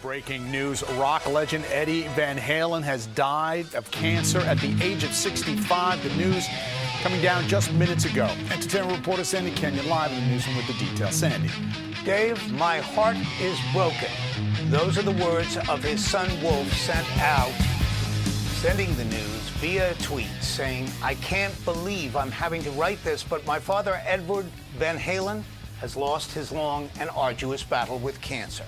Breaking news, rock legend Eddie Van Halen has died of cancer at the age of 65. The news coming down just minutes ago. Entertainment reporter Sandy Kenyon live in the newsroom with the details. Sandy. Dave, my heart is broken. Those are the words of his son Wolf sent out, sending the news via tweet saying, "I can't believe I'm having to write this, but my father, Edward Van Halen, has lost his long and arduous battle with cancer."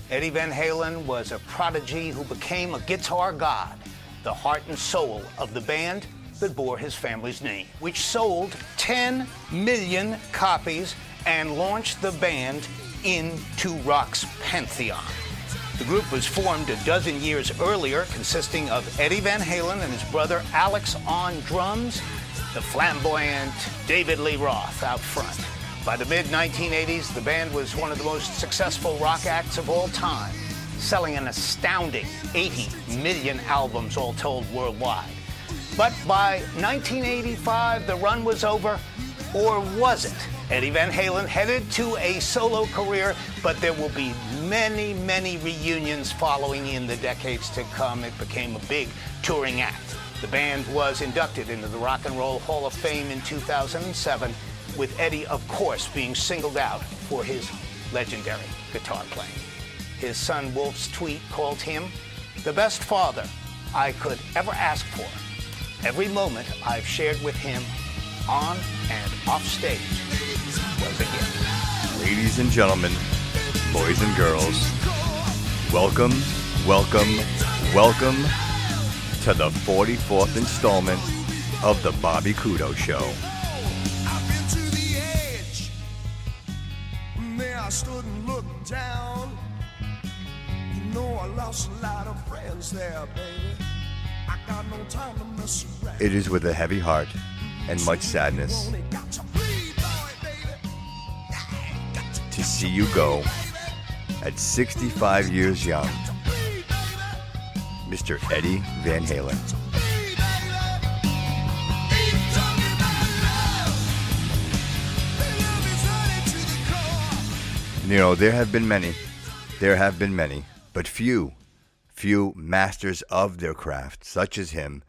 Eddie Van Halen was a prodigy who became a guitar god, the heart and soul of the band that bore his family's name, which sold 10 million copies and launched the band into rock's pantheon. The group was formed a dozen years earlier, consisting of Eddie Van Halen and his brother Alex on drums, the flamboyant David Lee Roth out front. By the mid-1980s, the band was one of the most successful rock acts of all time, selling an astounding 80 million albums all told worldwide. But by 1985, the run was over, or was it? Eddie Van Halen headed to a solo career, but there will be many, many reunions following in the decades to come. It became a big touring act. The band was inducted into the Rock and Roll Hall of Fame in 2007, with Eddie, of course, being singled out for his legendary guitar playing. His son Wolf's tweet called him the best father I could ever ask for. Every moment I've shared with him on and off stage was a gift. Ladies and gentlemen, boys and girls, welcome, welcome, welcome to the 44th installment of the Bobby Kudo Show. I stood and looked down. You know I lost a lot of friends there, baby. I got no time to mess around. It is with a heavy heart and much sadness to see you go at 65 years young, Mr. Eddie Van Halen. You know, there have been many, but few masters of their craft, such as him.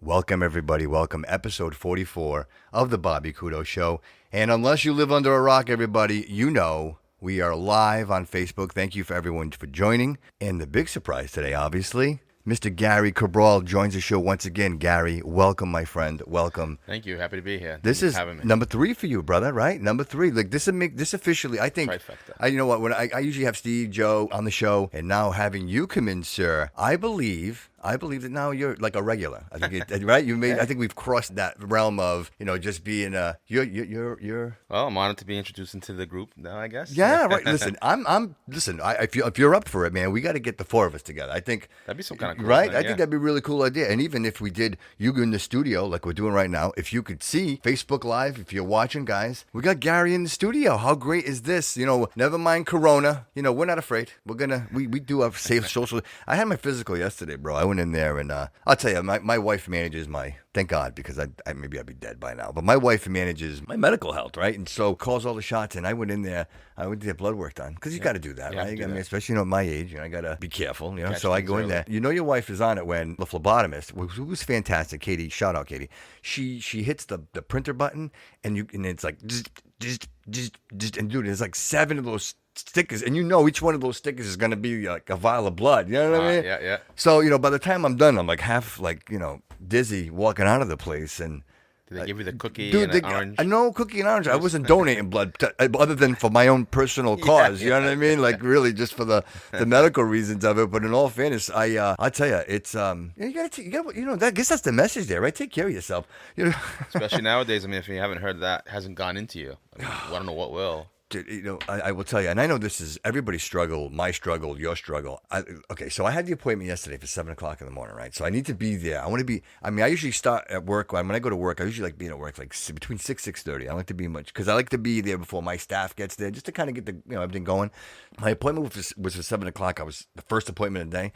Welcome, everybody. Welcome, episode 44 of the Bobby Kudo Show. And unless you live under a rock, everybody, you know we are live on Facebook. Thank you for everyone for joining. And the big surprise today, obviously, Mr. Gary Cabral joins the show once again. Gary, welcome, my friend. Welcome. Thank you. Happy to be here. This is number 3 for you, brother, right? Number 3. Like this officially, I think. Trifecta. You know what? When I usually have Steve, Joe on the show, and now having you come in, sir, I believe that now you're like a regular. I think right. I think we've crossed that realm of just being you're. Well, I'm honored to be introduced into the group now, I guess. Yeah, right. Listen, if you're up for it, man, we got to get the 4 of us together. I think that'd be some kind of cool right. thing, I think that'd be a really cool idea. And even if we did you in the studio like we're doing right now, if you could see Facebook Live, if you're watching, guys, we got Gary in the studio. How great is this? Never mind Corona. We're not afraid. We're gonna we do have safe social. I had my physical yesterday, bro. I went in there and I'll tell you, my wife manages my. Thank God, because maybe I'd be dead by now. But my wife manages my medical health, right? And so calls all the shots. And I went in there. I went to get blood work done because you got to do that, right? Especially at my age, I got to be careful. So I go in there. Your wife is on it when the phlebotomist, who was fantastic, Katie. Shout out, Katie. She hits the printer button and it's like and dude, there's like 7 of those stickers, and each one of those stickers is going to be like a vial of blood. You know what I mean? Yeah. So, by the time I'm done, I'm like half dizzy walking out of the place. And did they give you the cookie and an orange? No cookie and orange. I wasn't donating blood other than for my own personal cause. You know what I mean? Like really just for the medical reasons of it. But in all fairness, I tell you, it's you got I guess that's the message there, right? Take care of yourself. Especially nowadays. I mean, if you haven't heard that, hasn't gone into you. I don't know what will. Dude, I will tell you, and I know this is everybody's struggle, my struggle, your struggle. So I had the appointment yesterday for 7 o'clock in the morning, right? So I need to be there. I want to be. I usually start at work. When I go to work, I usually like being at work like between 6:30. I like to be because I like to be there before my staff gets there, just to kind of get the everything going. My appointment was for 7 o'clock. I was the first appointment of the day.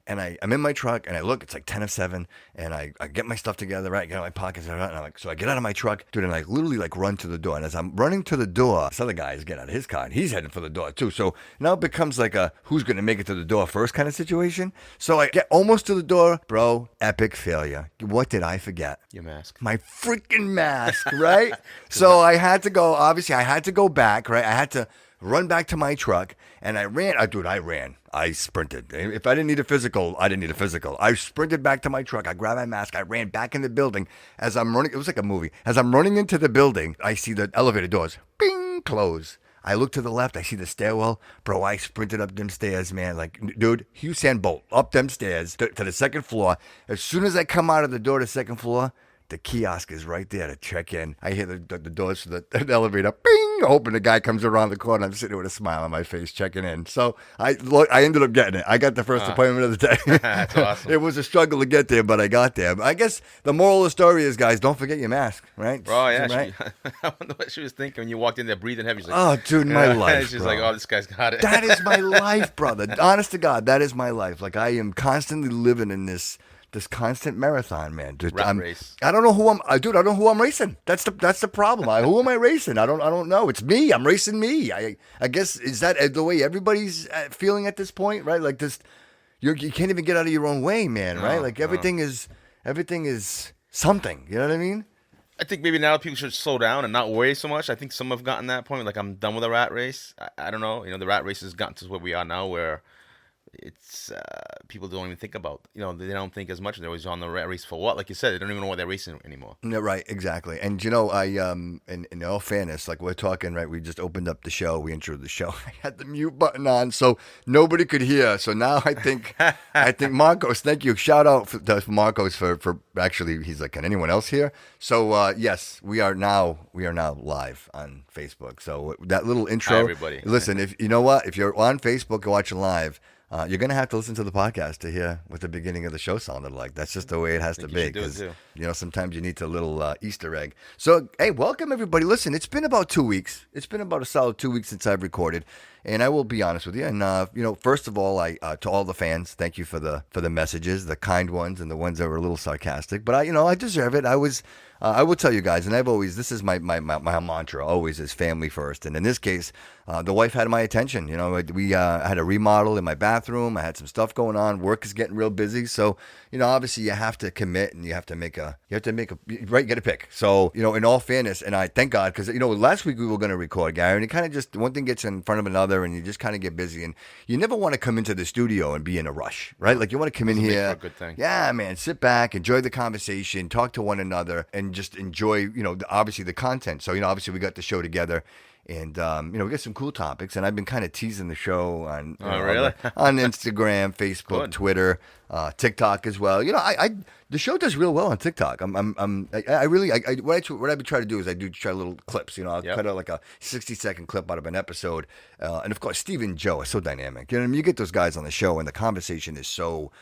And I'm in my truck, and I look, it's like 10 of 7, and I get my stuff together, right? Get out my pockets, and I'm like, so I get out of my truck, dude, and I literally like run to the door. And as I'm running to the door, this other guy is getting out of his car, and he's heading for the door too. So now it becomes like a who's going to make it to the door first kind of situation. So I get almost to the door, bro, epic failure. What did I forget? Your mask. My freaking mask, right? So I had to go, obviously, I had to go back, right? I had to run back to my truck, and I ran. I ran. I sprinted. If I didn't need a physical, I didn't need a physical. I sprinted back to my truck. I grabbed my mask. I ran back in the building. As I'm running, it was like a movie. As I'm running into the building, I see the elevator doors, bing, close. I look to the left. I see the stairwell. Bro, I sprinted up them stairs, man. Like, dude, Usain Bolt, up them stairs to the second floor. As soon as I come out of the door to the second floor, the kiosk is right there to check in. I hear the doors to the elevator, bing, open. The guy comes around the corner. I'm sitting with a smile on my face checking in. So I ended up getting it. I got the first appointment of the day. That's awesome. It was a struggle to get there, but I got there. But I guess the moral of the story is, guys, don't forget your mask, right? Bro, yeah. Right? I wonder what she was thinking when you walked in there breathing heavy. She's like, Oh, dude, my life, She's bro. like, oh, this guy's got it. That is my life, brother. Honest to God, that is my life. Like, I am constantly living in this constant marathon, man. Dude, Rat race. I don't know who I don't know who I'm racing. That's the problem. Who am I racing? I don't know. It's me. I'm racing me. I guess, is that the way everybody's feeling at this point, right? Like this, you can't even get out of your own way, man, right? Like everything is something. You know what I mean? I think maybe now people should slow down and not worry so much. I think some have gotten that point. Like, I'm done with the rat race. I don't know. You know, the rat race has gotten to where we are now, where it's people don't even think about, they don't think as much. They're always on the rat race for what? Like you said, they don't even know what they're racing anymore. No, right, exactly. And I in all fairness, like we're talking, right, we just opened up the show, we introed the show. I had the mute button on so nobody could hear. So now I think Marcos, thank you. Shout out to Marcos for actually, he's like, can anyone else hear? So yes, we are now live on Facebook. So that little intro. Hi, everybody. Listen, if you know what, if you're on Facebook watching live, you're going to have to listen to the podcast to hear what the beginning of the show sounded like. That's just the way it has to be. Because, sometimes you need a little Easter egg. So, hey, welcome, everybody. Listen, it's been about 2 weeks. It's been about a solid 2 weeks since I've recorded. And I will be honest with you. And, first of all, to all the fans, thank you for the messages, the kind ones and the ones that were a little sarcastic. But, I deserve it. I will tell you guys, and this is my mantra, always is family first. And in this case, the wife had my attention. We had a remodel in my bathroom. I had some stuff going on. Work is getting real busy. So, obviously you have to commit and you have to make a get a pick. So, in all fairness, and I thank God, because, last week we were going to record, Gary, and it kind of just, one thing gets in front of another and you just kind of get busy. And you never want to come into the studio and be in a rush, right? Like you want to come in here. For a good thing. Yeah, man, sit back, enjoy the conversation, talk to one another, and just enjoy, obviously the content. So, obviously we got the show together. And, we got some cool topics, and I've been kind of teasing the show on, really? on Instagram, Facebook, Good. Twitter, TikTok as well. The show does real well on TikTok. What I try to do is I do try little clips. I'll cut out like a 60-second clip out of an episode. And of course, Steve and Joe are so dynamic. You get those guys on the show, and the conversation is so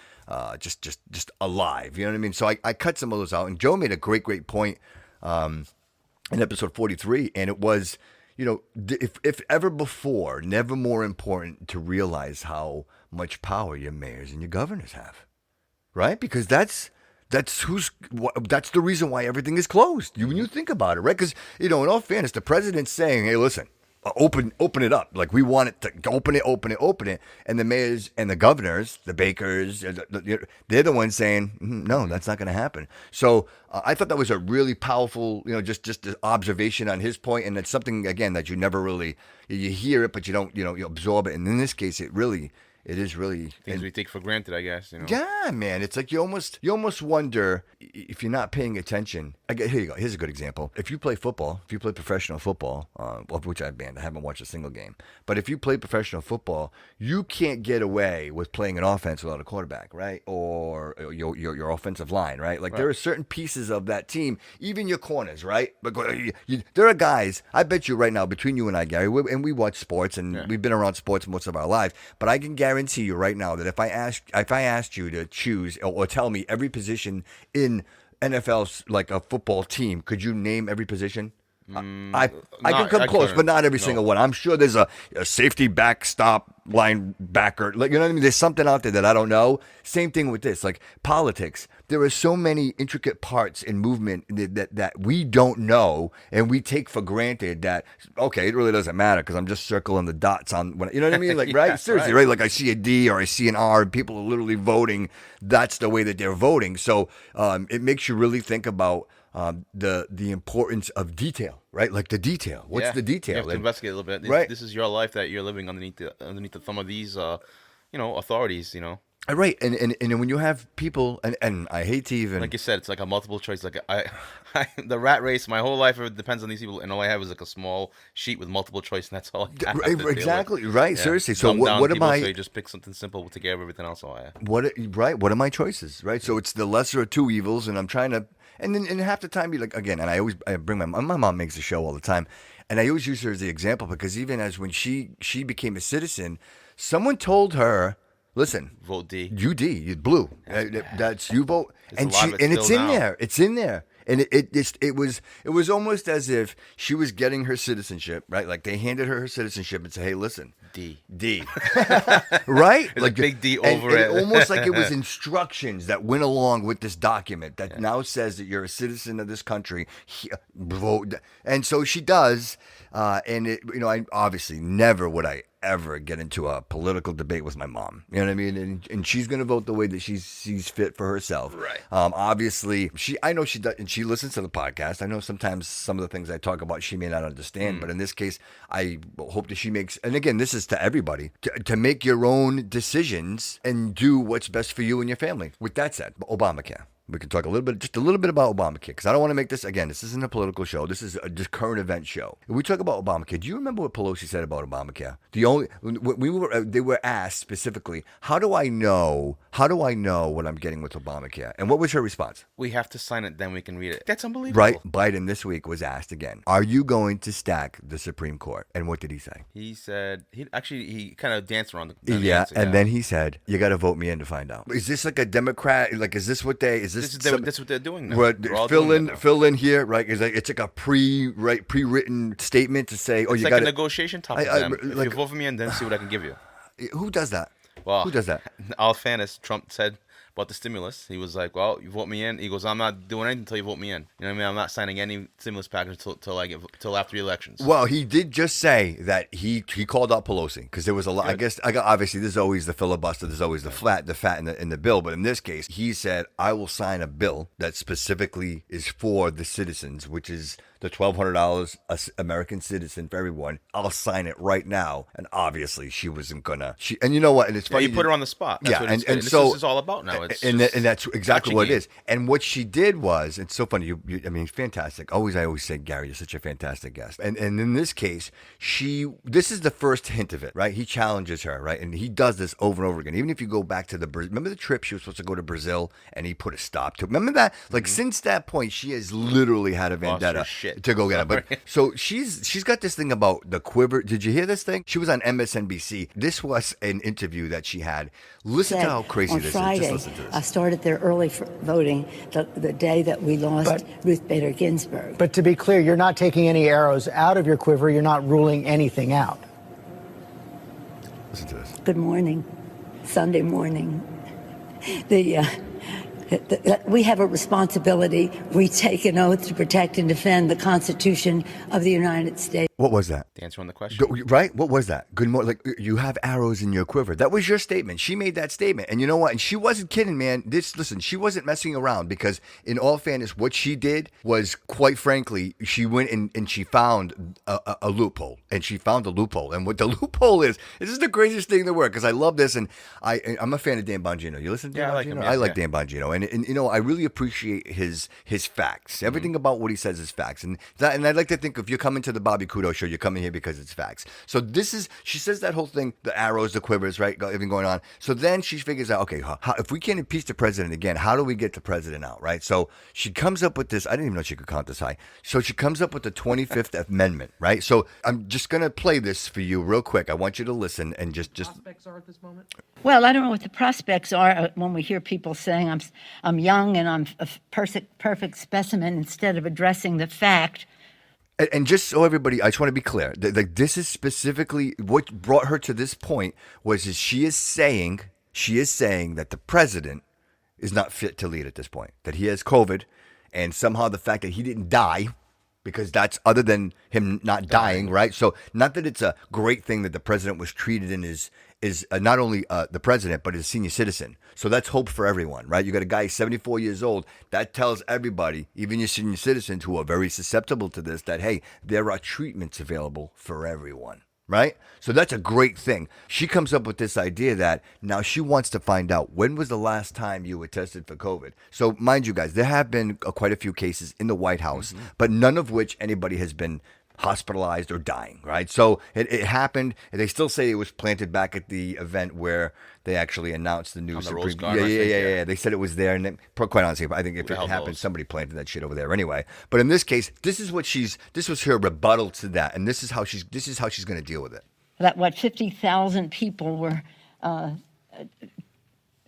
just alive. You know what I mean? So I cut some of those out, and Joe made a great point in episode 43, and it was, if ever before, never more important to realize how much power your mayors and your governors have, right? Because that's the reason why everything is closed. When you think about it, right? Because, in all fairness, the president's saying, hey, listen, open it up. Like, we want it to open it. And the mayors and the governors, the bakers, they're the ones saying, no, that's not going to happen. So I thought that was a really powerful, just an observation on his point. And it's something, again, that you never really, you hear it, but you don't, you absorb it. And in this case, it is really things we take for granted, I guess. Yeah, man. It's like you almost wonder if you're not paying attention. Here you go. Here's a good example. If you play football, if you play professional football, of which I've banned, I haven't watched a single game. But if you play professional football, you can't get away with playing an offense without a quarterback, right? Or your offensive line, right? Like there are certain pieces of that team, even your corners, right? But there are guys. I bet you right now, between you and I, Gary, and we watch sports, and we've been around sports most of our lives. But I can guarantee you right now that if I asked you to choose or tell me every position in NFL's like a football team, could you name every position? I can come close, but not every single one. I'm sure there's a safety backstop linebacker. Like, you know what I mean? There's something out there that I don't know. Same thing with this, like politics. There are so many intricate parts in movement that we don't know and we take for granted that, okay, it really doesn't matter because I'm just circling the dots on when, you know what I mean? Like, right? Seriously, right? Like I see a D or I see an R and people are literally voting. That's the way that they're voting. So it makes you really think about the importance of detail, right? Like the detail. What's the detail? You have to investigate a little bit. Right. This is your life that you're living underneath the thumb of these, authorities. Right, and when you have people, and I hate to even, Like you said, it's like a multiple choice. Like the rat race, my whole life it depends on these people, and all I have is like a small sheet with multiple choice, and that's all I have to deal with. Exactly, right? Yeah. Seriously. So Dumb down what am people, I? So you just pick something simple, take care of everything else. All I have. What are my choices, right? So it's the lesser of two evils, and I'm trying to, and then half the time, you like again, and I bring my mom makes a show all the time, and I always use her as the example because even as when she became a citizen, someone told her, listen, Vote D. You D, you blue. That's you vote, It's and alive, it's still in now. there. It's in there, and it was almost as if she was getting her citizenship, right? Like they handed her citizenship and said, "Hey, listen, D. right? There's a big D and over it. almost like it was instructions that went along with this document that now says that you're a citizen of this country. Vote, and so she does. And I obviously never would I ever get into a political debate with my mom. You know what I mean? And she's going to vote the way that she sees fit for herself. Right. Obviously, I know she does, and she listens to the podcast. I know sometimes some of the things I talk about she may not understand, but in this case, I hope that she makes. And again, this is to everybody to make your own decisions and do what's best for you and your family. With that said, Obamacare. We can talk just a little bit about Obamacare, because I don't want to make this, again, this isn't a political show. This is a just current event show. If we talk about Obamacare, do you remember what Pelosi said about Obamacare? They were asked specifically, how do I know what I'm getting with Obamacare? And what was her response? We have to sign it, then we can read it. That's unbelievable. Right? Biden this week was asked again, are you going to stack the Supreme Court? And what did he say? He said he kind of danced around the Yeah, answer, and then he said, you got to vote me in to find out. Is this like a Democrat? Like, is this what that's what they're doing now. They're all doing that now. Fill in here, right? It's like a pre-written statement to say, It's you like got a negotiation topic. If you vote for me, and then see what I can give you. Who does that? Well, who does that? All fairness, Trump said about the stimulus. He was like, "Well, you vote me in." He goes, "I'm not doing anything until you vote me in." You know what I mean? I'm not signing any stimulus package till after the elections. Well, he did just say that he called out Pelosi because there was a lot. I guess obviously there's always the filibuster. There's always the fat in the bill. But in this case, he said, "I will sign a bill that specifically is for the citizens, which is the $1,200 American citizen for everyone. I'll sign it right now." And obviously, she wasn't gonna. And you know what? And it's funny. You put her on the spot. That's what and this so is all about now. And that's exactly what it is. And what she did was, it's so funny. I mean, fantastic. I always say, Gary, you're such a fantastic guest. And in this case, this is the first hint of it, right? He challenges her, right? And he does this over and over again. Even if you go back to remember the trip she was supposed to go to Brazil, and he put a stop to it. Remember that? Like since that point, she has literally had a vendetta to go get it. But so she's got this thing about the quiver. Did you hear this thing? She was on MSNBC. This was an interview that she had. Listen to how crazy this Friday, is. Just listen to this. I started there early for voting the day that we lost Ruth Bader Ginsburg. But to be clear, you're not taking any arrows out of your quiver. You're not ruling anything out. Listen to this. Good morning. Sunday morning. We have a responsibility. We take an oath to protect and defend the Constitution of the United States. What was that? The answer on the question. Right? What was that? Good morning. Like, you have arrows in your quiver. That was your statement. She made that statement. And you know what? And she wasn't kidding, man. Listen, she wasn't messing around, because in all fairness, what she did was, quite frankly, she went and she found a loophole. And she found a loophole. And what the loophole is, this is the craziest thing in the world, because I love this. And I'm a fan of Dan Bongino. You listen to Dan Bongino? like him, I like Dan Bongino. And you know, I really appreciate his facts. Everything about what he says is facts. And I'd like to think if you're coming to the Bobby Kudo show, you're coming here because it's facts. So she says that whole thing, the arrows, the quivers, right? Everything going on. So then she figures out, okay, if we can't impeach the president again, how do we get the president out, right? So she comes up with this. I didn't even know she could count this high. So she comes up with the 25th Amendment, right? So I'm just going to play this for you real quick. I want you to listen and just. Prospects are at this moment? Well, I don't know what the prospects are when we hear people saying I'm young and I'm a perfect specimen, instead of addressing the fact. And just so everybody, I just want to be clear. This is specifically what brought her to this point was she is saying that the president is not fit to lead at this point, that he has COVID, and somehow the fact that he didn't die, because that's other than him not dying, right? So not that it's a great thing that the president was treated in is not only the president, but as a senior citizen. So that's hope for everyone, right? You got a guy 74 years old. That tells everybody, even your senior citizens who are very susceptible to this, that, hey, there are treatments available for everyone, right? So that's a great thing. She comes up with this idea that now she wants to find out, when was the last time you were tested for COVID? So mind you guys, there have been quite a few cases in the White House, but none of which anybody has been hospitalized or dying, right? So it happened. They still say it was planted back at the event where they actually announced the new Supreme. Yeah. They said it was there, and then, quite honestly, I think if it happened, somebody planted that shit over there anyway. But in this case, this was her rebuttal to that, and this is how she's going to deal with it. That 50,000 people were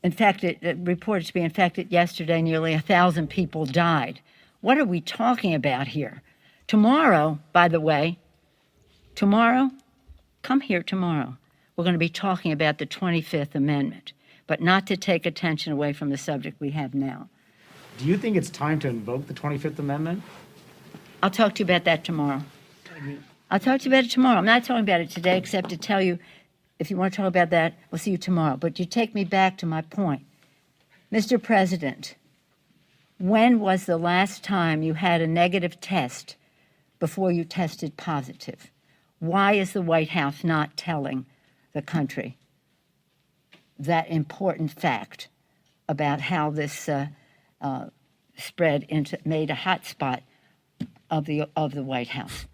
infected, reported to be infected yesterday. Nearly 1,000 people died. What are we talking about here? Tomorrow, by the way, come here tomorrow. We're going to be talking about the 25th Amendment, but not to take attention away from the subject we have now. Do you think it's time to invoke the 25th Amendment? I'll talk to you about that tomorrow. I'm not talking about it today, except to tell you, if you want to talk about that, we'll see you tomorrow. But you take me back to my point. Mr. President, when was the last time you had a negative test before you tested positive? Why is the White House not telling the country that important fact about how this made a hot spot of the White House?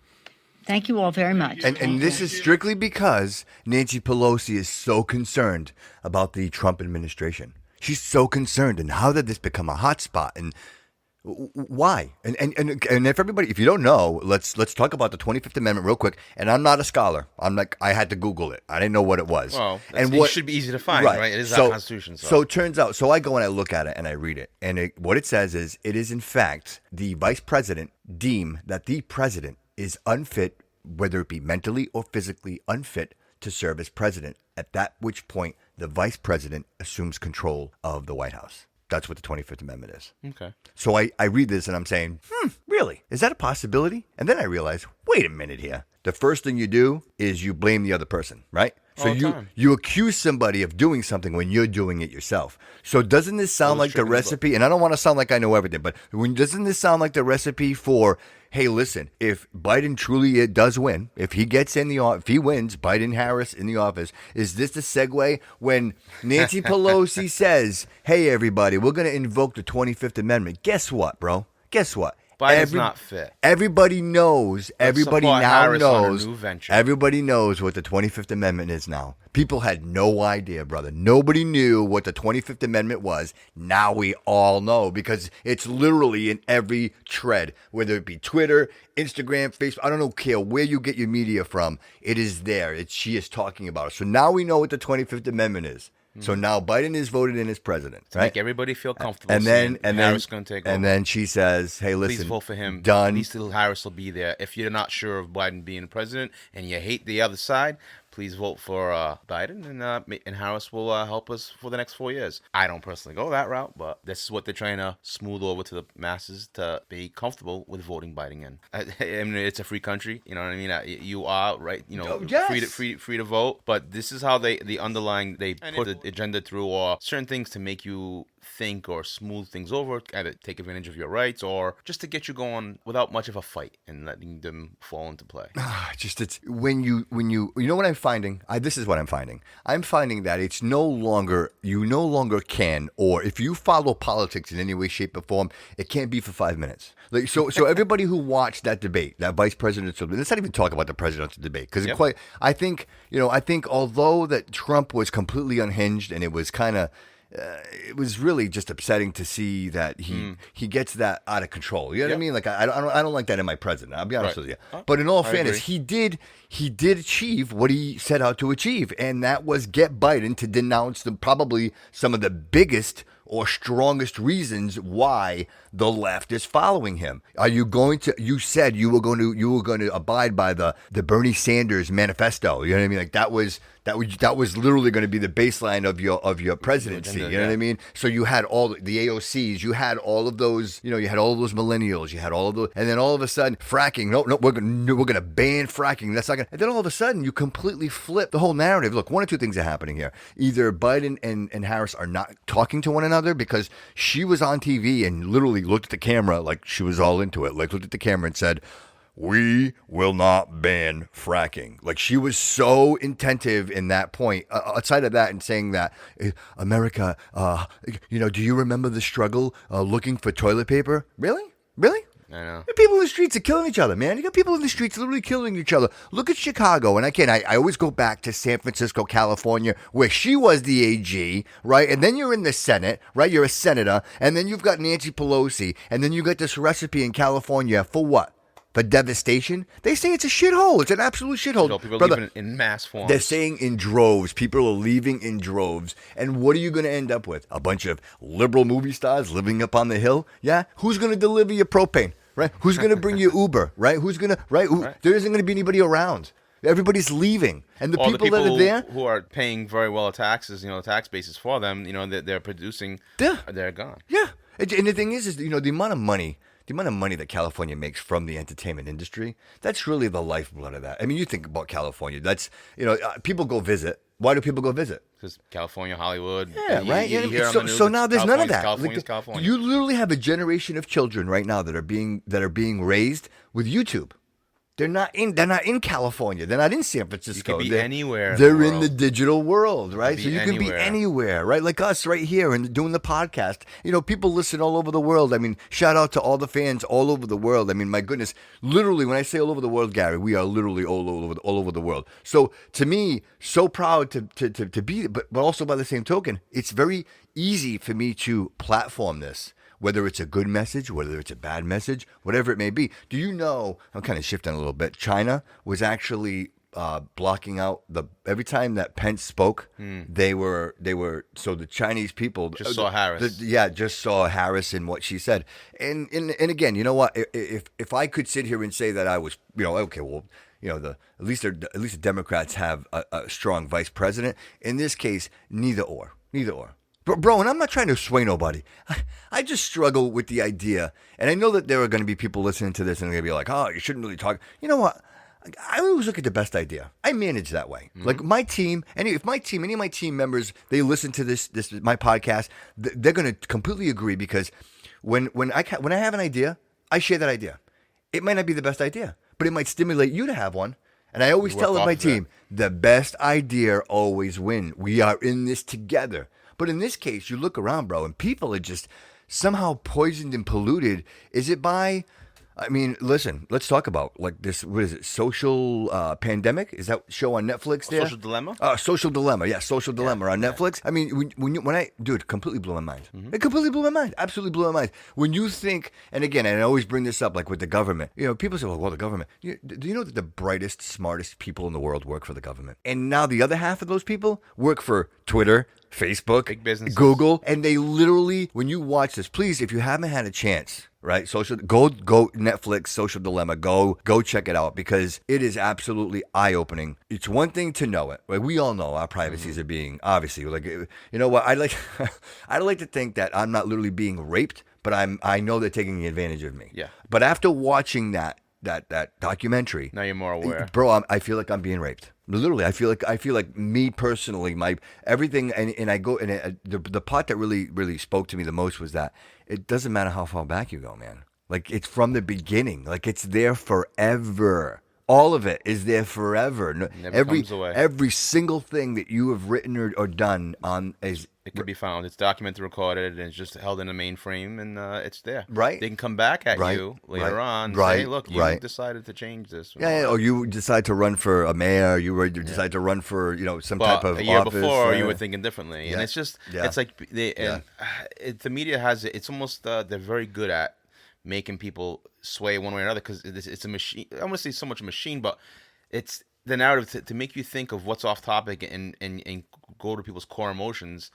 Thank you all very much. And this is strictly because Nancy Pelosi is so concerned about the Trump administration. She's so concerned. And how did this become a hot spot? And why? And if you don't know, let's talk about the 25th Amendment real quick. And I'm not a scholar. I had to Google it. I didn't know what it was. Well, it should be easy to find, right? It is our Constitution. So it turns out, so I go and I look at it and I read it. And what it says is, it is in fact, the vice president deem that the president is unfit, whether it be mentally or physically unfit, to serve as president, at that which point the vice president assumes control of the White House. That's what the 25th Amendment is. Okay. So I read this and I'm saying, really? Is that a possibility? And then I realize, wait a minute here. The first thing you do is you blame the other person, right? So you accuse somebody of doing something when you're doing it yourself. So doesn't this sound like the recipe? And I don't want to sound like I know everything, but doesn't this sound like the recipe for, hey, listen, if Biden truly does win, if he gets if he wins, Biden-Harris in the office, is this the segue when Nancy Pelosi says, hey, everybody, we're going to invoke the 25th Amendment? Guess what, bro? Guess what? Biden's not fit. Everybody knows. Everybody now Harris knows. on a new venture. Everybody knows what the 25th Amendment is now. People had no idea, brother. Nobody knew what the 25th Amendment was. Now we all know, because it's literally in every tread, whether it be Twitter, Instagram, Facebook. I don't care where you get your media from. It is there. She is talking about it. So now we know what the 25th Amendment is. So now Biden is voted in as president, right? Make everybody feel comfortable. And then Harris going to take over. And then she says, "Hey, listen, please vote for him. Done. At least Harris will be there. If you're not sure of Biden being president and you hate the other side, please vote for Biden, and Harris will help us for the next 4 years." I don't personally go that route, but this is what they're trying to smooth over to the masses to be comfortable with voting Biden in. I mean, it's a free country, you know what I mean? You are right, free to vote, but this is how they put the agenda through, or certain things to make you think or smooth things over, either take advantage of your rights or just to get you going without much of a fight and letting them fall into play. It's when you know what I'm finding? This is what I'm finding. I'm finding that it's you no longer can, or if you follow politics in any way, shape, or form, it can't be for 5 minutes. Like so everybody who watched that debate, that vice presidential debate, let's not even talk about the presidential debate, because I think although that Trump was completely unhinged and it was kind of it was really just upsetting to see that he gets that out of control. You know what I mean? Like I don't like that in my president. I'll be honest with you. But in all fairness, he did achieve what he set out to achieve, and that was get Biden to denounce probably some of the biggest or strongest reasons why the left is following him. Are you going to? You said you were going to abide by the Bernie Sanders manifesto. You know what I mean? Like that was literally going to be the baseline of your presidency. You know what I mean? So you had all the AOCs, you had all of those, you had all of those millennials, you had all of those, and then all of a sudden fracking. No, we're gonna ban fracking. That's not gonna. And then all of a sudden you completely flip the whole narrative. Look, one or two things are happening here. Either Biden and Harris are not talking to one another because she was on TV and literally looked at the camera like she was all into it, like looked at the camera and said, "We will not ban fracking." Like she was so intentive in that point. Outside of that, and saying that America, do you remember the struggle looking for toilet paper? Really? I know. People in the streets are killing each other, man. You got people in the streets literally killing each other. Look at Chicago, and I always go back to San Francisco, California, where she was the AG, right? And then you're in the Senate, right? You're a senator, and then you've got Nancy Pelosi, and then you got this recipe in California for what? For devastation? They say it's a shithole. It's an absolute shithole. People are leaving in mass forms. They're saying in droves. People are leaving in droves. And what are you going to end up with? A bunch of liberal movie stars living up on the hill? Yeah? Who's going to deliver your propane? Right? Who's going to bring you Uber? Right? Who's going to, right? There isn't going to be anybody around. Everybody's leaving. And the people that are there who are paying very well taxes, the tax bases for them, they're producing, they're gone. Yeah. And the thing is the amount of money that California makes from the entertainment industry, that's really the lifeblood of that. I mean, you think about California. That's, people go visit. Why do people go visit? Because California, Hollywood. Yeah, right. You hear on the news, so now there's none of that. California. You literally have a generation of children right now that are being raised with YouTube. They're not in California. They're not in San Francisco. You can be anywhere. They're in the digital world, right? So you can be anywhere. anywhere, right? Like us right here and doing the podcast. People listen all over the world. I mean, shout out to all the fans all over the world. I mean, my goodness, literally, when I say all over the world, Gary, we are literally all over the world. So to me, so proud to be, but also by the same token, it's very easy for me to platform this. Whether it's a good message, whether it's a bad message, whatever it may be. Do you know, I'm kind of shifting a little bit, China was actually blocking out every time that Pence spoke, they were so the Chinese people just saw Harris. Just saw Harris and what she said. And again, you know what? If I could sit here and say that I was, okay, well, at least the Democrats have a strong vice president. In this case, neither or. Bro, and I'm not trying to sway nobody. I just struggle with the idea. And I know that there are going to be people listening to this and they're going to be like, oh, you shouldn't really talk. You know what? I always look at the best idea. I manage that way. Mm-hmm. Like my team, any of my team members, they listen to this my podcast, they're going to completely agree because when I have an idea, I share that idea. It might not be the best idea, but it might stimulate you to have one. And I always tell my team, the best idea always wins. We are in this together. But in this case, you look around, bro, and people are just somehow poisoned and polluted. Is it by, listen, let's talk about like this, what is it, Social Pandemic? Is that show on Netflix there? Social Dilemma? Social Dilemma, yeah, Social Dilemma on Netflix. I mean, it completely blew my mind. Mm-hmm. It completely blew my mind, absolutely blew my mind. When you think, and again, and I always bring this up, like with the government, people say, well, the government. Do you know that the brightest, smartest people in the world work for the government? And now the other half of those people work for Twitter, Facebook, big businesses, Google, and they literally, when you watch this, please, if you haven't had a chance, right, go Netflix, Social Dilemma, go check it out because it is absolutely eye-opening. It's one thing to know it, right? We all know our privacies are being, obviously, like, you know what, I like to think that I'm not literally being raped, but I know they're taking advantage of me. Yeah. But after watching that documentary, now you're more aware, bro. I feel like I'm being raped. Literally, I feel like me personally, my everything, and I go, and the part that really spoke to me the most was that it doesn't matter how far back you go, man. Like it's from the beginning. Like it's there forever. All of it is there forever. Never comes away. Every single thing that you have written or done on is. It can be found. It's documented, recorded, and it's just held in a mainframe, and it's there. Right. They can come back at you later on and say, look, you decided to change this. Yeah, or you decide to run for a mayor, you decide to run for, some type of office. A year before, you were thinking differently. Yeah. And it's just, it's like, the media has it. It's almost, they're very good at making people sway one way or another because it's a machine. I want to say so much a machine, but it's the narrative to make you think of what's off topic and go to people's core emotions.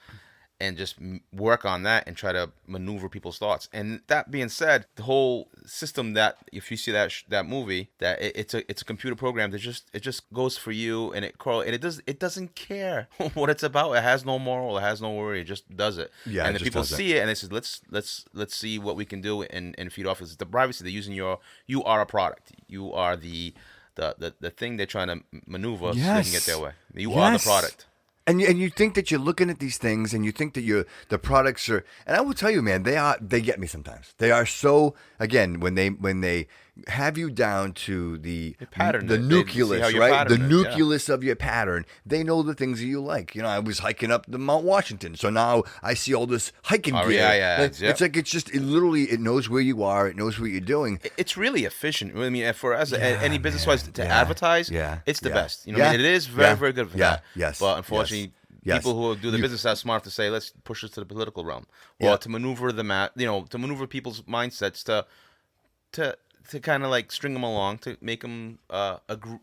and just work on that and try to maneuver people's thoughts. And that being said, the whole system that if you see that movie, that it's a computer program that it just goes for you, and it doesn't care what it's about. It has no moral, it has no worry, it just does it. Yeah, and it the just people does it. see it and they say let's see what we can do and feed off. It's the privacy. They're using you are a product. You are the thing they're trying to maneuver so they can get their way. You are the product. And you think that you're looking at these things, and you think that the products are. And I will tell you, man, they get me sometimes. They are so, again, when they have you down to the pattern, the they nucleus, see how your right? The pattern is, nucleus of your pattern. They know the things that you like. You know, I was hiking up the Mount Washington, so now I see all this hiking gear. It's like it literally knows where you are. It knows what you're doing. It's really efficient. I mean, for us, any business-wise to advertise, it's the best. You know, I mean, it is very, very good for that. Yes. But unfortunately, Yes. people who do the business are smart to say, let's push this to the political realm, or to maneuver to maneuver people's mindsets to kind of like string them along, to make them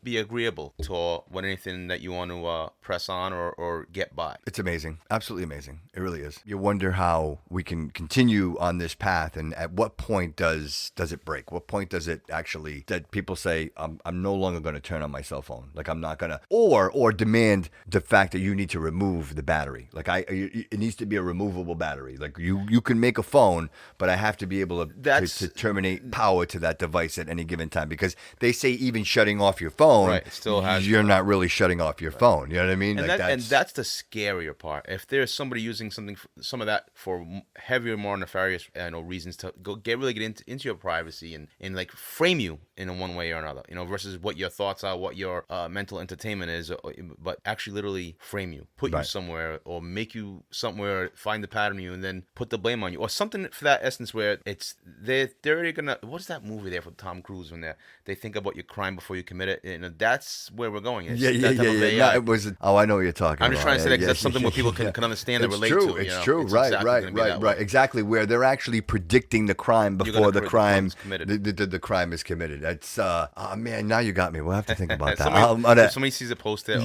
be agreeable to anything that you want to press on or get by. It's amazing. Absolutely amazing. It really is. You wonder how we can continue on this path, and at what point does it break? What point does it actually, that people say, I'm no longer going to turn on my cell phone. Like, I'm not going to, or demand the fact that you need to remove the battery. Like, it needs to be a removable battery. Like, you can make a phone, but I have to be able to terminate power to that device at any given time, because they say even shutting off your phone, Right, it still has, you're not really shutting off your phone. You know what I mean? And, Like, that's the scarier part. If there's somebody using some of that for heavier, more nefarious reasons to get into your privacy and like frame you in one way or another, versus what your thoughts are, what your mental entertainment is, but actually literally frame you, put you somewhere, or make you somewhere, find the pattern in you, and then put the blame on you, or something for that essence where they're already gonna. What's that movie there for Tom Cruise when they think about your crime before you commit it? That's where we're going. It's that type of AI. No, it was. Oh, I know what you're talking about. I'm just trying to say that 'cause that's something where people can understand and relate to. It's true. Right. Exactly. Where they're actually predicting the crime before the crime the crime is committed. That's oh man, now you got me. We'll have to think about that. If somebody sees it posted.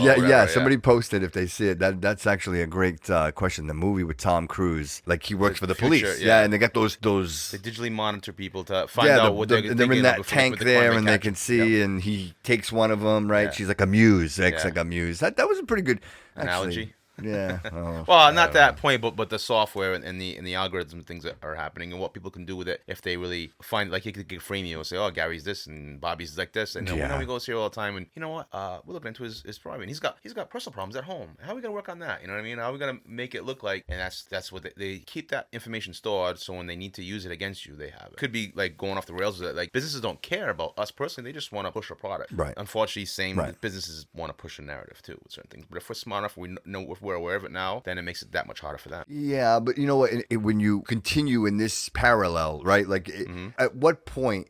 Somebody posted if they see it. That's actually a great question. The movie with Tom Cruise, like he works for the police. Yeah, and they got those. They digitally monitor people to find out what they're thinking. They're in that tank there, and they can see, and he takes one of them. Right, she's like a muse. Like a muse. That was a pretty good analogy. Yeah. Well, not that point, but the software and the algorithms and things that are happening and what people can do with it if they really find, like, you could frame you and say, oh, Gary's this and Bobby's like this, and we know he goes here all the time, and you know what? We're looking into his private, and he's got personal problems at home. How are we gonna work on that? You know what I mean? How are we gonna make it look like? And that's what they keep that information stored, so when they need to use it against you, they have it. Could be like going off the rails. Like, businesses don't care about us personally; they just want to push a product. Right. Unfortunately, businesses want to push a narrative too with certain things. But if we're smart enough, we know if we're aware of it now, then it makes it that much harder for them. Yeah, but you know what? When you continue in this parallel, right? Like, at what point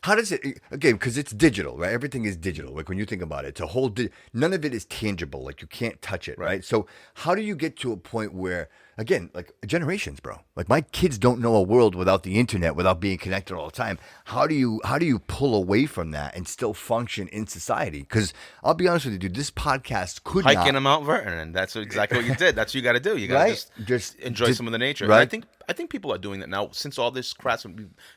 how does it, again, because it's digital, right? Everything is digital. Like, when you think about it, it's a whole, none of it is tangible. Like, you can't touch it, right? So how do you get to a point where, again, like, generations, bro, like, my kids don't know a world without the internet, without being connected all the time. How do you pull away from that and still function in society? Because I'll be honest with you, dude, this podcast could not. Hiking to Mount Vernon, that's exactly what you did. That's what you got to do. You got to just enjoy some of the nature. Right. And I think people are doing that now since all this crap. I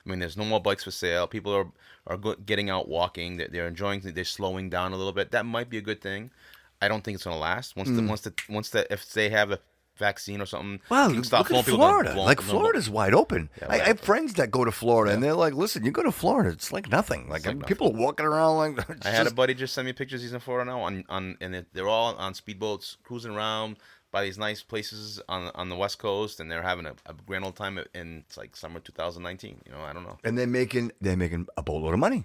mean, there's no more bikes for sale. People are getting out walking. They're enjoying. They're slowing down a little bit. That might be a good thing. I don't think it's gonna last. If they have a vaccine or something. Wow, look at Florida. Like, Florida's wide open. Yeah, I have friends that go to Florida, and they're like, listen, you go to Florida, it's like nothing. Like, people are walking around like. I had a buddy just send me pictures. He's in Florida now, and they're all on speedboats cruising around by these nice places on the West Coast, and they're having a grand old time in, it's like summer 2019. I don't know. And they're making a boatload of money.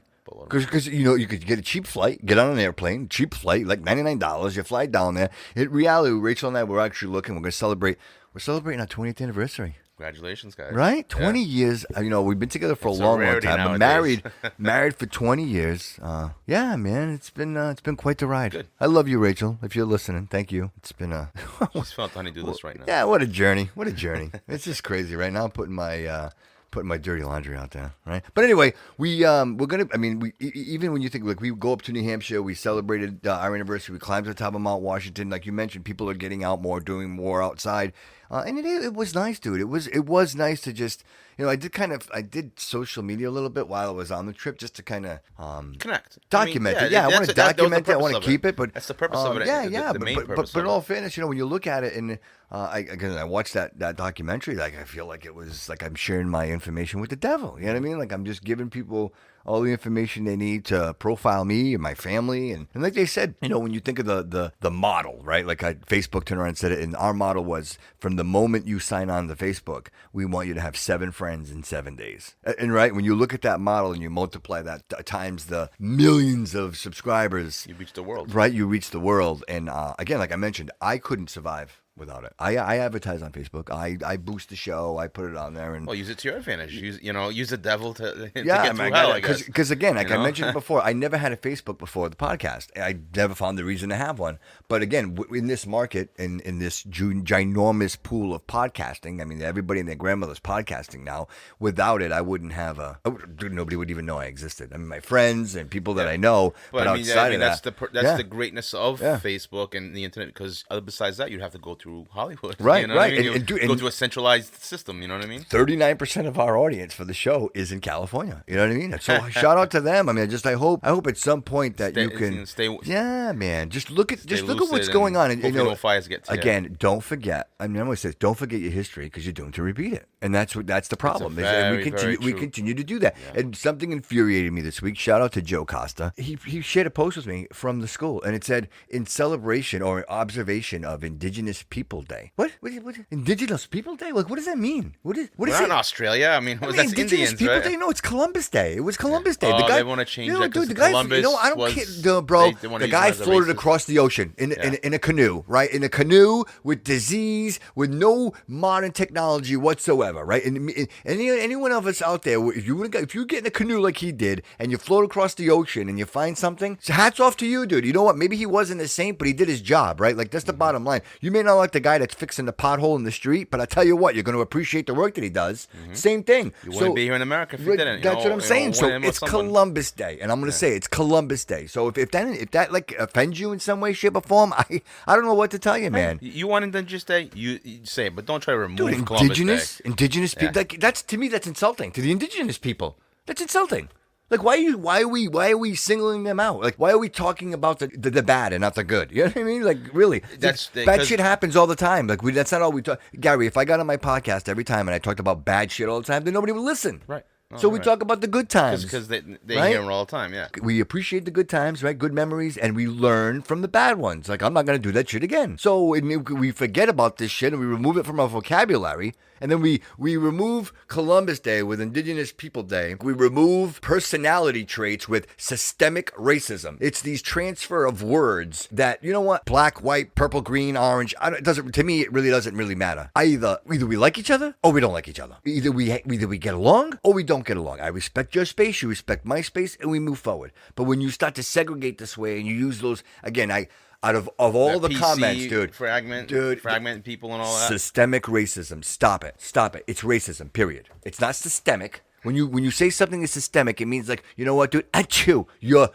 Because you could get a cheap flight, get on an airplane, cheap flight, like $99. You fly down there. In reality, Rachel and I were actually looking. We're going to celebrate. We're celebrating our 20th anniversary. Congratulations, guys! Right, 20 years. We've been together for a long time. Nowadays. Married for 20 years. Yeah, man, it's been quite the ride. Good. I love you, Rachel. If you're listening, thank you. It's been It's fun to do this right now. Yeah, what a journey! What a journey! It's just crazy right now. I'm putting my putting my dirty laundry out there, right? But anyway, we're gonna. I mean, even when you think like we go up to New Hampshire, we celebrated our anniversary. We climbed to the top of Mount Washington, like you mentioned. People are getting out more, doing more outside, and it was nice, dude. It was nice to just. I did social media a little bit while I was on the trip just to kind of connect, document it. Yeah, I want to document it. I want to keep it, but that's the purpose of it. The main purpose. But in all fairness, when you look at it, and I watched that documentary, like I feel like it was like I'm sharing my information with the devil. You know what I mean? Like I'm just giving people all the information they need to profile me and my family, and like they said, when you think of the model, right? Like Facebook turned around and said it, and our model was from the moment you sign on to Facebook, we want you to have 7 friends in 7 days. And right, when you look at that model and you multiply that times the millions of subscribers, you reach the world. Right, you reach the world. And again, like I mentioned, I couldn't survive without it. I advertise on Facebook. I boost the show. I put it on there, and use it to your advantage. Use the devil to get through hell. I guess because again, like I mentioned before, I never had a Facebook before the podcast. I never found the reason to have one. But again, in this market, in this ginormous pool of podcasting, I mean, everybody and their grandmother's podcasting now. Without it, I wouldn't have nobody would even know I existed. I mean, my friends and people that I know. But outside of that, that's the greatness of Facebook and the internet. Because besides that, you'd have to go through Hollywood, right? You know right, what I mean? Go to a centralized system. You know what I mean? 39% of our audience for the show is in California. You know what I mean? So shout out to them. I mean, I hope at some point that you can stay. Yeah, man. Just look at what's going on. And no fires get to you. Again, don't forget. I mean, I always say, don't forget your history because you're doomed to repeat it. And that's the problem. We continue to do that. Yeah. And something infuriated me this week. Shout out to Joe Costa. He shared a post with me from the school, and it said, in celebration or observation of Indigenous People Day. What? Indigenous People Day? Like, what does that mean? What is We're it? in Australia. I mean, that's Indigenous Indians, People right? Day? No, it's Columbus Day. It was Columbus Day. The guy, they want to change that because Columbus I don't care, bro. The guy floated across the ocean in a canoe, right? In a canoe with disease, with no modern technology whatsoever, right? And anyone of us out there, if you get in a canoe like he did and you float across the ocean and you find something, so hats off to you, dude. You know what? Maybe he wasn't a saint, but he did his job, right? Like, that's the bottom line. You may not like the guy that's fixing the pothole in the street, but I tell you what, you're going to appreciate the work that he does. Same thing. You wouldn't be here in America if you didn't. That's what I'm saying. So it's Columbus Day, and I'm going to say it's Columbus Day. So if that like offends you in some way, shape, or form, I don't know what to tell you, man. You want Indigenous Day? You say it, but don't try to remove Columbus Day. Indigenous people. Like, that's, to me, that's insulting to the indigenous people. That's insulting. Like, why are we singling them out? Like, why are we talking about the bad and not the good? You know what I mean? Like, really, bad shit happens all the time. Like, that's not all we talk. Gary, if I got on my podcast every time and I talked about bad shit all the time, then nobody would listen. Right. So we talk about the good times. Because they hear them all the time, yeah. We appreciate the good times, right? Good memories, and we learn from the bad ones. Like, I'm not going to do that shit again. So we forget about this shit, and we remove it from our vocabulary, and then we remove Columbus Day with Indigenous People Day. We remove personality traits with systemic racism. It's these transfer of words that, you know what? Black, white, purple, green, orange. To me, it really doesn't really matter. Either we like each other or we don't like each other. Either we get along or we don't get along. I respect your space, you respect my space, and we move forward. But when you start to segregate this way and you use those, again, out of all the PC, comments, dude, fragment people and all that. Systemic racism. Stop it. It's racism, period. It's not systemic. When you say something is systemic, it means like, you know what, dude, you're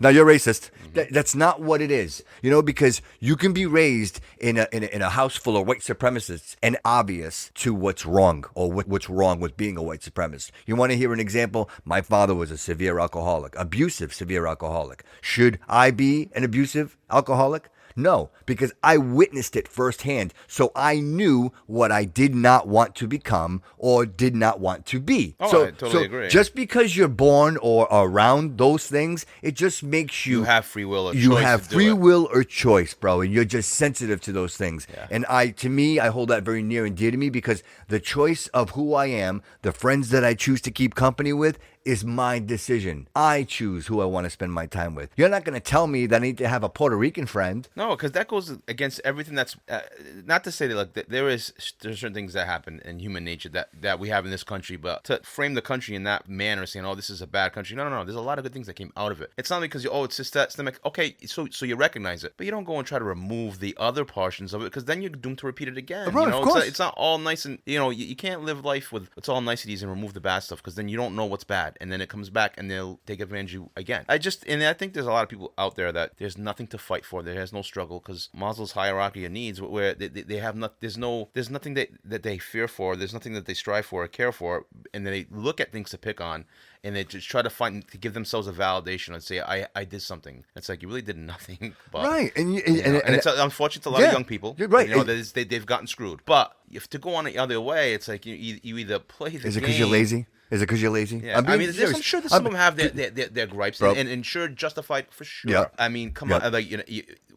now you're racist. That's not what it is. Because you can be raised in a house full of white supremacists and obvious to what's wrong or what's wrong with being a white supremacist. You want to hear an example? My father was a severe alcoholic, abusive severe alcoholic. Should I be an abusive alcoholic? No, because I witnessed it firsthand, so I knew what I did not want to become or did not want to be. Oh, I totally agree. Just because you're born or around those things, it just makes you... You have free will or choice. You have free will or choice, bro, and you're just sensitive to those things. Yeah. And I hold that very near and dear to me because the choice of who I am, the friends that I choose to keep company with, is my decision. I choose who I want to spend my time with. You're not going to tell me that I need to have a Puerto Rican friend. No, because that goes against everything that's not to say that like there's certain things that happen in human nature that we have in this country, but to frame the country in that manner, saying, "Oh, this is a bad country." No. There's a lot of good things that came out of it. It's not because it's just systemic. Okay, so you recognize it, but you don't go and try to remove the other portions of it because then you're doomed to repeat it again. Right, of course. It's not all nice and you can't live life with it's all niceties and remove the bad stuff because then you don't know what's bad and then it comes back and they'll take advantage of you again. I think there's a lot of people out there that there's nothing to fight for. There has no struggle because Maslow's hierarchy of needs where they have not there's nothing that they fear for. There's nothing that they strive for or care for, and then they look at things to pick on. And they just try to give themselves a validation and say, I did something. It's like, you really did nothing. But, right. And it's unfortunate to a lot of young people. You're right. They've gotten screwed. But if to go on the other way, it's like you either play the game. Is it because you're lazy? Is it because you're lazy? Yeah. I'm sure that some of them have their gripes and sure justified for sure. Yeah. I mean, come on, like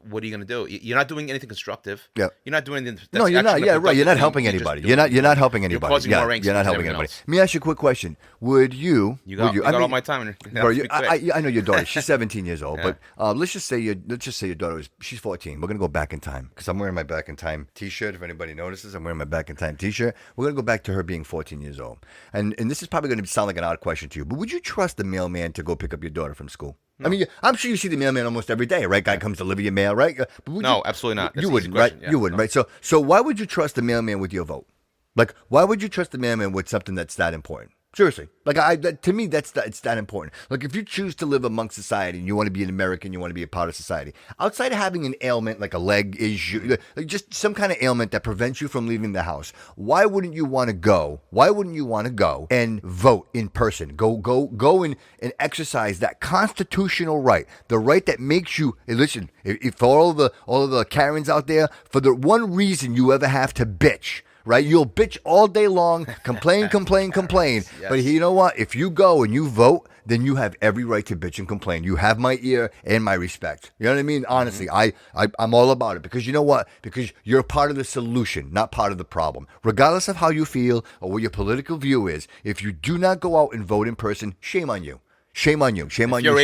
what are you gonna do? You're not doing anything constructive. Yeah. You're not doing anything. No, you're not. Yeah, right. You're not helping anybody. You're not helping anybody. You're causing more angst. You're not helping anybody. Let me ask you a quick question. Would you? You got all my time. Bro, I know your daughter. She's 17 years old, but let's just say your daughter she's 14. We're gonna go back in time because I'm wearing my back in time T-shirt. If anybody notices, I'm wearing my back in time T-shirt. We're gonna go back to her being 14 years old, and this is probably gonna sound like an odd question to you, but would you trust the mailman to go pick up your daughter from school? No. I mean, I'm sure you see the mailman almost every day, right? Guy comes to deliver your mail, right? No, absolutely not. You wouldn't, right? Yeah, you wouldn't, right? So why would you trust the mailman with your vote? Like, why would you trust the mailman with something that's that important? Seriously, like to me, it's that important. Like, if you choose to live amongst society and you want to be an American, you want to be a part of society, outside of having an ailment like a leg issue, like just some kind of ailment that prevents you from leaving the house, why wouldn't you want to go? Why wouldn't you want to go and vote in person? Go and exercise that constitutional right, the right that makes you. Hey, listen, if for all of the Karens out there, for the one reason you ever have to bitch. Right, you'll bitch all day long, complain. Yes. But you know what? If you go and you vote, then you have every right to bitch and complain. You have my ear and my respect. You know what I mean? Honestly, I'm all about it because you know what? Because you're part of the solution, not part of the problem. Regardless of how you feel or what your political view is, if you do not go out and vote in person, shame on you. Shame on you. Shame on you.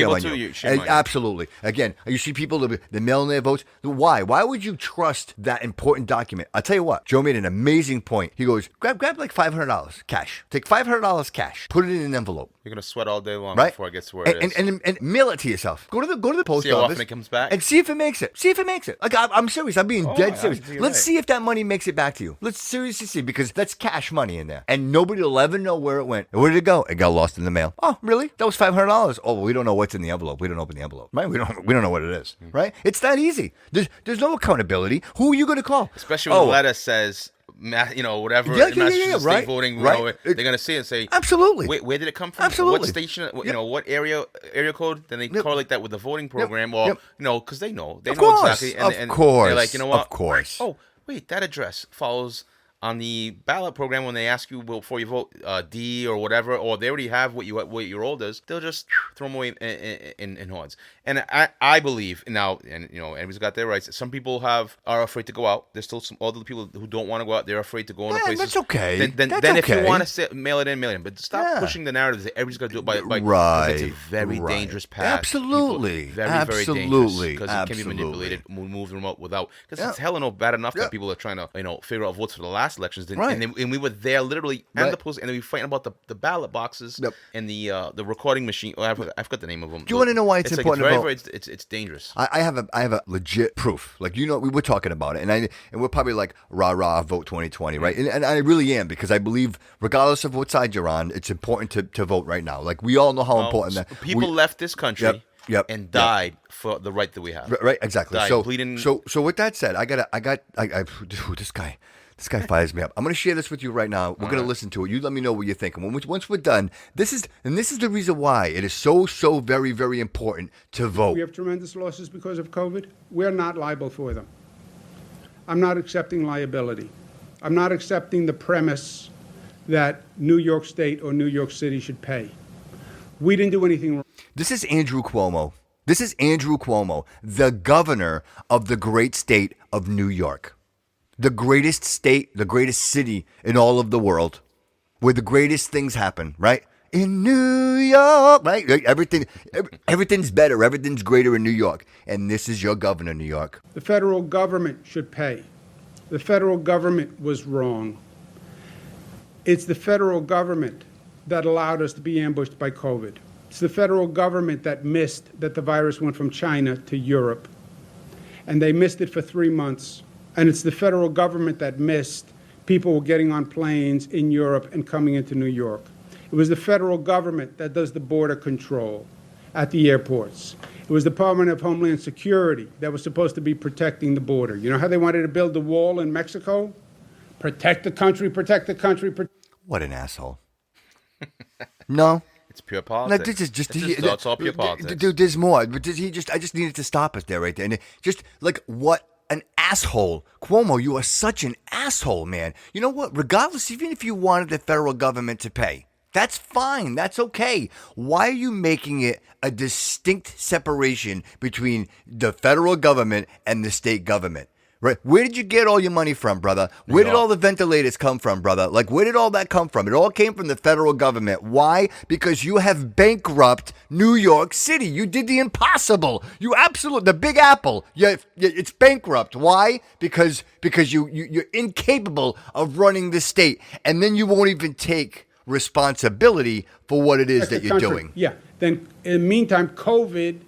Shame on you. Absolutely. Again, you see people that mail in their votes. Why? Why would you trust that important document? I'll tell you what. Joe made an amazing point. He goes, grab like $500 cash. Take $500 cash. Put it in an envelope. You're gonna sweat all day long right? before it gets to where it is. And mail it to yourself. Go to the post office. See how often it comes back. And see if it makes it. Like I'm serious. I'm being dead serious. Let's see if that money makes it back to you. Let's seriously see because that's cash money in there, and nobody will ever know where it went. Where did it go? It got lost in the mail. Oh, really? That was $500. Oh, well, we don't know what's in the envelope. We don't open the envelope. Right? We don't know what it is. Right? It's that easy. There's no accountability. Who are you going to call? Especially when the letter says, whatever. Massachusetts state voting. Right. They're going to see it and say, absolutely. Where did it come from? Absolutely. What station? What area code? Then they correlate that with the voting program, or because they know exactly. And of course. They're like, you know what? Of course. Oh, wait, that address follows on the ballot program when they ask you before you vote D or whatever, or they already have what your old is, they'll just throw them away in hordes. And I believe now, and everybody's got their rights. Some people are afraid to go out. There's still some other people who don't want to go out. They're afraid to go into places. That's okay. Then if you want to mail it in. But stop pushing the narrative that everybody's got to do it by right. It's a very dangerous path. Absolutely. Very dangerous because it can be manipulated. Move them out without because it's hell no bad enough that people are trying to figure out votes for the last elections. Right. And we were there literally and the post, and we were fighting about the ballot boxes and the recording machine. I forgot the name of them. Do you want to know why it's important? It's dangerous. I have a legit proof. Like we were talking about it, and we're probably like rah vote 2020, right? And I really am because I believe regardless of what side you're on, it's important to vote right now. Like we all know how important that people left this country. And died for the right that we have. Right, exactly. Died, so bleeding. So with that said, this guy fires me up. I'm going to share this with you right now. We're going to listen to it. You let me know what you're thinking. Once we're done, this is the reason why it is so very, very important to vote. We have tremendous losses because of COVID. We're not liable for them. I'm not accepting liability. I'm not accepting the premise that New York State or New York City should pay. We didn't do anything wrong. This is Andrew Cuomo. The governor of the great state of New York. The greatest state, the greatest city in all of the world, where the greatest things happen, right? in New York, right? Everything's better. Everything's greater in New York. And this is your governor, New York. The federal government should pay. The federal government was wrong. It's the federal government that allowed us to be ambushed by COVID. It's the federal government that missed that the virus went from China to Europe. And they missed it for 3 months. And it's the federal government that missed people getting on planes in Europe and coming into New York. It was the federal government that does the border control at the airports. It was the Department of Homeland Security that was supposed to be protecting the border. You know how they wanted to build the wall in Mexico? Protect the country, protect the country. What an asshole. No. It's pure politics. No, this is just it's all pure politics. Dude, there's more. But I just needed to stop us there right there. And just like what an asshole. Cuomo, you are such an asshole, man. You know what? Regardless, even if you wanted the federal government to pay, that's fine. That's okay. Why are you making it a distinct separation between the federal government and the state government? Right? Where did you get all your money from, brother? Where did all the ventilators come from, brother? Like, where did all that come from? It all came from the federal government. Why? Because you have bankrupt New York City. You did the impossible. You absolutely, the Big Apple. It's bankrupt. Why? Because you're incapable of running the state, and then you won't even take responsibility for what it is that you're doing. Yeah. Then, in the meantime, COVID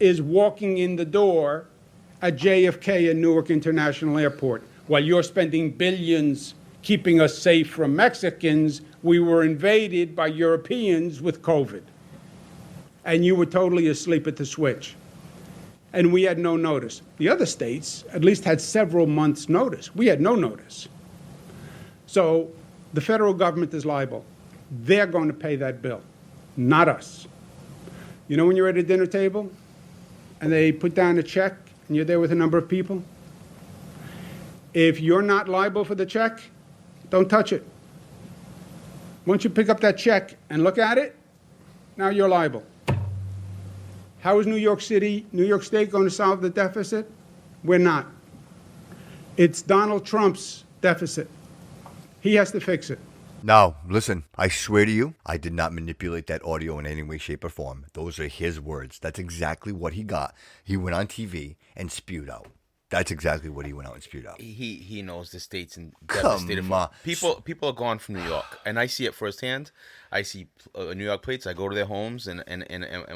is walking in the door at JFK and Newark International Airport. While you're spending billions keeping us safe from Mexicans, we were invaded by Europeans with COVID. And you were totally asleep at the switch. And we had no notice. The other states at least had several months' notice. We had no notice. So the federal government is liable. They're going to pay that bill, not us. You know when you're at a dinner table and they put down a check and you're there with a number of people? If you're not liable for the check, don't touch it. Once you pick up that check and look at it, now you're liable. How is New York State going to solve the deficit? We're not. It's Donald Trump's deficit. He has to fix it. No, listen, I swear to you, I did not manipulate that audio in any way, shape, or form. Those are his words. That's exactly what he got. He went on TV and spewed out. That's exactly what he went out and spewed out. He knows the state's in devastated. Come on. People are gone from New York, and I see it firsthand. I see New York plates. I go to their homes and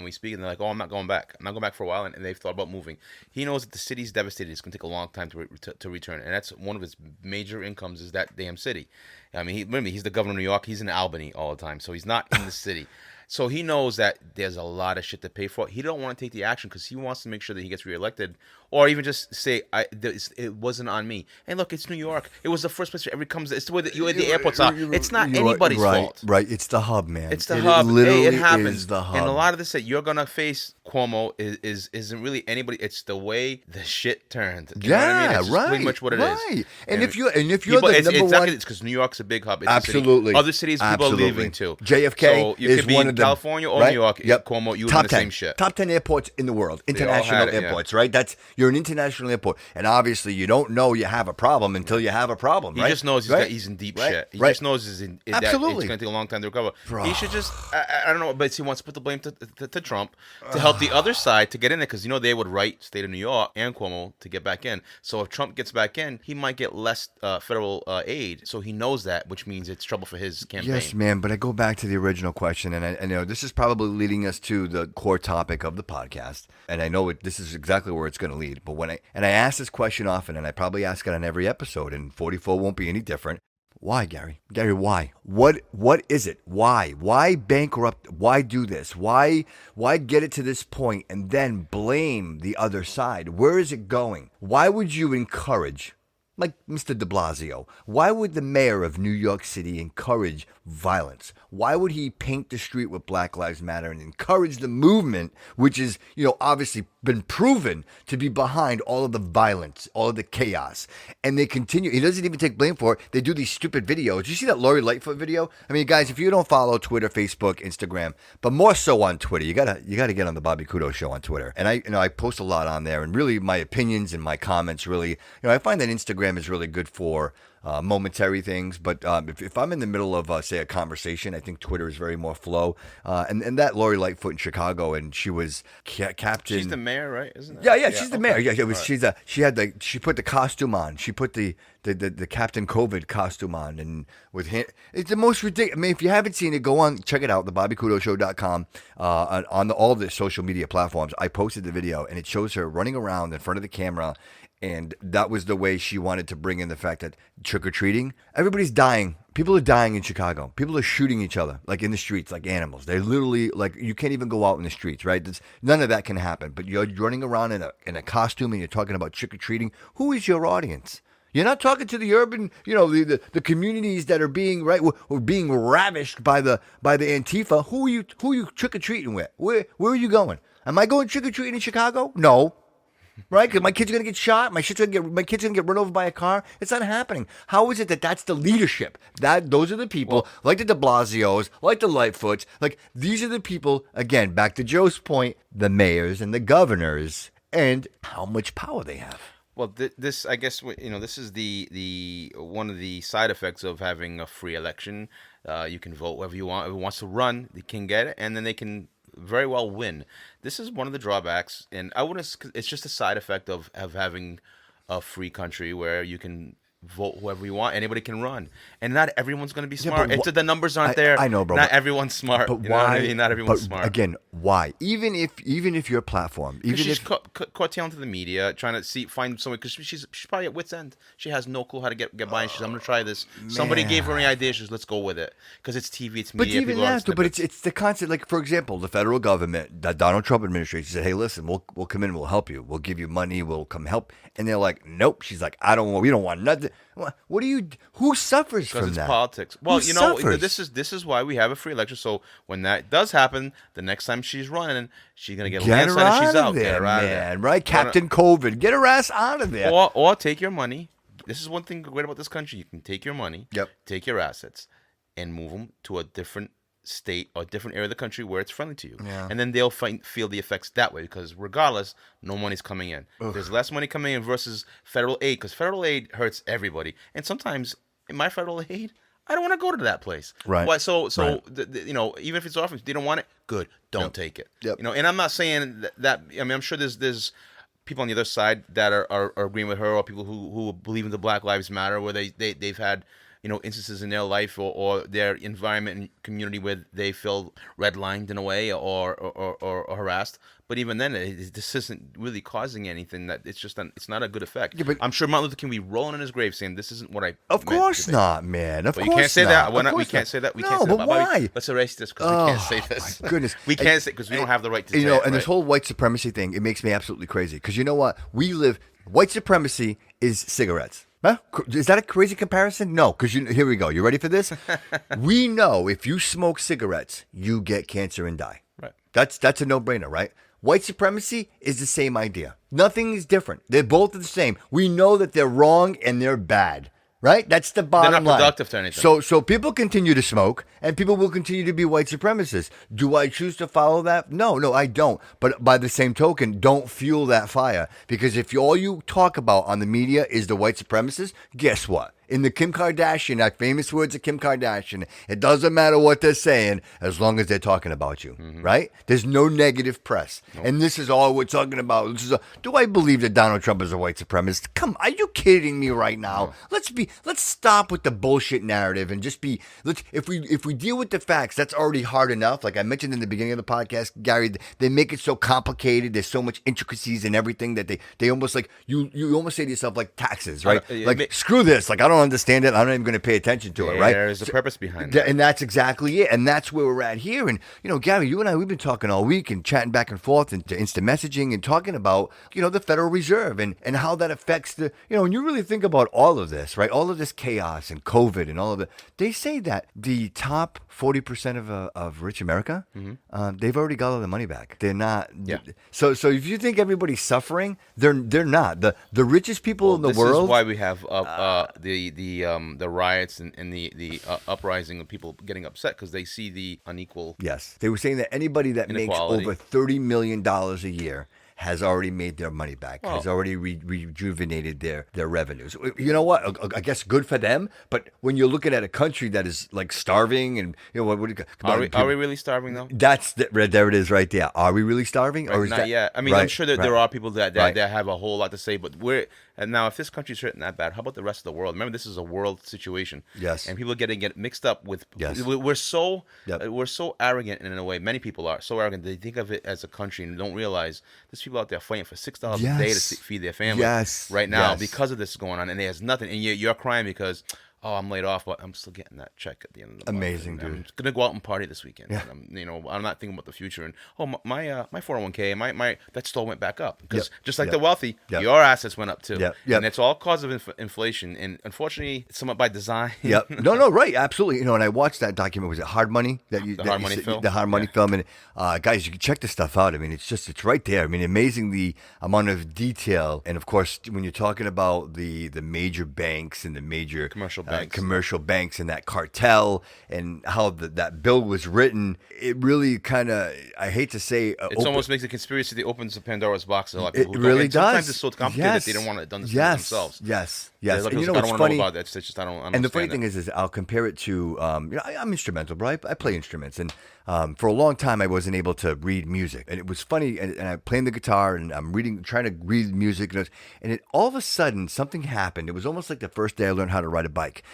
we speak, and they're like, "Oh, I'm not going back. I'm not going back for a while." And they've thought about moving. He knows that the city's devastated. It's going to take a long time to return, and that's one of his major incomes is that damn city. I mean, remember, he's the governor of New York. He's in Albany all the time, so he's not in the city. So he knows that there's a lot of shit to pay for. He don't want to take the action because he wants to make sure that he gets reelected, or even just say, it wasn't on me. And look, it's New York. It was the first place where comes. It's the way that the airports are. It's not anybody's fault. Right. It's the hub, man. It's the hub. Literally it happens. is the hub. And a lot of this that you're gonna face, Cuomo, isn't really anybody. It's the way the shit turned. You know what I mean? It's just pretty much what it is. Right. And if you're people, the number one, it's because New York's a big hub. It's absolutely. Other cities, people are leaving too. JFK so you is could be one in of them. California or Right? New York. Yep. Cuomo, you top in the 10, same shit. Top 10 airports in the world. International airports, right? You're an international airport, and obviously you don't know you have a problem until you have a problem. Right? He just knows he's in deep shit. He just knows that it's going to take a long time to recover. Bro. He should just I don't know, but he wants to put the blame to Trump to help the other side to get in there because they would write state of New York and Cuomo to get back in. So if Trump gets back in, he might get less federal aid. So he knows that, which means it's trouble for his campaign. Yes, man. But I go back to the original question, and I know this is probably leading us to the core topic of the podcast, and I know this is exactly where it's going to lead. But I ask this question often, and I probably ask it on every episode, and 44 won't be any different. Why, Gary? Gary, why? What is it? Why? Why bankrupt? Why do this? Why get it to this point and then blame the other side? Where is it going? Why would you encourage, like Mr. de Blasio, why would the mayor of New York City encourage violence? Why would he paint the street with Black Lives Matter and encourage the movement, which is, obviously been proven to be behind all of the violence, all of the chaos? And they continue. He doesn't even take blame for it. They do these stupid videos. Did you see that Lori Lightfoot video? I mean, guys, if you don't follow Twitter, Facebook, Instagram, but more so on Twitter, you gotta get on the Bobby Kudo Show on Twitter. And I post a lot on there, and really my opinions and my comments really, I find that Instagram is really good for momentary things. But if I'm in the middle of, say, a conversation, I think Twitter is very more flow. And that Lori Lightfoot in Chicago, and she was captain. She's the mayor, right? Isn't it? Yeah, she's the mayor. Yeah, it was. She put the costume on. She put the Captain COVID costume on, and with him, it's the most ridiculous. I mean, if you haven't seen it, go on, check it out. TheBobbyKudosShow.com on all the social media platforms. I posted the video, and it shows her running around in front of the camera. And that was the way she wanted to bring in the fact that trick-or-treating, everybody's dying. People are dying in Chicago. People are shooting each other, like in the streets, like animals. They're literally, like, you can't even go out in the streets, right? None of that can happen. But you're running around in a costume and you're talking about trick-or-treating. Who is your audience? You're not talking to the urban, the communities that are being or being ravished by the Antifa. Who are you trick-or-treating with? Where are you going? Am I going trick-or-treating in Chicago? No. Right? Because my kid's going to get shot. My kid's going to get run over by a car. It's not happening. How is it that that's the leadership? Those are the people, like the de Blasios, like the Lightfoots. Like, these are the people, again, back to Joe's point, the mayors and the governors, and how much power they have. Well, this, I guess, this is the one of the side effects of having a free election. You can vote whoever you want. Whoever wants to run, they can get it, and then they can very well win. This is one of the drawbacks, and it's just a side effect of having a free country where you can vote whoever you want. Anybody can run, and not everyone's going to be smart. The numbers aren't there. I know, bro. Not everyone's smart. But you know why? What I mean? Not everyone's smart. Again, why? Even if your platform, she's caught tail into the media, trying to find someone, because she's probably at wit's end. She has no clue how to get by. And she's, I'm going to try this. Somebody gave her any idea. She's, let's go with it, because it's TV, it's media. But even that, but it's the concept. Like, for example, the federal government, the Donald Trump administration said, "Hey, listen, we'll come in, we'll help you, we'll give you money, we'll come help." And they're like, "Nope." She's like, we don't want nothing. What do you? Who suffers from that? Because it's politics. Well, this is why we have a free election. So when that does happen, the next time she's running, she's gonna get a landslide. And she's out. Get her out of there, right? Captain COVID, get her ass out of there. Or take your money. This is one thing great about this country. You can take your money, take your assets, and move them to a different state or different area of the country where it's friendly to you, and then they'll feel the effects that way, because regardless, no money's coming in. There's less money coming in versus federal aid, because federal aid hurts everybody, and sometimes in my federal aid, I don't want to go to that place. Right. Right. So even if it's offering, they don't want it. Good. Don't take it. Yep. And I'm not saying that. I mean, I'm sure there's people on the other side that are agreeing with her, or people who believe in the Black Lives Matter, where they've had instances in their life or their environment and community where they feel redlined in a way or harassed. But even then, this isn't really causing anything. That it's not a good effect. Yeah, but I'm sure Martin Luther King will be rolling in his grave saying, "This isn't what I." Of course not, man. Of course you can't say not. that. We can't say that. We can't say but that. Why? Let's erase this because we can't say this. My goodness, we can't say because we don't have the right to say it. And this whole white supremacy thing, it makes me absolutely crazy. Because you know what? White supremacy is cigarettes. Huh? Is that a crazy comparison? No, because here we go. You ready for this? We know if you smoke cigarettes, you get cancer and die. Right. That's a no-brainer, right? White supremacy is the same idea. Nothing is different. They're both the same. We know that they're wrong and they're bad. Right? That's the bottom line. They're not productive to anything. So people continue to smoke, and people will continue to be white supremacists. Do I choose to follow that? No, I don't. But by the same token, don't fuel that fire. Because if all you talk about on the media is the white supremacists, guess what? In the Kim Kardashian, that famous words of Kim Kardashian, it doesn't matter what they're saying as long as they're talking about you, right? There's no negative press. Nope. And this is all we're talking about. Do I believe that Donald Trump is a white supremacist? Come, are you kidding me right now? No. Let's stop with the bullshit narrative and just be, if we deal with the facts, that's already hard enough. Like I mentioned in the beginning of the podcast, Gary, they make it so complicated. There's so much intricacies and everything that they almost like, you almost say to yourself like taxes, right? Screw this. Like I don't understand it. I'm not even going to pay attention to it, right? There's a purpose behind it. And that's exactly it. And that's where we're at here. And, Gary, you and I, we've been talking all week and chatting back and forth and to instant messaging and talking about, the Federal Reserve and how that affects the, when you really think about all of this, right? All of this chaos and COVID and all of it. They say that the top 40% of rich America, they've already got all their money back. They're not. Yeah. So if you think everybody's suffering, they're not. The richest people in the world. This is why we have the riots and the uprising of people getting upset because they see the unequal. Yes, they were saying that anybody that makes over $30 million a year has already made their money back, has already rejuvenated their revenues. You know what? I guess good for them. But when you're looking at a country that is like starving, and what do you, are we really starving though? There it is right there. Are we really starving? Right, or is not that, yet. I mean, right, I'm sure that right. there are people that Right. have a whole lot to say, but and now if this country's hurting that bad, how about the rest of the world? Remember, this is a world situation. Yes. And people are getting mixed up with. Yes. We're so Yep. we're so arrogant in a way. Many people are so arrogant they think of it as a country and don't realize there's people out there fighting for $6 a day to Yes. feed their family. Yes. Right now Yes. because of this going on, and there's nothing, and you're crying because. Oh, I'm laid off, but I'm still getting that check at the end of the month. Amazing, And dude. I'm gonna go out and party this weekend. Yeah. And I'm not thinking about the future. And my 401k, my that still went back up because Yep. just like Yep. the wealthy, Yep. your assets went up too. Yep. Yep. And it's all cause of inflation. And unfortunately, it's somewhat by design. Yep. No, right, absolutely. And I watched that document. Was it Hard Money? The Hard Money film? The Hard Money film. And guys, you can check this stuff out. I mean, it's right there. I mean, amazing the amount of detail. And of course, when you're talking about the major banks and the major Commercial banks. And that cartel and how that bill was written, it really kind of, I hate to say, It almost makes a conspiracy that opens a Pandora's box. A lot of it people who really don't. And sometimes does. it's so complicated that they don't want to understand it themselves. Yes. There's a lot of And people you know I don't what's want to funny? know about that. It's just I don't. And the funny understand thing is I'll compare it to, I'm instrumental, bro. I play instruments. And for a long time, I wasn't able to read music. And it was funny. And I'm playing the guitar and I'm trying to read music. And all of a sudden, something happened. It was almost like the first day I learned how to ride a bike.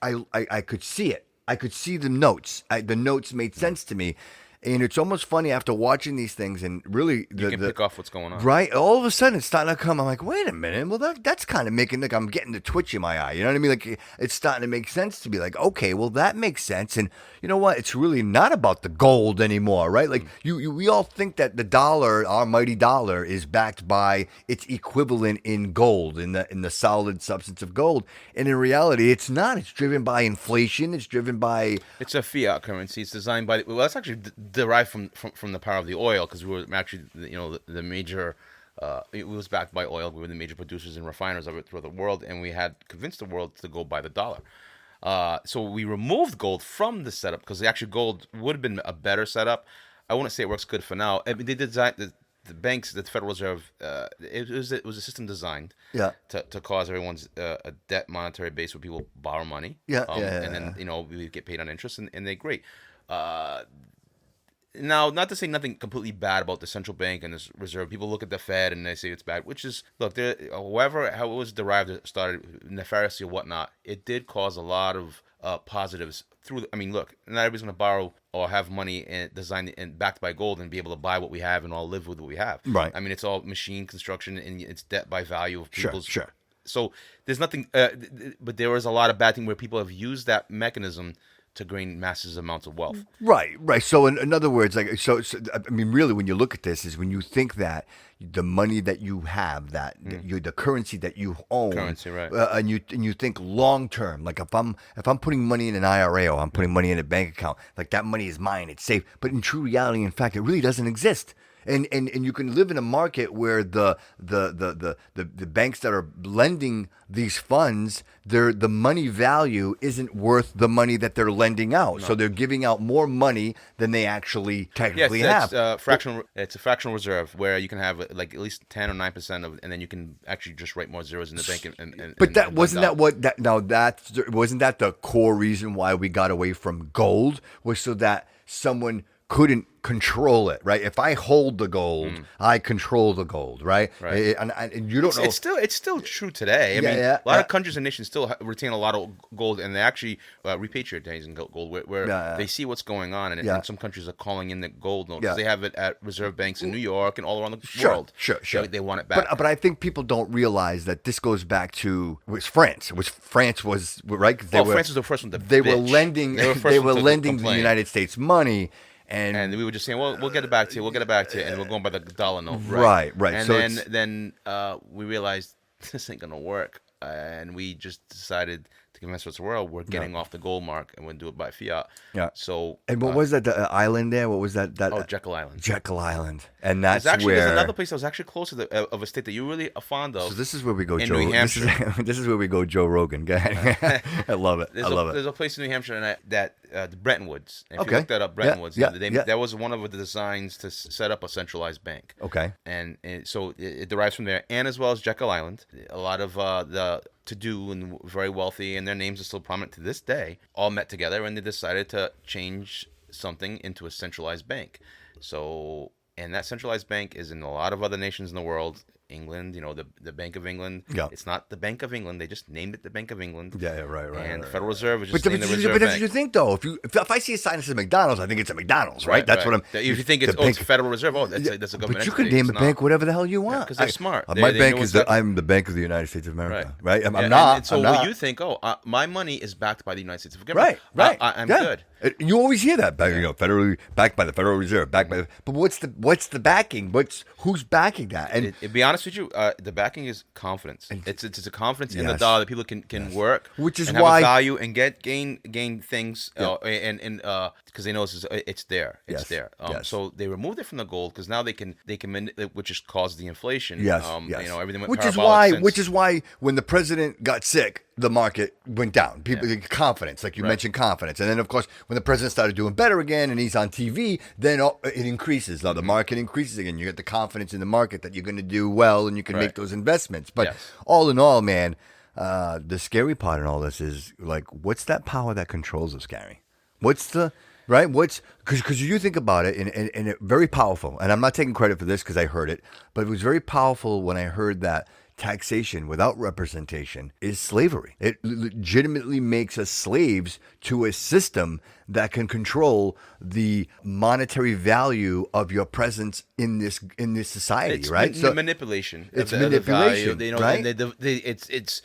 I could see it. I could see the notes. The notes made sense to me. And it's almost funny after watching these things and really you can pick off what's going on. Right? All of a sudden it's starting to come. I'm like, wait a minute. Well, that's kind of making, like, I'm getting the twitch in my eye. You know what I mean? Like, it's starting to make sense to be like, okay, well, that makes sense. And you know what? It's really not about the gold anymore, right? Like, we all think that the dollar, our mighty dollar, is backed by its equivalent in gold, in the solid substance of gold. And in reality, it's not. It's driven by inflation. It's driven by... It's a fiat currency. It's designed by. Well, that's actually derived from the power of the oil, because we were actually, the major. It was backed by oil. We were the major producers and refiners of it throughout the world, and we had convinced the world to go by the dollar. So we removed gold from the setup because the actual gold would have been a better setup. I wouldn't say it works good for now. I mean, they designed the banks, the Federal Reserve. It was a system designed to cause everyone's a debt monetary base where people borrow money. And then we get paid on interest, and they're great. Now, not to say nothing completely bad about the central bank and the reserve. People look at the Fed and they say it's bad, which is, look, how it was derived, it started nefariously or whatnot. It did cause a lot of positives through. I mean, look, not everybody's going to borrow or have money and designed and backed by gold and be able to buy what we have and all live with what we have. Right. I mean, it's all machine construction and it's debt by value of people's. Sure. So there's nothing, but there is a lot of bad thing where people have used that mechanism to gain massive amounts of wealth. Right. So in other words, like, so I mean, really, when you look at this, is when you think that the money that you have, that the currency that you own, right. And you think long term, like if I'm putting money in an IRA or I'm putting money in a bank account, like that money is mine, it's safe. But in true reality, in fact, it really doesn't exist. And you can live in a market where the banks that are lending these funds, the money value isn't worth the money that they're lending out. No. So they're giving out more money than they actually technically have. It's a fractional reserve where you can have like at least 10 or 9% of, and then you can actually just write more zeros in the bank. But wasn't that the core reason why we got away from gold, was so that someone couldn't control it, right? If I hold the gold, I control the gold, right? And you don't know. It's still true today. I mean, a lot of countries and nations still retain a lot of gold, and they actually repatriate gold where they see what's going on, and some countries are calling in the gold note because they have it at reserve banks in New York and all around the world. Sure. They want it back. But I think people don't realize that this goes back to France. France was right. France was the first one to They were lending. They were lending the United States money. And we were just saying, well, we'll get it back to you, and we're going by the dollar note, right? And so then we realized this ain't gonna work, and we just decided to rest of the world, we're getting off the gold mark and we'll do it by fiat. Yeah. So And what was that the island there? What was that? Jekyll Island. Jekyll Island, and that's There's where. another place that was actually closer of a state that you're really fond of. So this is where we go, in Joe. New Hampshire. This is where we go, Joe Rogan. Go ahead. I love it. I love it. There's a place in New Hampshire the Bretton Woods. If Okay. you look that up, Bretton Yeah, Woods. yeah, they, yeah. That was one of the designs to set up a centralized bank. Okay. And so it derives from there, and as well as Jekyll Island. A lot of the to-do and very wealthy, and their names are still prominent to this day, all met together, and they decided to change something into a centralized bank. So, and that centralized bank is in a lot of other nations in the world. England, the Bank of England. Yeah. It's not the Bank of England. They just named it the Bank of England. Yeah, right. And right. Federal Reserve is But, just named the Reserve but that's Bank. what you think, though. If I see a sign that says McDonald's, I think it's a McDonald's, right? That's what I'm. If you think it's bank- Federal Reserve, that's a government. But you can entity. name It's a bank not. whatever the hell you want. 'cause they're smart. My They bank know is what's I'm the Bank of the United States of America, right? I'm Yeah, not. and so I'm not. when you think, my money is backed by the United States of America, Right. I'm Yeah. good. You always hear that, federally backed by the Federal Reserve, backed by. But what's the backing? Who's backing that? And To be honest with you, the backing is confidence. It's a confidence in the Yes. dollar that people can work, Which is and have why- a value and gain things, and because they know it's there, it's Yes. there. Yes. So they removed it from the gold because now they can which has caused the inflation. yes, Everything went which is parabolic why since. when the president got sick, the market went down. People confidence, like you mentioned, confidence, and then of course when the president started doing better again and he's on TV, then it increases. Now the market increases again. You get the confidence in the market that you're going to do well and you can make those investments. But Yes. all in all, man, the scary part in all this is like, what's that power that controls us, Gary? What's the right? Because you think about it, and it very powerful. And I'm not taking credit for this because I heard it, but it was very powerful when I heard that taxation without representation is slavery. It legitimately makes us slaves to a system that can control the monetary value of your presence in this society, It's right? manipulation. It's of the manipulation, value, right? and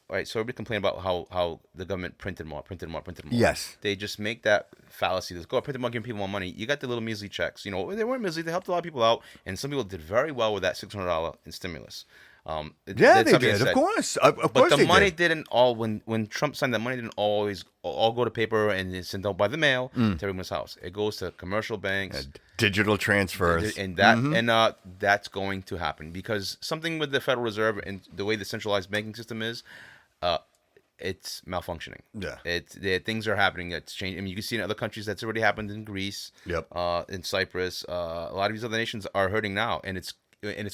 all right, so everybody complain about how the government printed more. Yes. They just make that fallacy. Let's go print more, giving people more money. You got the little measly checks. They weren't measly. They helped a lot of people out, and some people did very well with that $600 in stimulus. They did, of course. Of But course the they money did. didn't all when Trump signed that money didn't always all go to paper and it's sent out by the mail to everyone's house. It goes to commercial banks. Digital transfers. And that's going to happen because something with the Federal Reserve and the way the centralized banking system is, it's malfunctioning. Yeah. Things are happening. It's changing. I mean, you can see in other countries that's already happened in Greece. Yep. In Cyprus, a lot of these other nations are hurting now, and it's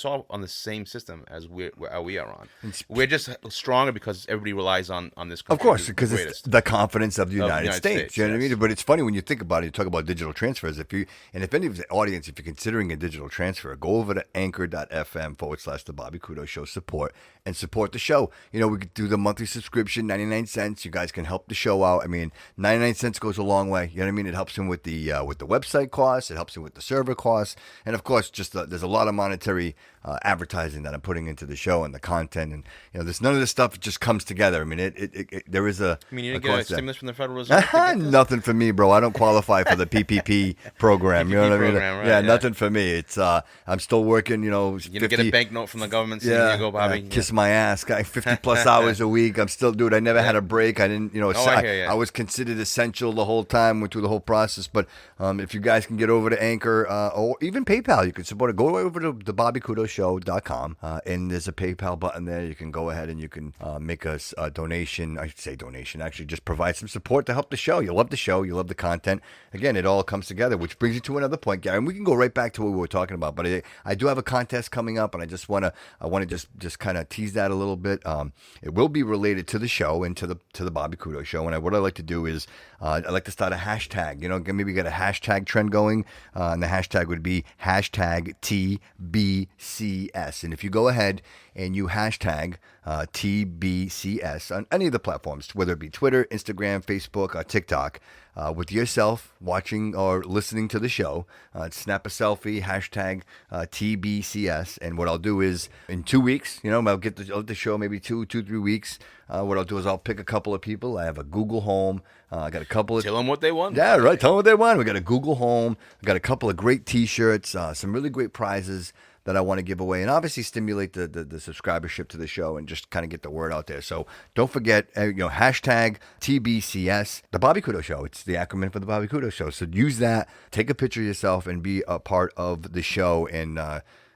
all on the same system as we are on. We're just stronger because everybody relies on this country. Of course, the because it's greatest. the confidence of the United United States. States, You know what I yes. mean? But it's funny when you think about it. You talk about digital transfers. If any of the audience, if you're considering a digital transfer, go over to anchor.fm/The Bobby Kudo Show support and support the show. We could do the monthly subscription, 99 cents. You guys can help the show out. I mean, 99 cents goes a long way. You know what I mean? It helps him with the website costs. It helps him with the server costs, and of course, just there's a lot of monetary advertising that I'm putting into the show and the content, and none of this stuff just comes together. I mean, there is a. I mean, you a didn't get a cost there. stimulus from the Federal Reserve? to get this? Nothing for me, bro. I don't qualify for the PPP program. You know what I mean? program, right, yeah, yeah. nothing for me. It's I'm still working. You didn't get a banknote from the government saying, Yeah, "Here you go, Bobby." kiss my ass, guy. 50 plus hours a week. I'm still, dude. I never had a break. I didn't, I hear ya. I was considered essential the whole time. Went through the whole process. But if you guys can get over to Anchor or even PayPal, you can support it. Go over to thebobbykudo.show.com, and there's a PayPal button there. You can go ahead and you can make us a donation. I should say donation. Actually, just provide some support to help the show. You love the show. You love the content. Again, it all comes together, which brings you to another point, Gary. And we can go right back to what we were talking about. But I do have a contest coming up, and I want to just kind of tease that a little bit. It will be related to the show and to the Bobby Kudo Show. And what I like to do is I like to start a hashtag. Maybe get a hashtag trend going, and the hashtag would be hashtag TBCS. And if you go ahead and you hashtag TBCS on any of the platforms, whether it be Twitter, Instagram, Facebook, or TikTok, with yourself watching or listening to the show, snap a selfie, hashtag TBCS. And what I'll do is in 2 weeks, I'll let the show maybe 3 weeks. what I'll do is I'll pick a couple of people. I have a Google Home. I got a couple of... Tell them what they want. Yeah, right. Tell them what they want. We got a Google Home. I got a couple of great T-shirts, some really great prizes that I want to give away, and obviously stimulate the subscribership to the show and just kind of get the word out there. So don't forget, hashtag TBCS, the Bobby Kudo Show. It's the acronym for the Bobby Kudo Show. So use that, take a picture of yourself, and be a part of the show. And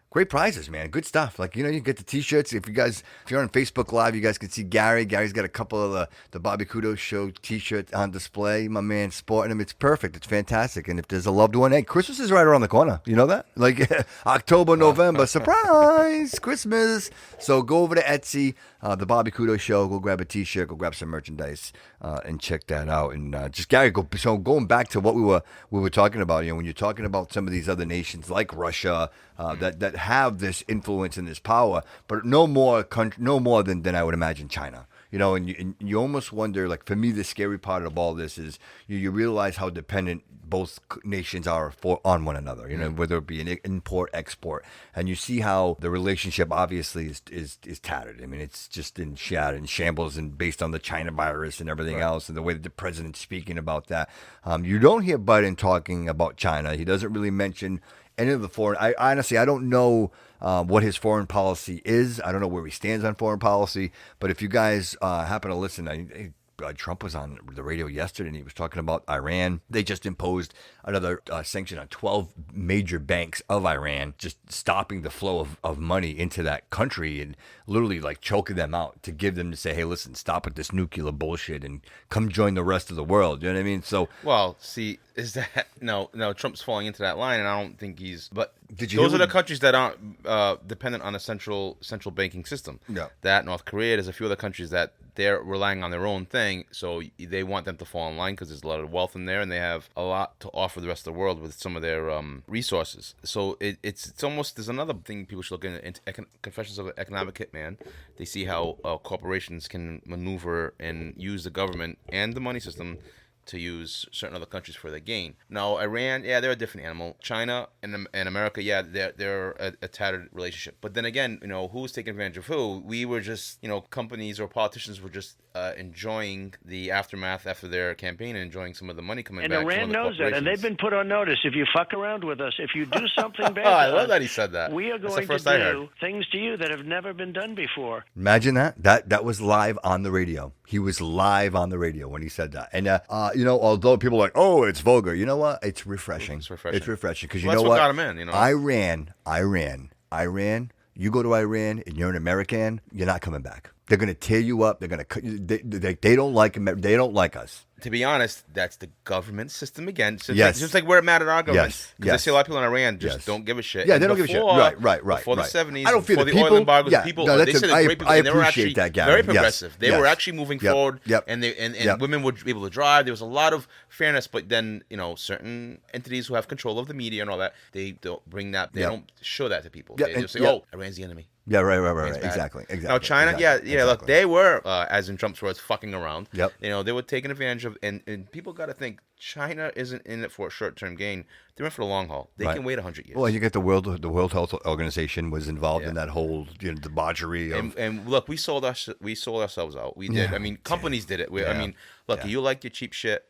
great prizes, man. Good stuff. Like, you get the T-shirts. If you're on Facebook Live, you guys can see Gary. Gary's got a couple of the Bobby Kudo Show T-shirts on display. My man sporting them. It's perfect. It's fantastic. And if there's a loved one, hey, Christmas is right around the corner. You know that? Like October, November, surprise, Christmas. So go over to Etsy, the Bobby Kudo Show. Go grab a T-shirt. Go grab some merchandise and check that out. And just Gary, so going back to what we were talking about, when you're talking about some of these other nations like Russia that have this influence and this power, but no more than I would imagine China. And you almost wonder, like, for me, the scary part of all this is you realize how dependent both nations are on one another, whether it be an import, export. And you see how the relationship obviously is tattered. I mean, it's just in shambles, and based on the China virus and everything else, and the way that the president's speaking about that. You don't hear Biden talking about China. He doesn't really mention any of the foreign. I honestly don't know what his foreign policy is. I don't know where he stands on foreign policy. But if you guys happen to listen, Trump was on the radio yesterday, and he was talking about Iran. They just imposed another sanction on 12 major banks of Iran, just stopping the flow of money into that country and literally like choking them out to give them to say, hey, listen, stop with this nuclear bullshit and come join the rest of the world. You know what I mean? So, well, see, is that no? Trump's falling into that line, and I don't think he's. But those are the countries that aren't dependent on a central banking system. Yeah. That North Korea, there's a few other countries that they're relying on their own thing, so they want them to fall in line because there's a lot of wealth in there, and they have a lot to offer the rest of the world with some of their resources. So it's almost, there's another thing people should look into Confessions of an Economic Hitman. They see how corporations can maneuver and use the government and the money system to use certain other countries for their gain. Now, Iran, yeah, they're a different animal. China and America, yeah, they're a tattered relationship. But then again, who's taking advantage of who? We were just, companies or politicians were just enjoying the aftermath after their campaign and enjoying some of the money coming back. And Iran knows that, and they've been put on notice. If you fuck around with us, if you do something bad, I love that he said that. We are going to do things to you that have never been done before. Imagine that. That was live on the radio. He was live on the radio when he said that. And although people are like, oh, it's vulgar, you know what? It's refreshing. It's refreshing because that's what got him in. Iran. You go to Iran and you're an American, you're not coming back. They're going to tear you up. They're going to. They don't like them. They don't like us. To be honest, that's the government system again. Yes. Just like we're mad at our government. Yes. Because I see a lot of people in Iran just don't give a shit. Yeah, they don't give a shit. Right. Before the 70s, I don't feel before the oil embargoes, people, they said great people. I They were actually appreciate that, Gary. very progressive. Yes. They were actually moving forward, Yep. and women would be able to drive. There was a lot of fairness, but then, certain entities who have control of the media and all that, they don't bring that. They don't show that to people. They just say, oh, Iran's the enemy. Yeah, right. Exactly. Now, China, exactly. Look, they were, as in Trump's words, fucking around. Yep. They were taking advantage of, and people got to think, China isn't in it for a short-term gain. They're in for the long haul. They can wait 100 years. Well, you get the World Health Organization was involved in that whole debauchery of. And look, we sold ourselves out. We did. I mean, companies did it. I mean, look, you like your cheap shit.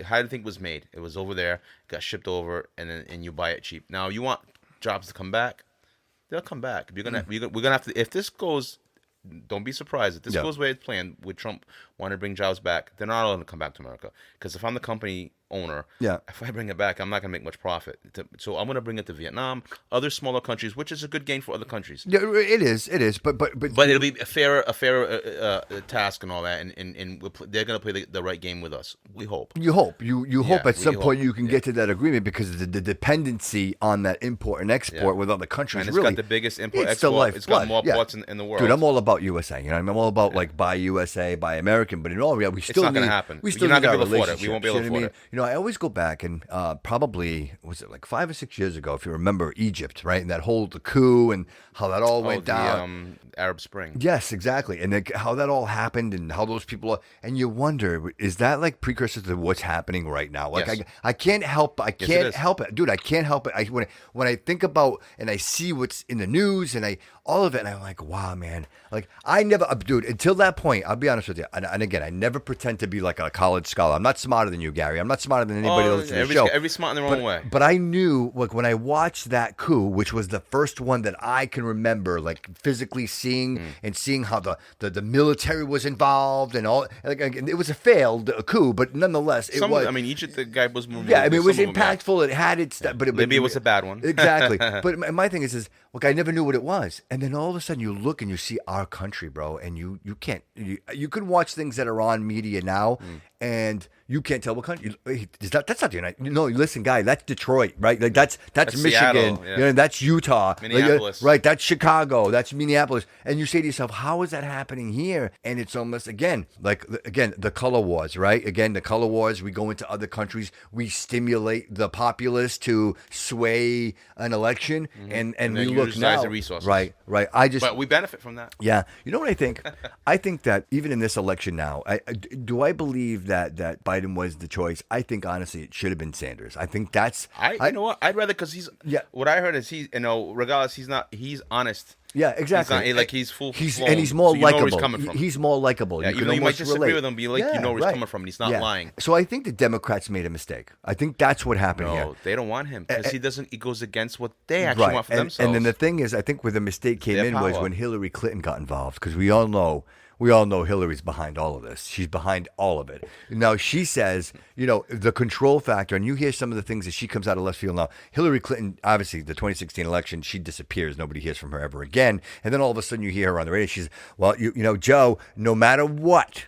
How do you think it was made? It was over there, got shipped over, and you buy it cheap. Now you want jobs to come back. They'll come back. We're gonna have to. If this goes, don't be surprised. If this goes where it's planned, with Trump wanting to bring jobs back, they're not allowed to come back to America. Because if I'm the company owner, if I bring it back, I'm not gonna make much profit. So I'm gonna bring it to Vietnam, other smaller countries, which is a good gain for other countries. Yeah, it is. But it'll be a fairer task and all that, and they're gonna play the right game with us. We hope. You hope at some point you can get to that agreement because the dependency on that import and export with other countries. And it's got the biggest import export. It's got more ports in the world. Dude, I'm all about USA. I'm all about like buy USA, buy American. But in all reality, it's not gonna happen. We still You're not need gonna our be able to afford it. relationship. We won't be able to afford it. I always go back and probably, was it like 5 or 6 years ago, if you remember Egypt, right? And that whole coup and how that all went down. Arab Spring. Yes, exactly. And then how that all happened and how those people are, and you wonder, is that like precursor to what's happening right now? Like I can't help it. Dude, I can't help it. When I think about and I see what's in the news and all of it, and I'm like, wow, man. Like, I never, dude, until that point, I'll be honest with you, and again, I never pretend to be like a college scholar. I'm not smarter than you, Gary. I'm not smarter than anybody else in the show. Every smart in their own way. But I knew, like, when I watched that coup, which was the first one that I can remember, like, physically seeing and seeing how the military was involved and all. Like, it was a failed coup, but nonetheless, it was. I mean, Egypt, the guy was moving. Yeah, I mean, it was impactful. It had its, but maybe it was a bad one. Exactly. But my thing is, look, I never knew what it was, and then all of a sudden you look and you see our country, bro, and you can't. You can watch things that are on media now, and you can't tell what country. That's not the United. No, listen, guy, that's Detroit, right? Like that's Michigan. Seattle, yeah. You know, that's Utah, Minneapolis, right? That's Chicago. That's Minneapolis. And you say to yourself, how is that happening here? And it's almost the color wars, right? Again, the color wars. We go into other countries. We stimulate the populace to sway an election, and we look now, the resources. right. But we benefit from that. Yeah, you know what I think? I think that even in this election now, do I believe that Biden was the choice? I think honestly, it should have been Sanders. I think that's. You know what? I'd rather because he's. Yeah. What I heard is regardless, he's not. He's honest. Yeah, exactly. He's not, he's full. And he's more likable. He's coming from. He's more likable. Yeah, you might disagree with him, but you know where he's coming from, and he's not lying. So I think the Democrats made a mistake. I think that's what happened here. No, they don't want him because he doesn't. He goes against what they actually want for themselves. And then the thing is, I think where the mistake came in was when Hillary Clinton got involved, because we all know Hillary's behind all of this. She's behind all of it. Now, she says, the control factor, and you hear some of the things that she comes out of left field now. Hillary Clinton, obviously, the 2016 election, she disappears. Nobody hears from her ever again. And then all of a sudden you hear her on the radio. She's, well, Joe, no matter what,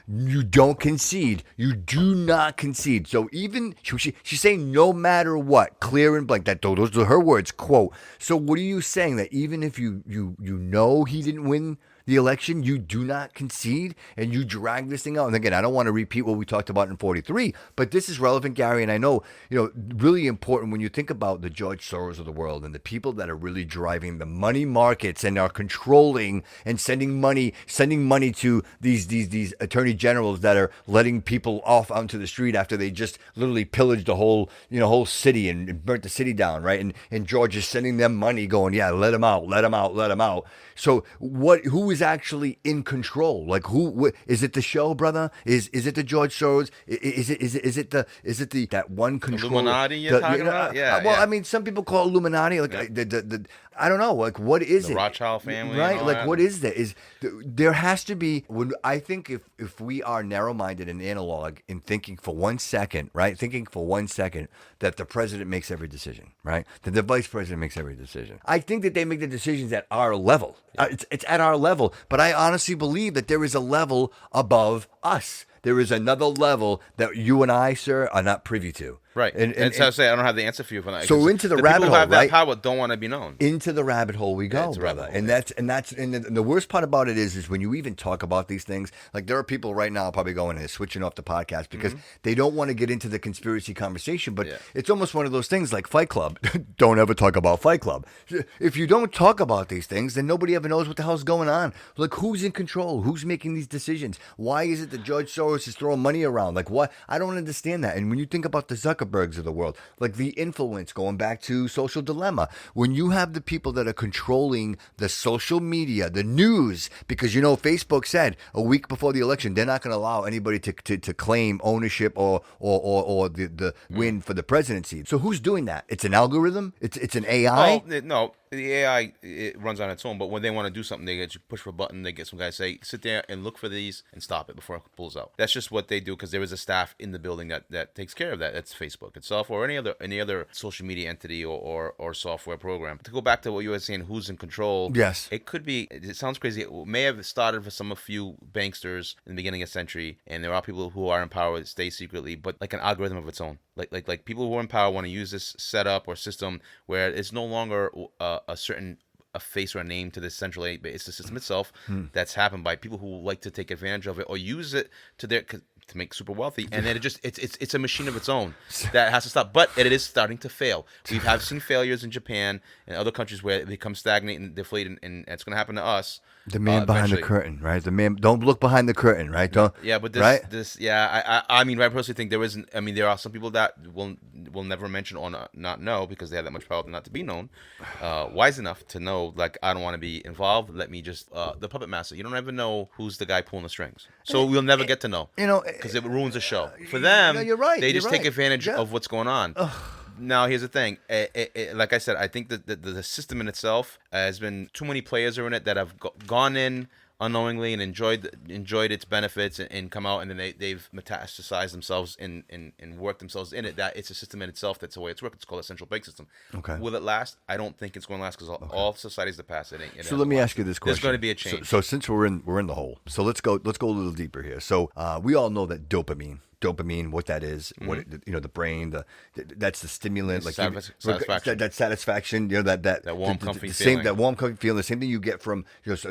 you don't concede. You do not concede. So even she's saying no matter what, clear and blank. Those are her words. Quote. So what are you saying? That even if you know he didn't win the election, you do not concede and you drag this thing out? And again, I don't want to repeat what we talked about in 43, but this is relevant, Gary. And I know, really important when you think about the George Soros of the world and the people that are really driving the money markets and are controlling and sending money to these attorney generals that are letting people off onto the street after they just literally pillaged the whole city and burnt the city down, right? And George is sending them money, going, yeah, let them out. So who is actually in control? Like who is it? The show, brother? Is it the George Soros? Is it that one control? Illuminati you're talking about? Yeah. Well, I mean, some people call it Illuminati. Like I don't know. Like what is the it? Rothschild family, right? Like what is that? There has to be. I think if we are narrow-minded and analog in thinking for 1 second, right? Thinking for 1 second that the president makes every decision, right? That the vice president makes every decision. I think that they make the decisions at our level. It's at our level, but I honestly believe that there is a level above us. There is another level that you and I, sir, are not privy to. Right. And so I say I don't have the answer for you for that. So into the rabbit hole, people who have right? that power don't want to be known. Into the rabbit hole we go, brother. And that's the worst part about it is when you even talk about these things. Like there are people right now probably going and switching off the podcast because they don't want to get into the conspiracy conversation. But it's almost one of those things like Fight Club. Don't ever talk about Fight Club. If you don't talk about these things, then nobody ever knows what the hell's going on. Like who's in control? Who's making these decisions? Why is it that George Soros is throwing money around? Like what? I don't understand that. And when you think about the Zuckerbergs of the world, like the influence, going back to Social Dilemma, when you have the people that are controlling the social media, the news, because Facebook said a week before the election they're not going to allow anybody to claim ownership or the win for the presidency. So who's doing that? It's an algorithm. It's an AI. Oh, no. The AI, it runs on its own, but when they want to do something, they get you push for a button. They get some guys say, sit there and look for these and stop it before it pulls out. That's just what they do because there is a staff in the building that takes care of that. That's Facebook itself or any other social media entity or software program. To go back to what you were saying, who's in control? Yes. It could be, it sounds crazy. It may have started for a few banksters in the beginning of the century, and there are people who are in power that stay secretly, but like an algorithm of its own. Like people who are in power want to use this setup or system where it's no longer a certain face or a name to this central aid, but it's the system itself that's happened by people who like to take advantage of it or use it to make super wealthy, and then it's a machine of its own that has to stop. But it is starting to fail. We have seen failures in Japan and other countries where it becomes stagnant and deflate, and it's going to happen to us. The man behind the curtain, right? The man. Don't look behind the curtain, right? Don't. Yeah, but right? I mean, I personally think there isn't. I mean, there are some people that will will never mention or not know because they have that much power not to be known, wise enough to know, like, I don't want to be involved. Let me just the puppet master. You don't ever know who's the guy pulling the strings, so we'll never get to know. Because it ruins the show for them. You're right. They just you're take right. advantage Yeah. of what's going on. Now, here's the thing. Like I said, I think that the system in itself has been too many players are in it that have gone in unknowingly and enjoyed its benefits and come out, and then they've metastasized themselves and worked themselves in it. That it's a system in itself. That's the way it's worked. It's called a central bank system. Okay. Will it last? I don't think it's going to last because all societies that pass it ain't. So let me ask you this question. There's going to be a change. So since we're in the hole, so let's go a little deeper here. So we all know that dopamine, what that is, what the brain, that's the stimulant, like satisfaction. That satisfaction, that warm, comfy feeling. That warm, comfy feeling, the same thing you get from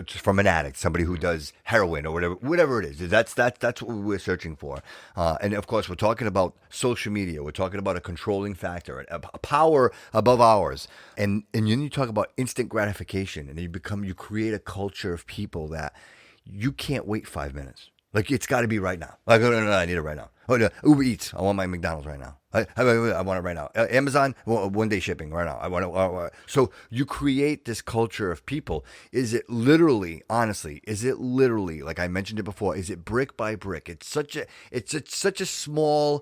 from an addict, somebody who does heroin or whatever it is. That's what we're searching for. And of course, we're talking about social media. We're talking about a controlling factor, a power above ours. And then you talk about instant gratification, and you create a culture of people that you can't wait 5 minutes. Like, it's got to be right now. Like, no, I need it right now. Oh, no, Uber Eats, I want my McDonald's right now. I want it right now. Amazon, one day shipping right now. I want it. So you create this culture of people. Is it literally, honestly, like I mentioned it before, is it brick by brick? It's at such a small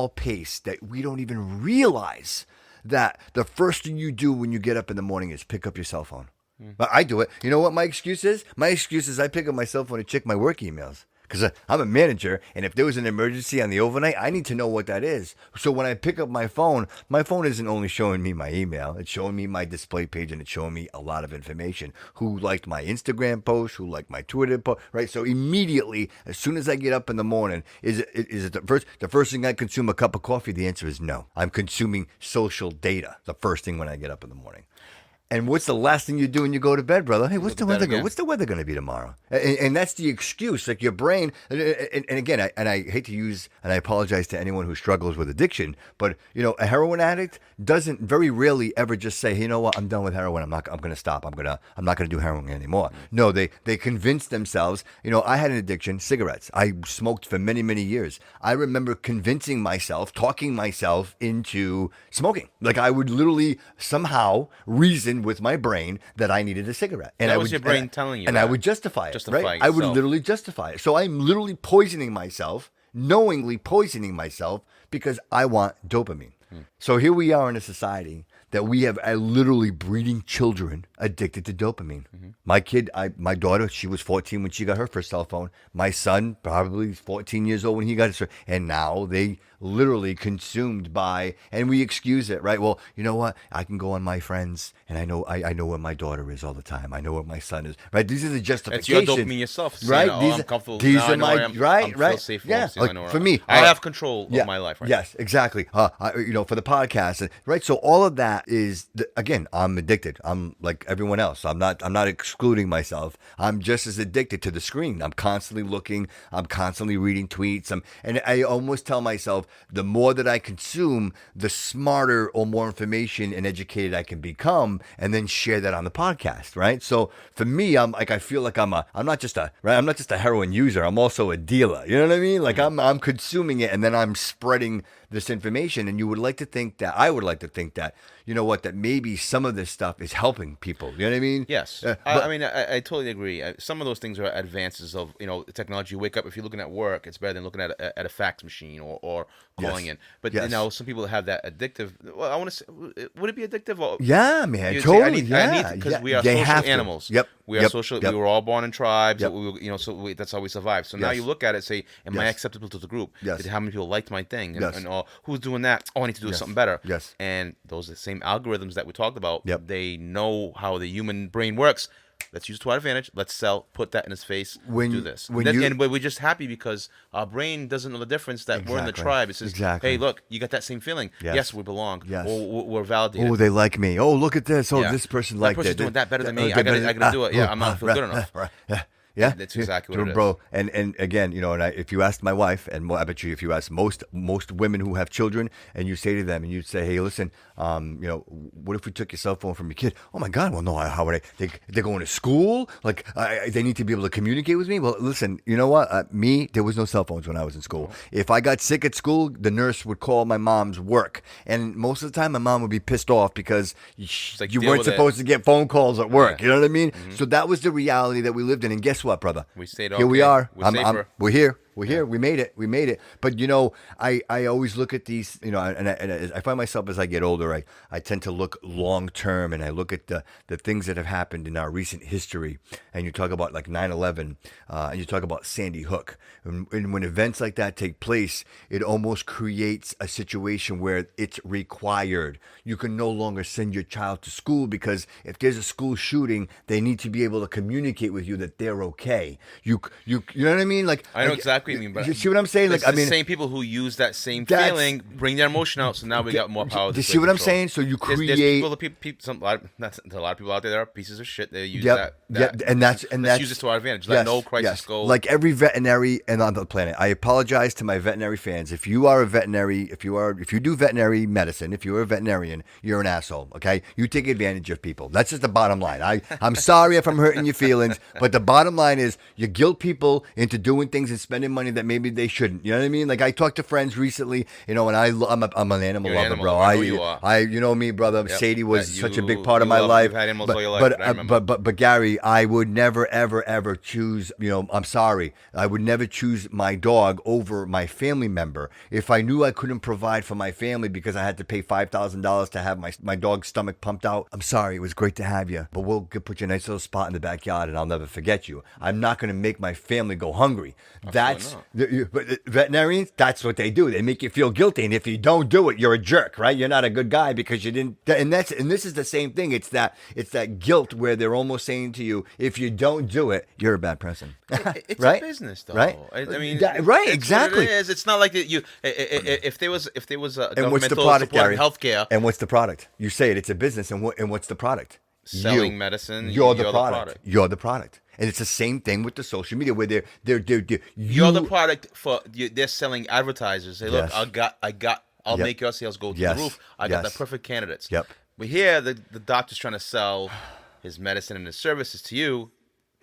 pace that we don't even realize that the first thing you do when you get up in the morning is pick up your cell phone. But I do it. You know what my excuse is? My excuse is I pick up my cell phone to check my work emails. Because I'm a manager, and if there was an emergency on the overnight, I need to know what that is. So when I pick up my phone isn't only showing me my email. It's showing me my display page, and it's showing me a lot of information. Who liked my Instagram post, who liked my Twitter post, right? So immediately, as soon as I get up in the morning, is it the first thing I consume a cup of coffee? The answer is no. I'm consuming social data the first thing when I get up in the morning. And what's the last thing you do when you go to bed, brother? Hey, what's the weather going to be tomorrow? And that's the excuse. Like your brain, and again, I hate to use, and I apologize to anyone who struggles with addiction, but a heroin addict doesn't very rarely ever just say, hey, you know what, I'm done with heroin. I'm going to stop. I'm not going to do heroin anymore. No, they convince themselves. I had an addiction, cigarettes. I smoked for many, many years. I remember convincing myself, talking myself into smoking. Like I would literally somehow reason with my brain that I needed a cigarette. And that was your brain telling you and that. I would justify it. Justifying right? I would itself. literally justify it. So I'm literally poisoning myself, knowingly poisoning myself because I want dopamine. So here we are in a society that we have literally breeding children addicted to dopamine. My daughter, she was 14 when she got her first cell phone. My son, probably 14 years old when he got his, and now they literally consumed by, and we excuse it, right? Well, you know what? I can go on my friends, and I know where my daughter is all the time. I know where my son is, right? These are the justifications. It's your dopamine yourself, right? I'm comfortable. These now are my I feel safe. Yeah, like, for me, I have control of my life. Right yes, exactly. For the podcast, right? So all of that is, again, I'm addicted. I'm like everyone else. I'm not excluding myself. I'm just as addicted to the screen. I'm constantly looking. I'm constantly reading tweets. And I almost tell myself, the more that I consume, the smarter or more information and educated I can become, and then share that on the podcast, right? So for me, I feel like I'm not just a heroin user. I'm also a dealer. You know what I mean? Like I'm consuming it, and then I'm spreading this information. And I would like to think that, you know what, that maybe some of this stuff is helping people. You know what I mean? Yes. I totally agree. Some of those things are advances of, technology. You wake up, if you're looking at work, it's better than looking at a fax machine or calling in. But, some people have that addictive. Well, I want to say, would it be addictive? Or, yeah, man, totally. Because we are social animals. Yep. We are social. Yep. We were all born in tribes. Yep. That's how we survived. So now you look at it, say, am I acceptable to the group? Yes. How many people liked my thing? Yes. And who's doing that? Oh, I need to do something better. Yes. And those are the same algorithms that we talked about. Yep. They know how the human brain works. Let's use it to our advantage. Let's put that in his face. Do this. And we're just happy because our brain doesn't know the difference that we're in the tribe. It says, hey, look, you got that same feeling. Yes, we belong. Yes. Or we're validated. Oh, they like me. Oh, look at this. Oh, this person liked it. That person's doing that better than me. I got to do it. Yeah, I'm not feel good enough. Right. Yeah. Yeah, That's exactly what it is. bro. And again, and if you ask my wife, and I bet you if you ask most women who have children, and you say to them, and you say, hey, listen, what if we took your cell phone from your kid? Oh my God, well, no, how would they're going to school? Like, they need to be able to communicate with me. Well, listen, you know what? There was no cell phones when I was in school. If I got sick at school, the nurse would call my mom's work, and most of the time, my mom would be pissed off because like, you weren't supposed to get phone calls at work. You know what I mean? So that was the reality that we lived in. And guess what, brother? We stayed Here we okay. are. We're safer. We're here. We're here. We made it. We made it. But I always look at these. And I find myself as I get older, I tend to look long term, and I look at the things that have happened in our recent history. And you talk about like 9/11, and you talk about Sandy Hook. And when events like that take place, it almost creates a situation where it's required. You can no longer send your child to school because if there's a school shooting, they need to be able to communicate with you that they're okay. You know what I mean? Like, I know exactly what you mean, but you see what I'm saying? Like, it's the same people who use that same feeling, bring their emotion out. So now we got more power. Do you see what I'm saying? So you create. There's a lot of people out there that are pieces of shit. They use that. And that's let's use it to our advantage. Let no crisis go. Like every veterinary on the planet. I apologize to my veterinary fans. If you are a veterinary, if you do veterinary medicine, if you're a veterinarian, you're an asshole. Okay, you take advantage of people. That's just the bottom line. I'm sorry if I'm hurting your feelings, but the bottom line is you guilt people into doing things and spending money that maybe they shouldn't. You know what I mean? Like I talked to friends recently, and I'm an animal lover, bro. I know you are. You know me, brother. Yep. Sadie was such a big part of my life. You've had animals all your life. But Gary, I would never, ever, ever choose. I'm sorry. I would never choose my dog over my family member if I knew I couldn't provide for my family because I had to pay $5,000 to have my dog's stomach pumped out. I'm sorry. It was great to have you, but we'll put you a nice little spot in the backyard, and I'll never forget you. I'm not going to make my family go hungry. But veterinarians, that's what they do. They make you feel guilty, and if you don't do it, you're a jerk, right? You're not a good guy because you didn't. And this is the same thing. It's that guilt where they're almost saying to you, if you don't do it, you're a bad person. It's right? a business, though. Right? I mean, right? Exactly. It is. It's not like that. If there was a and what's the governmental product, support Gary? of healthcare, And what's the product? You say it. It's a business, and what's the product? selling medicine, You're the product. You're the product. And it's the same thing with the social media where they're you're the product for they're selling advertisers. Say, look, I'll make your sales go to the roof. I got the perfect candidates. Yep. But here the doctor's trying to sell his medicine and his services to you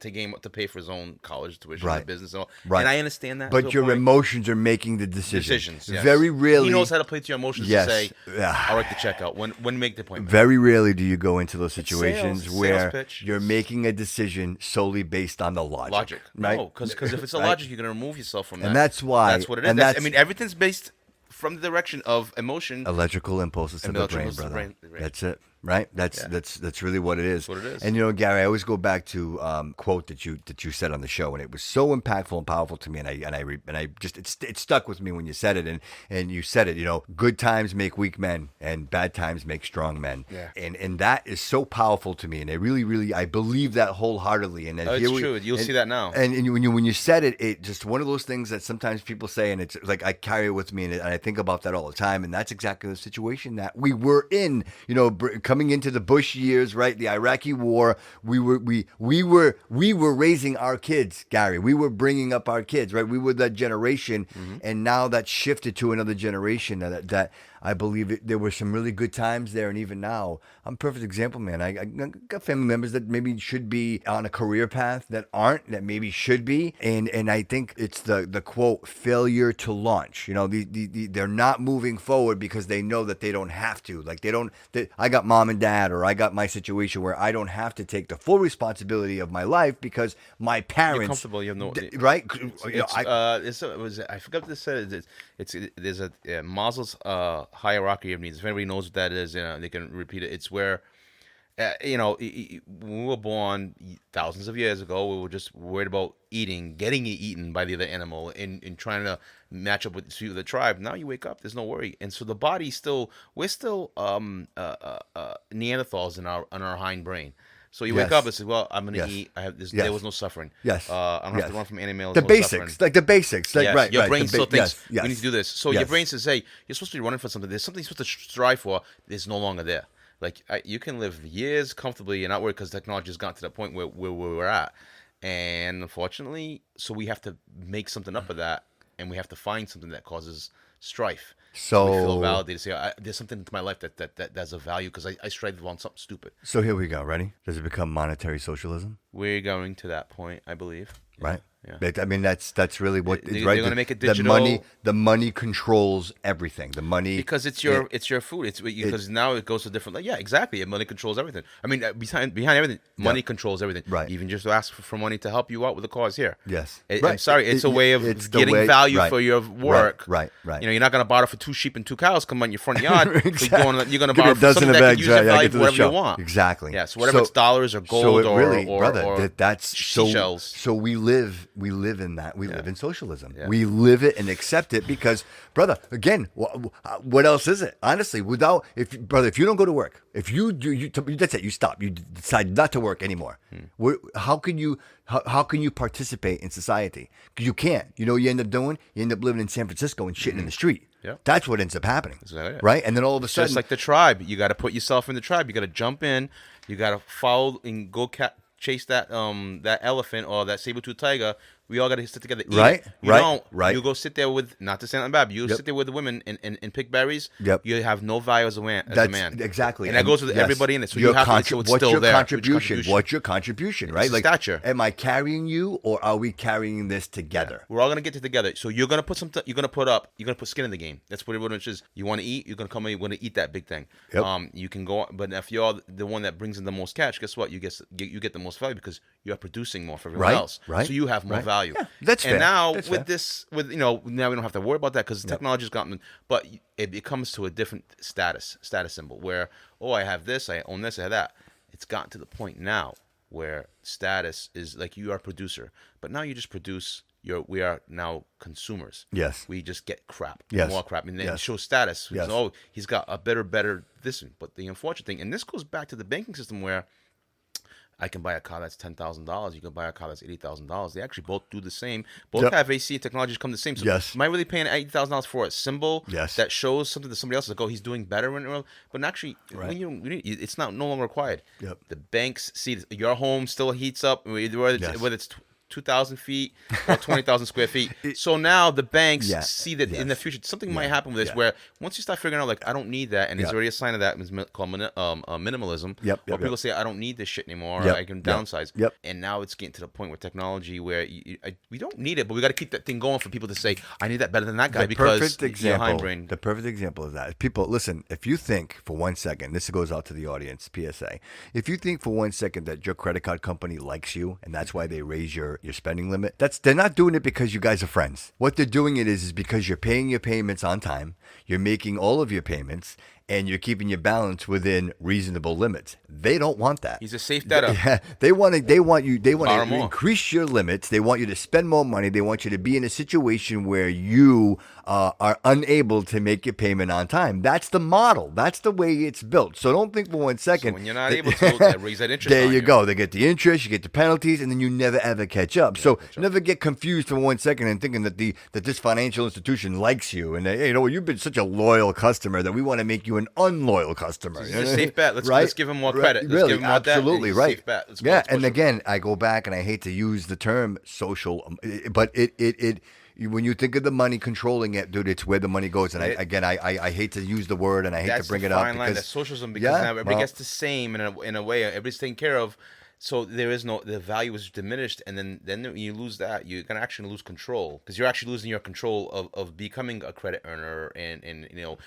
to pay for his own college tuition and business and all. Right. And I understand that. But your emotions are making the decisions. Yes. Very rarely. He knows how to play to your emotions to say, I'll write the check out. When make the appointment. Very rarely do you go into those situations sales where pitch. you're making a decision solely based on the logic. Right? No, because if it's a logic, you're going to remove yourself from that. And that's why. That's what it is. And I mean, everything's based from the direction of emotion. Electrical impulses to the brain, brother. That's it. Right? That's really what it is. That's what it is. And Gary, I always go back to quote that you said on the show, and it was so impactful and powerful to me, and I just it stuck with me when you said it, and you said it. Good times make weak men, and bad times make strong men. Yeah. And that is so powerful to me, and I really I believe that wholeheartedly. And it's true. You'll see that now. And when you said it, it just one of those things that sometimes people say, and it's like I carry it with me, and I think about that all the time, and that's exactly the situation that we were in. Coming into the Bush years, right? The Iraqi war, we were raising our kids, Gary. We were bringing up our kids, right? We were that generation, and now that shifted to another generation that I believe there were some really good times there, and even now, I'm a perfect example, man. I got family members that maybe should be on a career path that aren't, that maybe should be, and I think it's the quote, failure to launch. They're not moving forward because they know that they don't have to. Like I got mom and dad, or I got my situation where I don't have to take the full responsibility of my life because my parents. You're comfortable. You have no right. I forgot what this said. There's a Maslow's hierarchy of needs. If anybody knows what that is, they can repeat it. It's where, when we were born thousands of years ago, we were just worried about getting eaten by the other animal, and trying to match up with the tribe. Now you wake up, there's no worry, and so the body we're still Neanderthals on our hind brain. So you wake up and say, "Well, I'm going to eat. There was no suffering. Yes, I don't have to run from animals. The basics, like the basics, like right. Your brain still thinks we need to do this. So your brain says, "Hey, you're supposed to be running for something. There's something you're supposed to strive for. It's no longer there. Like you can live years comfortably and not worry because technology has gotten to that point where we're at." And unfortunately, so we have to make something up of that, and we have to find something that causes strife. So we feel validated. Say, there's something to my life that's of value because I strive on something stupid. So here we go. Ready? Does it become monetary socialism? We're going to that point, I believe. Yeah. Right. Yeah. But, I mean, that's really what They're right. going to make it digital. The money controls everything. The money because it's your food. It's because now it goes to different. Yeah, exactly. Money controls everything. I mean, behind everything, money controls everything. Right. Even just ask for money to help you out with the cause here. Yes. Right. Right. I'm sorry. It's a way of getting value for your work. Right. You know, you're not going to borrow for 2 sheep and 2 cows come on your front yard. Exactly. You're going to borrow for something that can use your value for whatever you want. Exactly. Yeah. So whatever it's dollars or gold or that's seashells. So we live in that. We live in socialism. Yeah. We live it and accept it because, brother, again, what else is it? Honestly, if you don't go to work, if that's it, you stop. You decide not to work anymore. How can you participate in society? You can't. You know what you end up doing? You end up living in San Francisco and shitting in the street. Yep. That's what ends up happening. Exactly. Right? And then all of a sudden, just like the tribe, you got to put yourself in the tribe. You got to jump in. You got to follow and go chase that elephant or that saber-toothed tiger. We all got to sit together. Right. You go sit there with, not to say nothing bad, but you sit there with the women and pick berries. Yep. You have no value as a man. Exactly. And that goes with everybody in it. So you have to make sure it's still there. What's your contribution, right? Like, stature. Am I carrying you or are we carrying this together? Yeah. We're all going to get together. So you're going to put you're going to put skin in the game. That's what it is. You want to eat, you're going to come in, you're going to eat that big thing. Yep. You can go, but if you're the one that brings in the most cash, guess what? You get the most value because you're producing more for everyone else. Right. So you have more value. Yeah, that's fair. And now that's with fair. this, now we don't have to worry about that because technology's gotten. But it comes to a different status symbol where I have this, I own this, I have that. It's gotten to the point now where status is like you are a producer, but now you just produce. We are now consumers. Yes. We just get crap. Yes. More crap. And then Yes. show status. Yes. He's got a better this. But the unfortunate thing, and this goes back to the banking system where I can buy a car that's $10,000. You can buy a car that's $80,000. They actually both do the same. Both have AC technologies come the same. So yes. Am I really paying $80,000 for a symbol that shows something to somebody else? Like, he's doing better. But actually, when it's no longer required. Yep. The banks see your home still heats up, whether it's 2,000 feet or 20,000 square feet. So now the banks see that in the future something might happen with this where once you start figuring out like I don't need that, and there's already a sign of that, it's called minimalism. Where people say I don't need this shit anymore. I can downsize. And now it's getting to the point with technology where we don't need it, but we got to keep that thing going for people to say I need that better than that guy because you're hindbrain. The perfect example of that. People, listen, if you think for 1 second, this goes out to the audience, PSA. If you think for 1 second that your credit card company likes you and that's why they raise your spending limit, they're not doing it because you guys are friends. What they're doing it is because you're paying your payments on time, you're making all of your payments, and you're keeping your balance within reasonable limits. They don't want that. He's a safe debtor. Yeah, they want to increase your limits. They want you to spend more money. They want you to be in a situation where you are unable to make your payment on time. That's the model. That's the way it's built. So don't think for 1 second. So when you're not able to, they raise that interest. There you go. They get the interest, you get the penalties, and then you never ever catch up. So never get confused for 1 second and thinking that this financial institution likes you and you've been such a loyal customer that we want to make you an unloyal customer. He's a safe bet. Let's give him more credit. Let's give him more absolutely debt. Right. Safe bet. And again, I go back and I hate to use the term social, but it when you think of the money controlling it, dude, it's where the money goes. And I hate to use the word and I hate to bring it up. That's socialism because now everybody gets the same in a way. Everybody's taken care of. So the value is diminished, and then you lose that, you're gonna actually lose control because you're actually losing your control of becoming a credit earner, and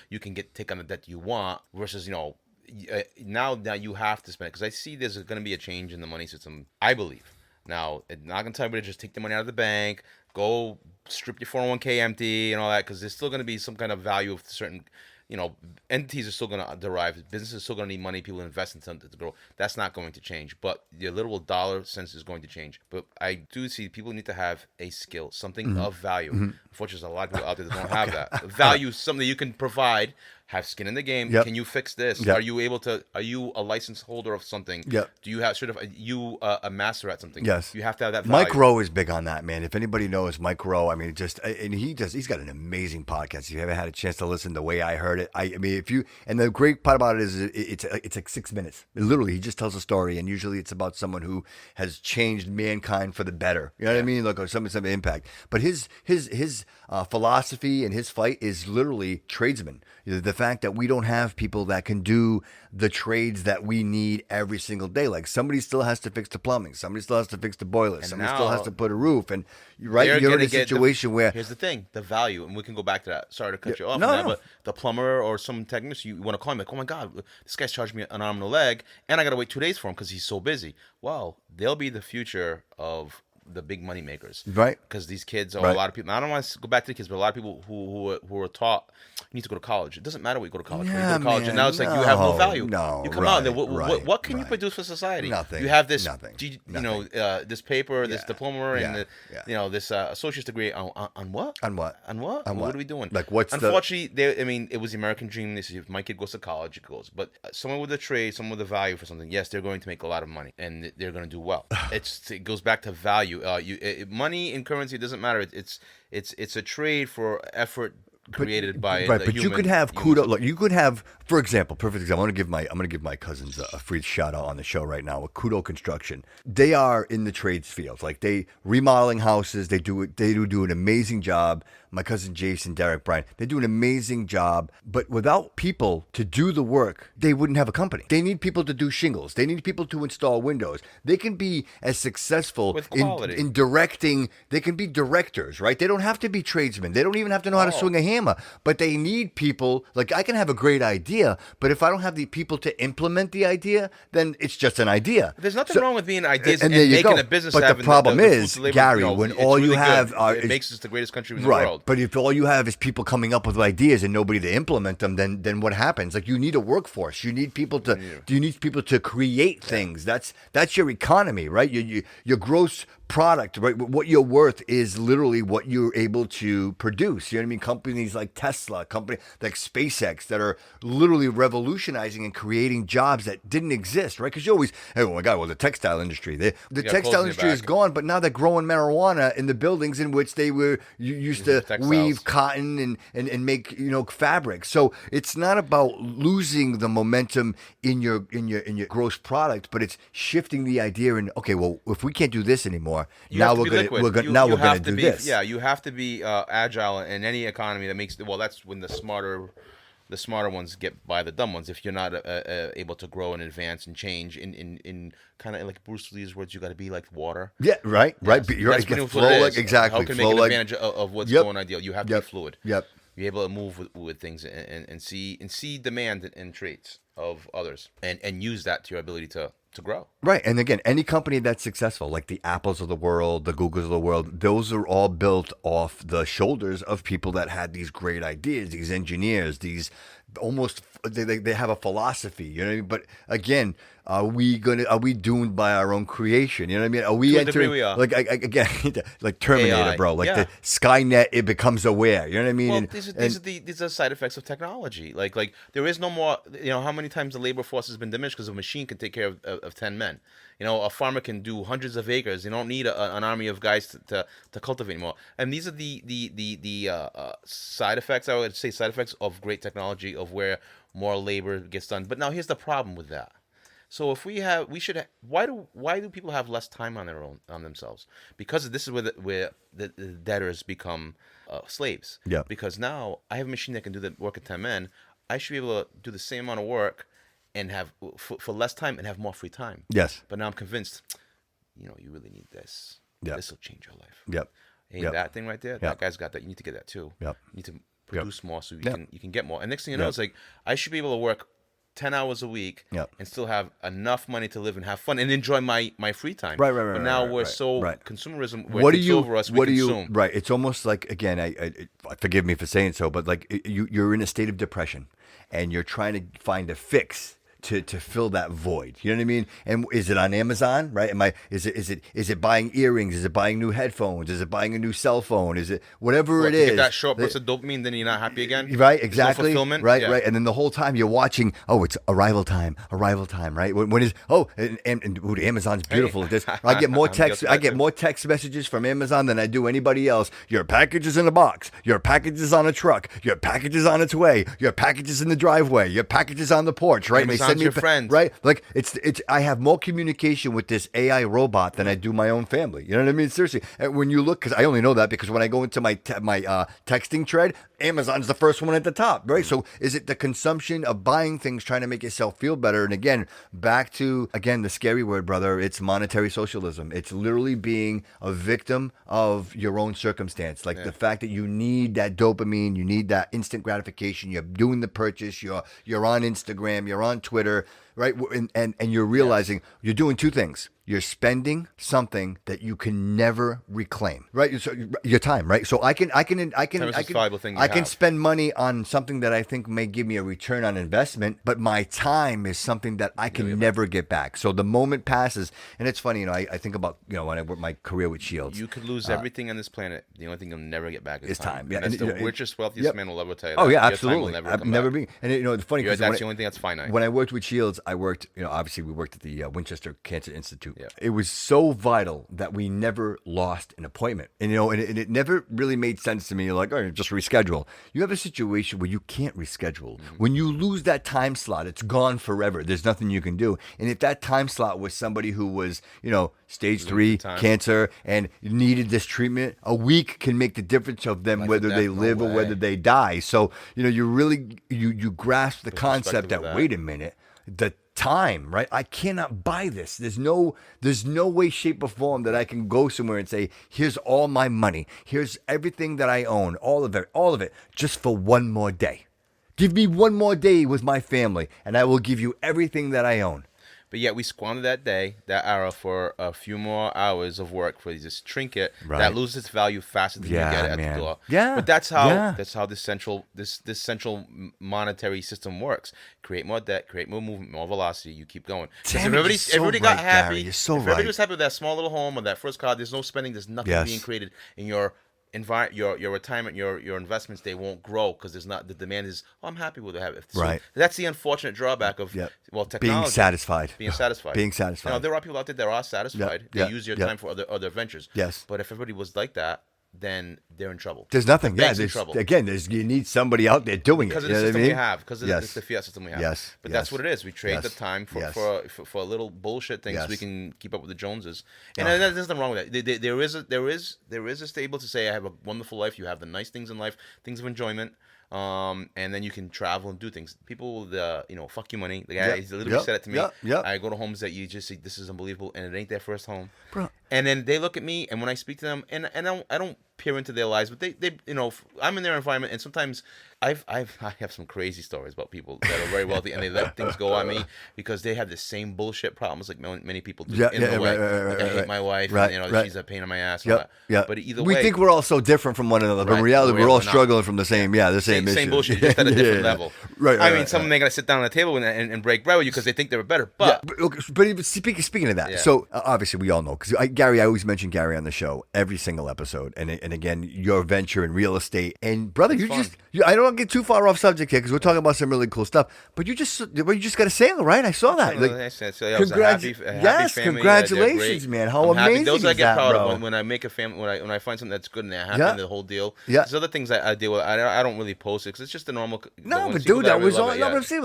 you can take on the debt you want versus now you have to spend it because I see there's gonna be a change in the money system. I believe now it's not gonna tell everybody to just take the money out of the bank, go strip your 401k empty and all that because there's still gonna be some kind of value of certain. Entities are still going to derive. Businesses are still going to need money. People invest in something to grow. That's not going to change. But the literal dollar sense is going to change. But I do see people need to have a skill, something of value. Unfortunately, there's a lot of people out there that don't have that. Value, something that you can provide have skin in the game. Yep. Can you fix this? Yep. Are you able to? Are you a license holder of something? Yep. Do you have you a master at something? Yes. You have to have that. Mike value. Rowe is big on that, man. If anybody knows Mike Rowe, I mean, he's got an amazing podcast. If you haven't had a chance to listen, The Way I Heard It, I mean, and the great part about it is it's like 6 minutes. Literally, he just tells a story, and usually it's about someone who has changed mankind for the better. You know what I mean? Like, or some impact. But his philosophy and his fight is literally tradesmen. The fact that we don't have people that can do the trades that we need every single day. Like, somebody still has to fix the plumbing. Somebody still has to fix the boilers. And Somebody still has now to put a roof. And you're in gonna a get situation where here's the thing: the value, and we can go back to that. Sorry to cut you off, no, on that, no. but the plumber or some technician, you want to call him like, oh my god, this guy's charged me an arm and a leg, and I got to wait 2 days for him because he's so busy. Well, they'll be the future of the big money makers, right? Because these kids are Right. a lot of people. I don't want to go back to the kids, but a lot of people who are taught you need to go to college. It doesn't matter what you go to college. When you go to college, man, and now it's like you have no value. no, you come right, out, and then what can you right. produce for society? Nothing. You have this, Nothing. you know, this paper, this diploma, and Yeah. the, you know, this associate's degree on what? On what? On what? On What what? are we doing? Like, what's the- Unfortunately, I mean, it was the American dream. This is if my kid goes to college, it goes. But someone with a trade, someone with a value for something, yes, they're going to make a lot of money, and they're going to do well. It goes back to value. Money and currency, it doesn't matter. It's a trade for effort created by right, the but human, you could have human kudos. Look, you could have, for example, perfect example. I'm gonna give my cousins a free shout out on the show right now with Kudo Construction. They are in the trades field, like they remodeling houses. They do an amazing job. My cousin Jason, Derek, Brian, they do an amazing job. But without people to do the work, they wouldn't have a company. They need people to do shingles. They need people to install windows. They can be as successful With quality. in directing. They can be directors, right? They don't have to be tradesmen. They don't even have to know how to swing a hammer. But they need people. Like, I can have a great idea, but if I don't have the people to implement the idea, then it's just an idea. There's nothing wrong with being ideas and there you making go. a business. But the having problem food is, to labor, Gary, you know, when it's all you really have good. are it makes us the greatest country in the right. world. But if all you have is people coming up with ideas and nobody to implement them, then what happens? Like, you need a workforce. You need people to. You need people to create things. That's your economy, right? Your gross product, right? What you're worth is literally what you're able to produce. You know what I mean? Companies like Tesla, company like SpaceX, that are literally revolutionizing and creating jobs that didn't exist, right? Because you always, hey, oh my God, well, the textile industry, the textile industry is gone, but now they're growing marijuana in the buildings in which they were used to weave cotton and make, you know, fabric. So it's not about losing the momentum in your gross product, but it's shifting the idea and, okay, well, if we can't do this anymore, now we're gonna do this. Yeah, you have to be agile in any economy that makes. Well, that's when the smarter ones get by the dumb ones. If you're not able to grow and advance and change in kind of like Bruce Lee's words, you got to be like water. Yeah, right. Yes. You're That's right. what Flow it like is. exactly. How can Flow make an like advantage of what's going ideal? You have to be fluid. Yep. Be able to move with things and see demand and traits of others and use that to your ability to grow. Right. And again, any company that's successful, like the Apples of the world, the Googles of the world, those are all built off the shoulders of people that had these great ideas, these engineers, these almost, they have a philosophy, you know what I mean? But again, are we doomed by our own creation? You know what I mean? Are we To a entering, degree we are. like, again, like Terminator, AI. bro, like Yeah. the Skynet, it becomes aware, you know what I mean? Well, And- these are side effects of technology. Like there is no more. You know how many times the labor force has been diminished because a machine can take care of 10 men. You know, a farmer can do hundreds of acres. You don't need an army of guys to cultivate anymore. And these are the side effects. I would say side effects of great technology, of where more labor gets done. But now here's the problem with that. So if why do people have less time on themselves? Because this is where the debtors become slaves. Yeah. Because now I have a machine that can do the work of 10 men. I should be able to do the same amount of work and have for less time and have more free time. Yes. But now I'm convinced, you know, you really need this. Yep. This will change your life. Yep. Hey, Yep. that thing right there, Yep. that guy's got that. You need to get that too. Yep. You need to produce more so Yep. you can get more. And next thing you know, Yep. it's like I should be able to work 10 hours a week Yep. and still have enough money to live and have fun and enjoy my free time. Right. But now we're right, so right. consumerism where it takes over us, we consume. Right. It's almost like, again, I forgive me for saying so, but like you're in a state of depression and you're trying to find a fix to fill that void. You know what I mean? And is it on Amazon? Right? Is it buying earrings? Is it buying new headphones? Is it buying a new cell phone? Is it whatever it to is? get that short burst of dopamine, then you're not happy again. Right? There's Exactly. No fulfillment. Right? Yeah. Right. And then the whole time you're watching. Oh, it's arrival time. Right? When is? Oh, and ooh, Amazon's beautiful. I get more text. I get more text messages from Amazon than I do anybody else. Your package is in a box. Your package is on a truck. Your package is on its way. Your package is in the driveway. Your package is on the porch. Right? Amazon's and they send me your friend. Right? Like it's. I have more communication with this AI robot than I do my own family. You know what I mean? Seriously. And when you look, because I only know that because when I go into my texting thread, Amazon's the first one at the top. Right? So is it the consumption of buying things, trying to make yourself feel better? And again, back to the scary word, brother. It's monetary socialism. It's literally being a victim of your own circumstance. Like the fact that you need that dopamine, you need that instant gratification. You're doing the purchase. You're on Instagram. You're on Twitter. Right, and you're realizing you're doing two things. You're spending something that you can never reclaim. Right, so your time. Right, so I can spend money on something that I think may give me a return on investment, but my time is something that I can never get back. So the moment passes, and it's funny. I think about when I worked my career with Shields. You could lose everything on this planet. The only thing you'll never get back is time. Yeah, and that's the richest, wealthiest man will ever tell you. Oh that. yeah, Your absolutely. Time will I've never been. And it's funny because that's the only thing that's finite. When I worked with Shields, I worked. Obviously we worked at the Winchester Cancer Institute. Yeah. It was so vital that we never lost an appointment, and it never really made sense to me. Like, oh, just reschedule. You have a situation where you can't reschedule. Mm-hmm. When you lose that time slot, it's gone forever. There's nothing you can do. And if that time slot was somebody who was, stage 3 cancer and needed this treatment, a week can make the difference of them whether they live or whether they die. So you really you grasp the concept that wait a minute, the time, right? I cannot buy this. There's no way, shape, or form that I can go somewhere and say, here's all my money. Here's everything that I own, all of it, just for one more day. Give me one more day with my family, and I will give you everything that I own. But yet we squander that hour for a few more hours of work for this trinket that loses its value faster than you get it at the door. Yeah. But that's how this central monetary system works. Create more debt, create more movement, more velocity. You keep going. If everybody got happy, Gary, you're so if everybody was happy with that small little home or that first car, there's no spending, there's nothing being created in your your retirement, your investments, they won't grow because there's not the demand is. Oh, I'm happy with it. So right. That's the unfortunate drawback of technology. Being satisfied. Being satisfied. There are people out there that are satisfied. They use your time for other ventures. Yes. But if everybody was like that, then they're in trouble. There's nothing. There's in trouble. Again, you need somebody out there doing because it. Because of the system we have. Because of the fiat system we have. Yes. But that's what it is. We trade the time for a little bullshit thing so we can keep up with the Joneses. And there's nothing wrong with that. There is a stable to say I have a wonderful life. You have the nice things in life, things of enjoyment. And then you can travel and do things. People, fuck you money. The guy he literally said it to me. I go to homes that you just see, this is unbelievable, and it ain't their first home. Bro. And then they look at me, and when I speak to them, and I don't peer into their lives, but they I'm in their environment, and sometimes I have some crazy stories about people that are very wealthy, and they let things go on me because they have the same bullshit problems like many people do. I hate my wife, and she's a pain in my ass. But either way, we think we're all so different from one another, but in reality, we're all struggling from the same issue. Same bullshit, just at a different level. I mean, some of them ain't gonna sit down at a table and break bread with you because they think they're better. But speaking of that, so obviously we all know because Gary, I always mention Gary on the show every single episode, and again, your venture in real estate, and brother, I don't get too far off subject here because we're talking about some really cool stuff, but you just got a sale, right? I saw that. Congratulations, man! How amazing those is I get that, proud bro? of when I make a family, when I find something that's good and they're happy in the whole deal. There's other things I deal with. I don't really post it because it's just a normal. No, but dude, that was all. No, I'm saying,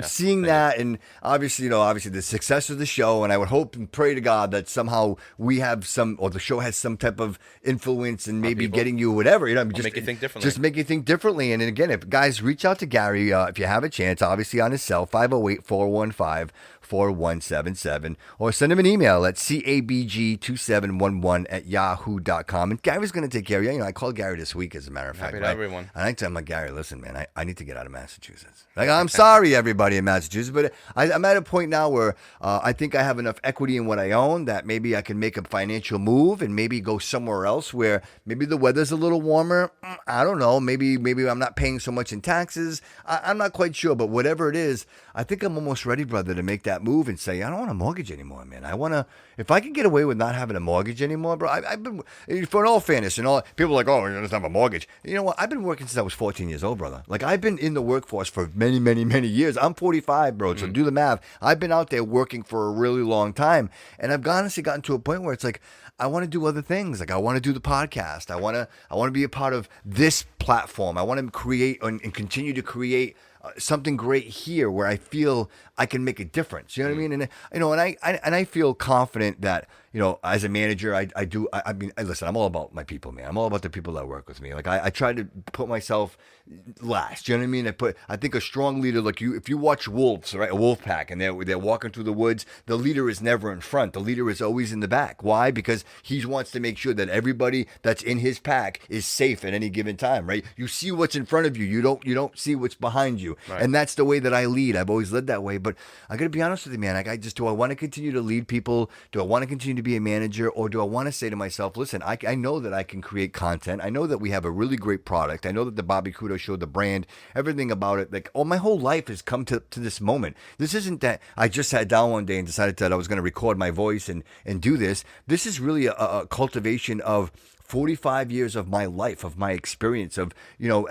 seeing that, and obviously the success of the show, and I would hope and pray to God that somehow we have the show has some type of influence and maybe getting you whatever, just make you think differently. Just make you think differently. And again, if guys reach out to Gary, if you have a chance, obviously on his cell 508-415-4177, or send him an email at cabg2711@yahoo.com. And Gary's going to take care of you. I called Gary this week, as a matter of fact. Happy to everyone. And I tell him, Gary, listen, man, I need to get out of Massachusetts. I'm sorry, everybody in Massachusetts, but I'm at a point now where I think I have enough equity in what I own that maybe I can make a financial move and maybe go somewhere else where maybe the weather's a little warmer. I don't know. Maybe I'm not paying so much in taxes. I'm not quite sure, but whatever it is, I think I'm almost ready, brother, to make that move and say, I don't want a mortgage anymore, man. I want to, if I can get away with not having a mortgage anymore, bro, I've been, for all fairness and all, people are like, oh, you don't have a mortgage. You know what? I've been working since I was 14 years old, brother. Like, I've been in the workforce for many, many, many years. I'm 45, bro, so do the math. I've been out there working for a really long time, and I've honestly gotten to a point where it's like, I want to do other things. Like, I want to do the podcast. I want to be a part of this platform. I want to create and continue to create something great here where I feel I can make a difference. You know what I mean? And and I feel confident that, as a manager, I mean, listen, I'm all about my people, man. I'm all about the people that work with me. Like, I try to put myself last. You know what I mean? I think a strong leader, like if you watch wolves, right, a wolf pack, and they're walking through the woods, the leader is never in front. The leader is always in the back. Why? Because he wants to make sure that everybody that's in his pack is safe at any given time, right? You see what's in front of you. You don't see what's behind you. Right. And that's the way that I lead. I've always led that way. But I got to be honest with you, man. Do I want to continue to lead people? Do I want to continue to be a manager? Or do I want to say to myself, listen, I know that I can create content. I know that we have a really great product. I know that the Bobby Couto Show, the brand, everything about it, like, my whole life has come to this moment. This isn't that I just sat down one day and decided that I was going to record my voice and do this. This is really a cultivation of 45 years of my life, of my experience, of,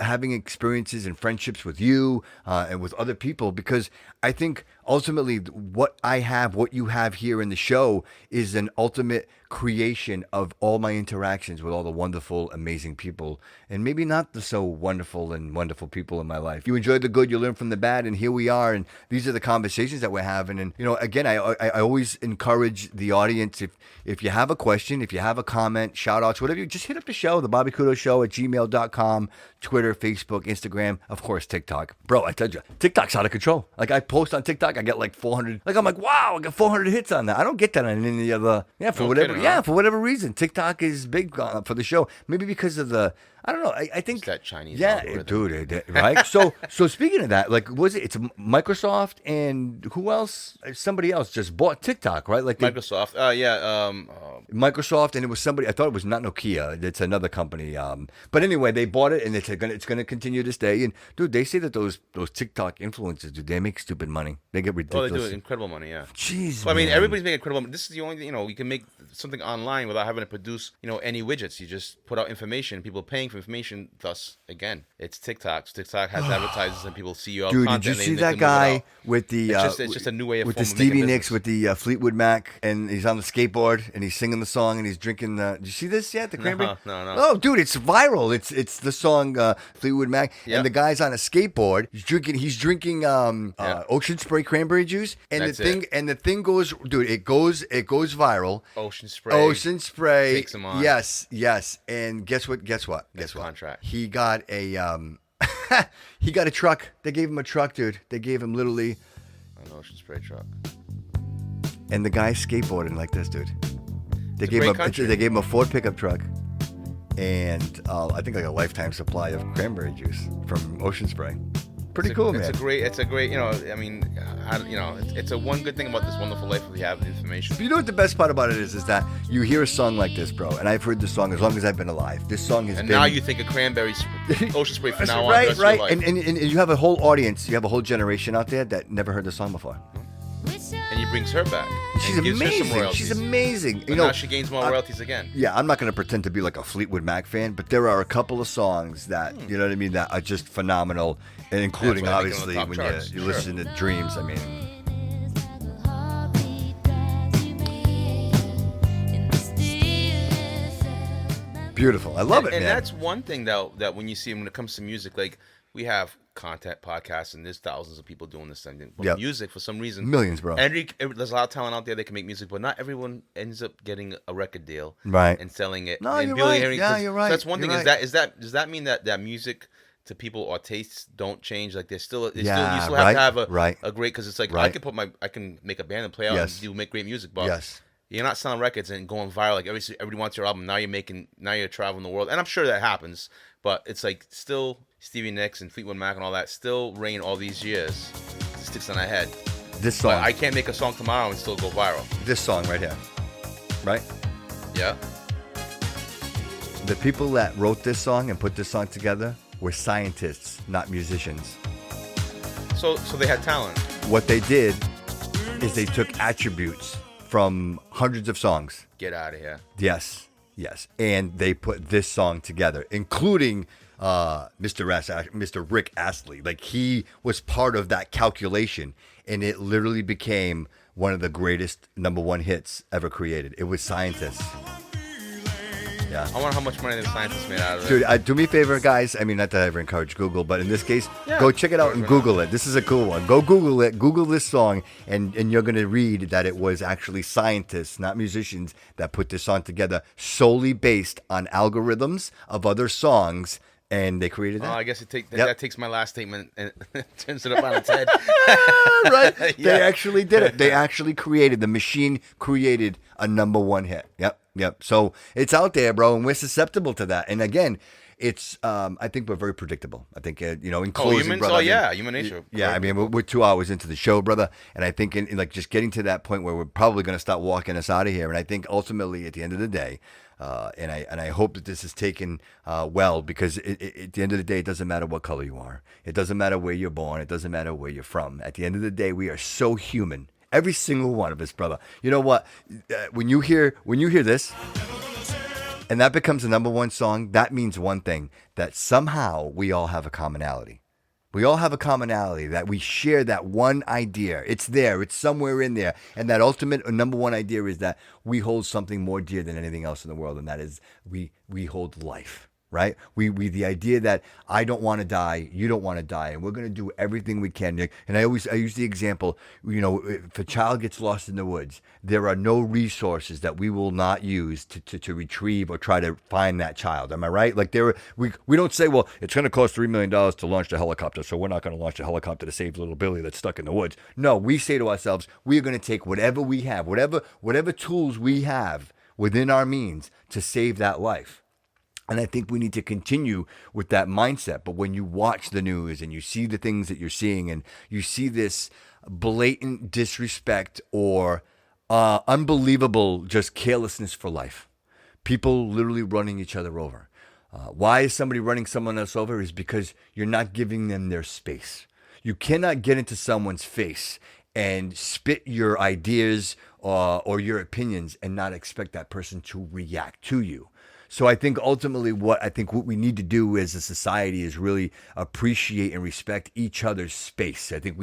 having experiences and friendships with you and with other people, because I think ultimately what I have, what you have here in the show is an ultimate creation of all my interactions with all the wonderful, amazing people, and maybe not the so wonderful and wonderful people in my life. You enjoy the good, you learn from the bad, and here we are, and these are the conversations that we're having. And, again, I always encourage the audience, if you have a question, if you have a comment, shout outs, whatever, you just hit up the show, the Bobby Couto Show at gmail.com, Twitter, Facebook, Instagram, of course, TikTok. Bro, I tell you, TikTok's out of control. Like, I post on TikTok, I get like 400, I'm like, wow, I got 400 hits on that. I don't get that on any other, for whatever reason. TikTok is big for the show. Maybe because of I don't know. I think it's that Chinese. Yeah, dude. Right. So speaking of that, like, it's Microsoft and who else? Somebody else just bought TikTok, right? Like Microsoft. Microsoft, and it was somebody. I thought it was not Nokia. It's another company. But anyway, they bought it, and it's gonna continue to stay. And dude, they say that those TikTok influencers, dude, they make stupid money. They get ridiculous. Oh, they do incredible money. Yeah. Jeez. Well, I mean, everybody's making incredible money. This is the only you can make something online without having to produce any widgets. You just put out information. People paying for information. Thus, again, it's TikTok. TikTok has advertisers, and people see your dude, content. Dude, did you see that guy with the? It's just a new way of with the Stevie Nicks with the Fleetwood Mac, and he's on the skateboard and he's singing the song and he's drinking. Did you see this yet? The Cranberry? No. Oh, dude, it's viral. It's the song Fleetwood Mac, yep. And the guy's on a skateboard. He's drinking Ocean Spray cranberry juice, and the thing goes, dude. It goes viral. Ocean Spray takes him on. Yes. And guess what? Contract. He got a truck. They gave him a truck, dude. They gave him literally an Ocean Spray truck. And the guy's skateboarding like this, dude. They gave him a Ford pickup truck, and I think like a lifetime supply of cranberry juice from Ocean Spray. Pretty cool, man. It's a great. It's a one good thing about this wonderful life we have, the information. But you know what the best part about it is that you hear a song like this, bro, and I've heard this song as long as I've been alive. This song has been. And now you think of cranberry Ocean Spray from now on. Right. And you have a whole audience, you have a whole generation out there that never heard the song before. And he brings her back. She's amazing. She's amazing. Now she gains more royalties again. Yeah, I'm not going to pretend to be like a Fleetwood Mac fan, but there are a couple of songs that, you know what I mean, that are just phenomenal, and including obviously when you listen to Dreams. I mean. Beautiful. I love it, man. And that's one thing that when you see when it comes to music, like we have content podcasts and there's thousands of people doing this thing. But music, for some reason, millions, bro. There's a lot of talent out there that can make music, but not everyone ends up getting a record deal, right, and selling it. No, and you're right. Yeah, you're right. So that's one thing. Right. Does that mean that music to people or tastes don't change? Like you still have to have a great, because it's like I can make a band and play out and make great music, but you're not selling records and going viral. Like everybody wants your album. Now you're traveling the world, and I'm sure that happens. But it's like still Stevie Nicks and Fleetwood Mac and all that still reign all these years. It sticks in my head. This song. But I can't make a song tomorrow and still go viral. This song right here, right? Yeah. The people that wrote this song and put this song together were scientists, not musicians. So they had talent. What they did is they took attributes from hundreds of songs. Get out of here. Yes. And they put this song together, including Mr. Rick Astley. Like, he was part of that calculation, and it literally became one of the greatest #1 hits ever created. It was Scientists. Yeah. I wonder how much money the scientists made out of it. Dude, do me a favor, guys. I mean, not that I ever encourage Google, but in this case, go check it out and Google it. This is a cool one. Go Google it. Google this song, and you're going to read that it was actually scientists, not musicians, that put this song together solely based on algorithms of other songs, and they created that. Oh, I guess that takes my last statement and turns it up on its head. Right? They actually did it. They actually created, the machine created a #1 hit. Yep. So it's out there, bro, and we're susceptible to that. And again, it's I think we're very predictable. I think in closing, humans? brother, human nature. Yeah, I mean we're 2 hours into the show, brother, and I think in like just getting to that point where we're probably going to start walking us out of here. And I think ultimately at the end of the day, and I hope that this is taken well, because at the end of the day, it doesn't matter what color you are. It doesn't matter where you're born. It doesn't matter where you're from. At the end of the day, we are so human. Every single one of us, brother. You know what? When you hear this, and that becomes a #1 song, that means one thing: that somehow we all have a commonality. We all have a commonality, that we share that one idea. It's there. It's somewhere in there. And that ultimate #1 idea is that we hold something more dear than anything else in the world, and that is we hold life. Right? We the idea that I don't want to die, you don't want to die, and we're going to do everything we can, Nick. And I use the example, if a child gets lost in the woods, there are no resources that we will not use to retrieve or try to find that child. Am I right? Like we don't say, well, it's going to cost $3 million to launch the helicopter, so we're not going to launch the helicopter to save little Billy that's stuck in the woods. No, we say to ourselves, we are going to take whatever we have, whatever tools we have within our means to save that life. And I think we need to continue with that mindset. But when you watch the news and you see the things that you're seeing, and you see this blatant disrespect or unbelievable just carelessness for life, people literally running each other over. Why is somebody running someone else over? Is because you're not giving them their space. You cannot get into someone's face and spit your ideas or your opinions and not expect that person to react to you. So I think ultimately what we need to do as a society is really appreciate and respect each other's space. I think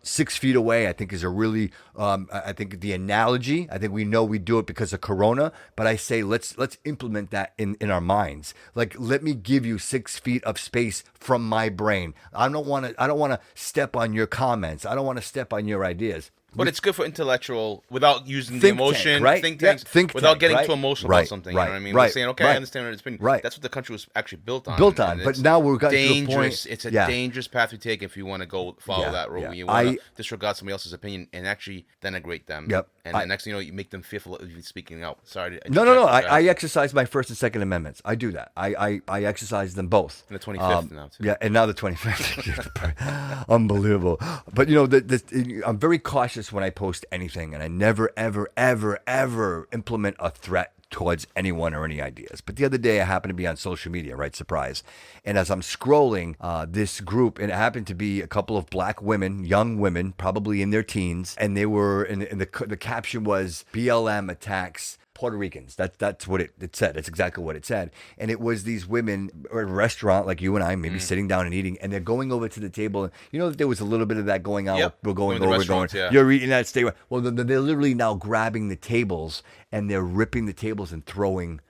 6 feet away, I think is a really, I think the analogy, I think we know we do it because of Corona, but I say let's implement that in our minds. Like, let me give you 6 feet of space from my brain. I don't want to step on your comments. I don't want to step on your ideas. But it's good for intellectual, without using the emotion, tank, right? think tanks, without getting too emotional about something. You know what I mean? We're saying, okay, I understand what it's been. Right. That's what the country was actually built on. But now we're got to the point. It's a dangerous path to take if you want to follow that road. You want to disregard somebody else's opinion and actually denigrate them. Yep. And the next thing you know, you make them fearful of you speaking out. Sorry. No. I exercise my First and Second Amendments. I do that. I exercise them both. And the 25th now, too. Yeah, and now the 25th. Unbelievable. But, I'm very cautious when I post anything, and I never, ever, ever, ever implement a threat towards anyone or any ideas. But the other day I happened to be on social media, right? Surprise. And as I'm scrolling this group, and it happened to be a couple of black women, young women, probably in their teens, and they were, and the caption was BLM attacks Puerto Ricans. That's what it said. That's exactly what it said. And it was these women at a restaurant like you and I, maybe sitting down and eating, and they're going over to the table. And that there was a little bit of that going on. Yep. We're going over, you're eating that, stay. Well, they're literally now grabbing the tables, and they're ripping the tables and throwing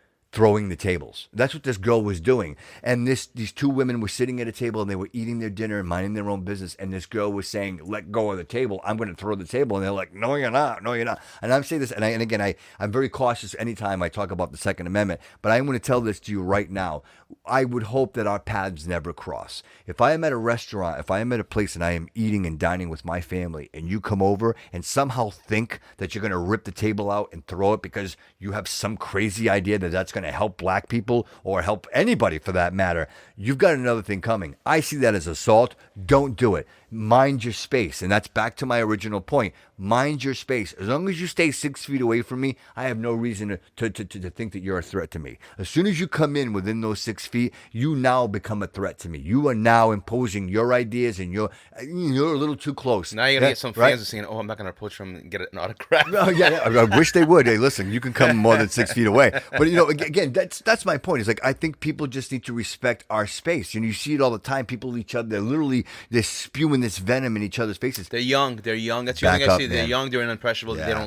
the tables. That's what this girl was doing. And these two women were sitting at a table, and they were eating their dinner and minding their own business. And this girl was saying, let go of the table. I'm going to throw the table. And they're like, no, you're not. No, you're not. And I'm saying this, and again, I'm very cautious anytime I talk about the Second Amendment, but I'm going to tell this to you right now. I would hope that our paths never cross. If I am at a restaurant, if I am at a place and I am eating and dining with my family, and you come over and somehow think that you're going to rip the table out and throw it because you have some crazy idea that that's going going to help black people or help anybody for that matter, you've got another thing coming. I see that as assault. Don't do it. Mind your space. And that's back to my original point. Mind your space. As long as you stay 6 feet away from me, I have no reason to think that you're a threat to me. As soon as you come in within those 6 feet, you now become a threat to me. You are now imposing your ideas, and you're a little too close. Now you're going to get some fans saying, oh, I'm not going to approach him and get an autograph. No, yeah, I wish they would. Hey, listen, you can come more than 6 feet away. But, again, that's my point. It's like, I think people just need to respect our space. You see it all the time. People each other, they're spewing this venom in each other's faces. They're young. That's the only thing I see. They're young. They're impressionable. Yeah.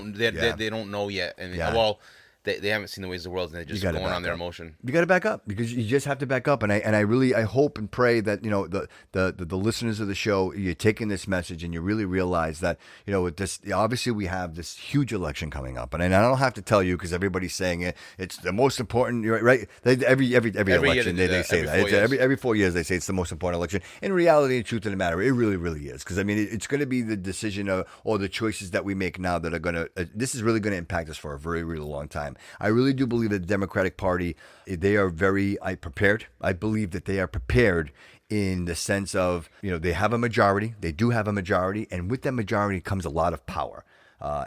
They don't know yet. And well, they haven't seen the ways of the world, and they're just going on their emotion. You got to back up, because you just have to back up. And I hope and pray that the listeners of the show, you're taking this message and you really realize that with this, obviously we have this huge election coming up, and I don't have to tell you because everybody's saying it. It's the most important, right? Every election they say that. Every 4 years they say it's the most important election. In reality, the truth of the matter, it really, really is, because it's going to be the decision or the choices that we make now that are going to. This is really going to impact us for a very, really long time. I really do believe that the Democratic Party, they are very prepared. I believe that they are prepared in the sense of, they have a majority. They do have a majority. And with that majority comes a lot of power.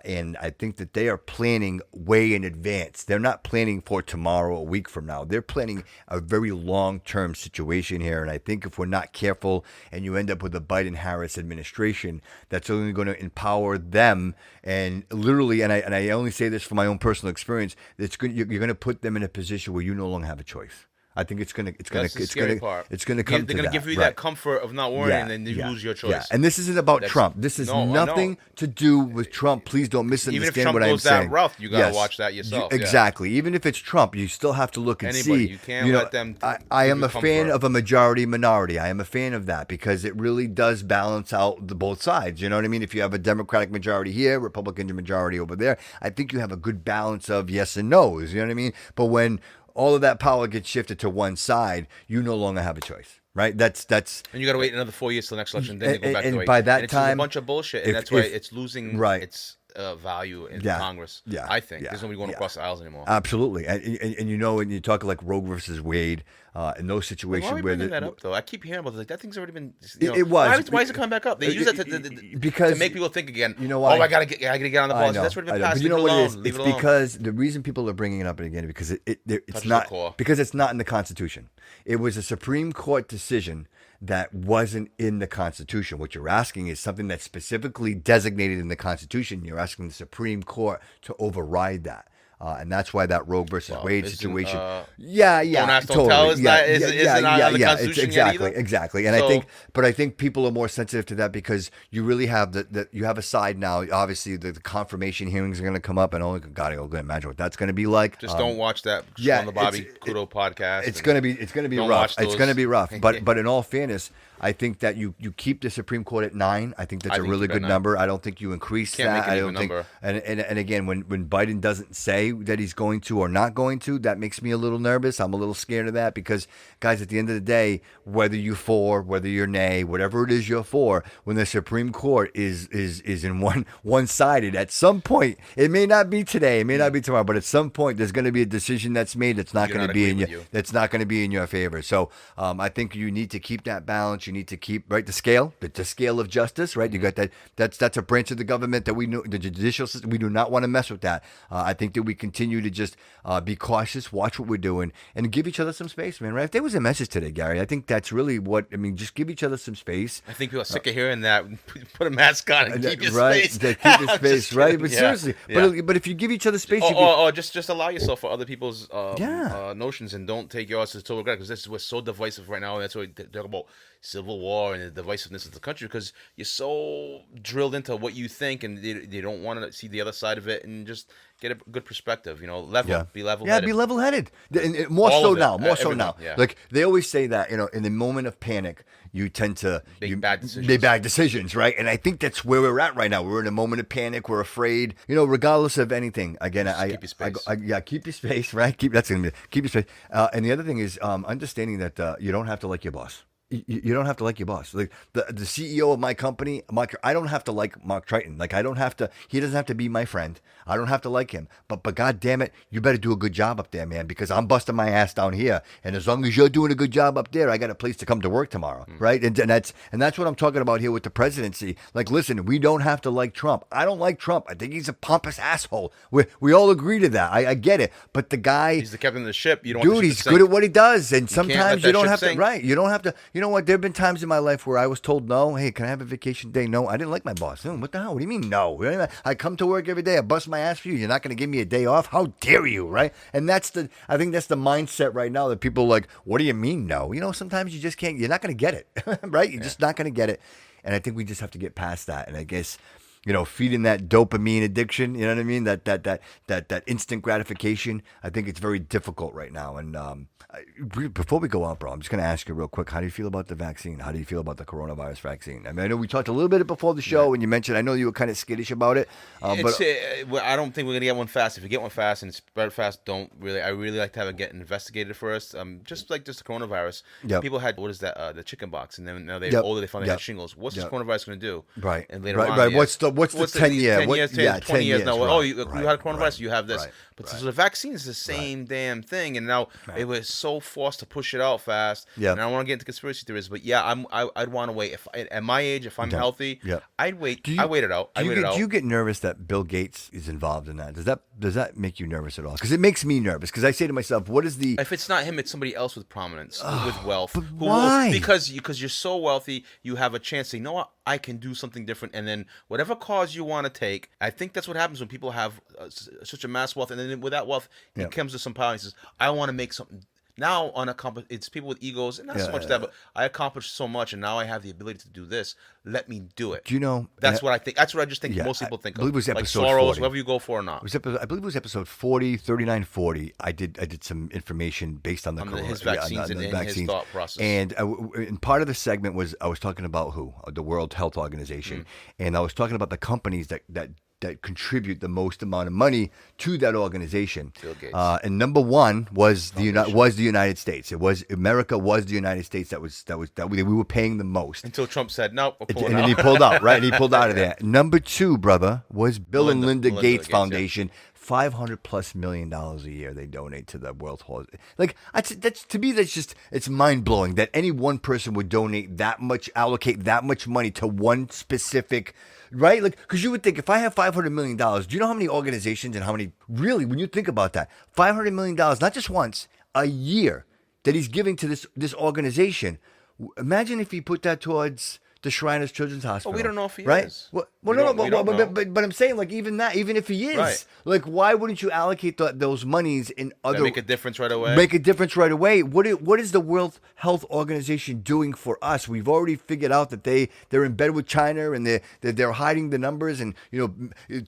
And I think that they are planning way in advance. They're not planning for tomorrow, a week from now. They're planning a very long-term situation here. And I think if we're not careful and you end up with a Biden-Harris administration, that's only going to empower them. And literally, and I only say this from my own personal experience, you're going to put them in a position where you no longer have a choice. I think it's gonna come to that. They're gonna give you that comfort of not worrying, and then you lose your choice. Yeah. And this isn't about Trump. This is nothing to do with Trump. Please don't misunderstand what I'm saying. Even if Trump goes that rough, you gotta watch that yourself. Exactly. Even if it's Trump, you still have to look and see. You can't let them. I am a fan of a majority minority. I am a fan of that because it really does balance out both sides. You know what I mean? If you have a Democratic majority here, Republican majority over there, I think you have a good balance of yes and no's. You know what I mean? But when all of that power gets shifted to one side, you no longer have a choice, right? That's and you got to wait another 4 years till the next election, then they go back to the way. By that it's time, a bunch of bullshit, and that's why it's losing its value in Congress. Yeah, I think there's nobody going across the aisles anymore. Absolutely, and when you talk like Roe versus Wade, in those situations why are we bringing that up though? I keep hearing about that thing's already been. It was. Why is it coming back up? They use that to make people think again. You know why? Oh, I gotta get on the ball. That's already been passed. But you know what it is? It's because the reason people are bringing it up again because it's not in the Constitution. It was a Supreme Court decision that wasn't in the Constitution. What you're asking is something that's specifically designated in the Constitution. You're asking the Supreme Court to override that. And that's why that Roe versus Wade situation. Don't ask, don't tell is not on the Constitution exactly. And I think people are more sensitive to that because you really have you have a side now. Obviously, the confirmation hearings are going to come up, and I can imagine what that's going to be like. Just don't watch that on the Bobby Kudo podcast. It's going to be rough. It's going to be rough. But in all fairness, I think that you keep the Supreme Court at 9. I think that's a really good number. I don't think you increase that. I don't think. And again, when Biden doesn't say that he's going to or not going to, that makes me a little nervous. I'm a little scared of that because, guys, at the end of the day, whether you're for, whether you're nay, whatever it is you're for, when the Supreme Court is in one-sided, at some point, it may not be today, it may not be tomorrow, but at some point there's going to be a decision that's made that's not going to be in your favor. So I think you need to keep that balance. You need to keep the scale of justice, right? You got that. That's a branch of the government that we know, the judicial system. We do not want to mess with that. I think that we continue to just be cautious, watch what we're doing, and give each other some space, man. Right? If there was a message today, Gary, I think that's really what I mean. Just give each other some space. I think people are sick of hearing that. Put a mask on and keep your space. Keep your space, right? But seriously, but if you give each other space, or just allow yourself for other people's notions and don't take yours as total credit, because we're so divisive right now, and that's why we talk about civil war and the divisiveness of the country, because you're so drilled into what you think, and they don't want to see the other side of it and just get a good perspective. Be level-headed. Yeah, be level-headed. And more so now. Yeah. Like they always say that in the moment of panic, you tend to make bad decisions, right? And I think that's where we're at right now. We're in a moment of panic. We're afraid. Regardless of anything. Again, keep your space. Keep your space, right? Keep your space. And the other thing is understanding that you don't have to like your boss. You don't have to like your boss. Like the CEO of my company, I don't have to like Mark Triton. Like I don't have to. He doesn't have to be my friend. I don't have to like him. But God damn it, you better do a good job up there, man. Because I'm busting my ass down here, and as long as you're doing a good job up there, I got a place to come to work tomorrow, right? And that's what I'm talking about here with the presidency. Like, listen, we don't have to like Trump. I don't like Trump. I think he's a pompous asshole. We all agree to that. I get it. But the guy, he's the captain of the ship. You don't dude, want the ship he's to good sink. at what he does, and sometimes you don't have to. sink. Right? You don't have to. You know what? There have been times in my life where I was told no. Hey, can I have a vacation day? No, I didn't like my boss. What the hell? What do you mean no? I come to work every day. I bust my ass for you. You're not going to give me a day off? How dare you? Right? And I think that's the mindset right now that people are like, what do you mean no? You know, sometimes you just can't. You're not going to get it, right? You're just not going to get it. And I think we just have to get past that. And I guess, you know, feeding that dopamine addiction, you know what I mean? That instant gratification. I think it's very difficult right now. And before we go on, bro, I'm just going to ask you real quick. How do you feel about the vaccine? How do you feel about the coronavirus vaccine? I mean, I know we talked a little bit before the show, and you mentioned, I know you were kind of skittish about it. But I don't think we're going to get one fast. If we get one fast and spread fast, I really like to have it get investigated first. Just the coronavirus. Yep. People had, what is that, the chicken box, and then now they finally had shingles. What's this coronavirus going to do? Right. And later on, right. What's the 10 year? 10 years, 20 years now. Right, Oh, you had coronavirus, you have this. Right. But so the vaccine is the same damn thing, and now it was so forced to push it out fast. Yeah. And I don't want to get into conspiracy theories, but yeah, I'd want to wait. If at my age, if I'm healthy, I'd wait. I wait it out. Do you get nervous that Bill Gates is involved in that? Does that make you nervous at all? Because it makes me nervous. Because I say to myself, what is the? If it's not him, it's somebody else with prominence, with wealth. But why? Because you're so wealthy, you have a chance to, you know what, I can do something different, and then whatever cause you want to take. I think that's what happens when people have such a mass wealth, and then with that wealth, he comes to some power and he says, I want to make something. Now it's people with egos, and not so much that, but I accomplished so much, and now I have the ability to do this. Let me do it. Do you know? That's what I think. That's what I just think most people think of. I believe it was episode like Soros, 40. whether you go for or not. I believe it was episode 40, 39, 40. I did some information based on his vaccines and his thought process. And part of the segment was I was talking about the World Health Organization, and I was talking about the companies that contribute the most amount of money to that organization. Bill Gates. And number one was the United States. America was the United States that we were paying the most. Until Trump said no, and then he pulled out, right? And he pulled out of there. Number two, brother, was Bill and Linda Gates Foundation. $500+ million a year they donate to the World Health. Like that's to me, it's mind blowing that any one person would donate that much, allocate that much money to one specific. Right? Like, because you would think if I have $500 million, do you know how many organizations and how many, really, when you think about that, $500 million, not just once, a year that he's giving to this organization. Imagine if he put that towards the Shriners Children's Hospital. Well, we don't know if he right? is. Well, but I'm saying, like, even if he is, right. like, why wouldn't you allocate those monies in other... Make a difference right away. Make a difference right away. What is the World Health Organization doing for us? We've already figured out that they're in bed with China, and they're hiding the numbers, and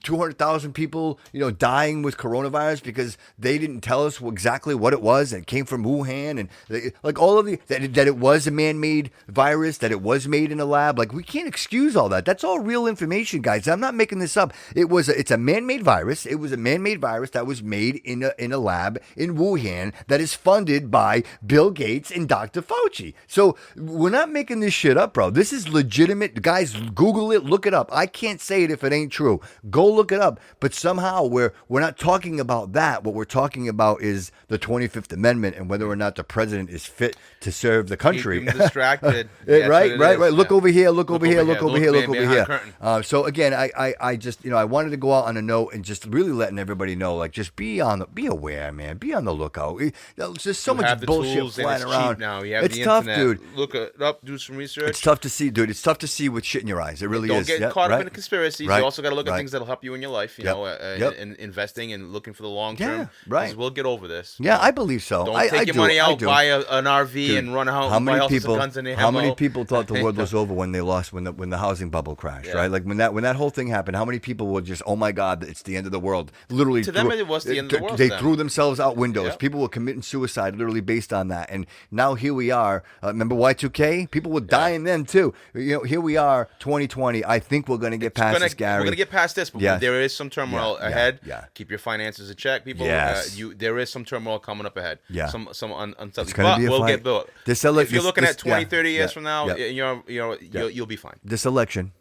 200,000 people dying with coronavirus because they didn't tell us exactly what it was, and it came from Wuhan, and like all of that it was a man-made virus, that it was made in a lab. Like, we can't excuse all that. That's all real information, guys. I'm not making this up. It's a man-made virus. It was a man-made virus that was made in a lab in Wuhan that is funded by Bill Gates and Dr. Fauci. So we're not making this shit up, bro. This is legitimate. Guys, Google it, look it up. I can't say it if it ain't true. Go look it up. But somehow we're not talking about that. What we're talking about is the 25th Amendment and whether or not the president is fit to serve the country. Keep him distracted. Right. Look over here. Look over here. So again, I just I wanted to go out on a note and just really letting everybody know, like, just be aware, man. Be on the lookout. There's just so much bullshit flying around now. You have it's the tough, internet. dude. Look it up. Do some research. It's tough to see, dude. It's tough to see with shit in your eyes. It really is. Don't get caught up in the conspiracies. Right. You also got to look at things that'll help you in your life. And investing and looking for the long term. Yeah, right. We'll get over this. Yeah, I believe so. Don't take your money out, buy an RV, and run out. How many guns in the people thought the world was over when they lost when the housing bubble crashed, Yeah. right? Like when that whole thing happened, how many people were just, oh my God, it's the end of the world. Literally, To them, it was the end of the world They to them. threw themselves out windows. Yeah. People were committing suicide literally based on that. And now here we are. Remember Y2K? People were dying then too. Here we are, 2020. I think we're going to get past this, Gary. We're going to get past this, but Yes. there is some turmoil Yeah, ahead. yeah. Keep your finances in check, people. Yes. There is some turmoil coming up ahead. Yeah. Some unsettled. It's gonna But be a we'll fight. get built. This If you're this- looking this- at 20, yeah, 30 years yeah, from now, yeah. you'll be fine. This election,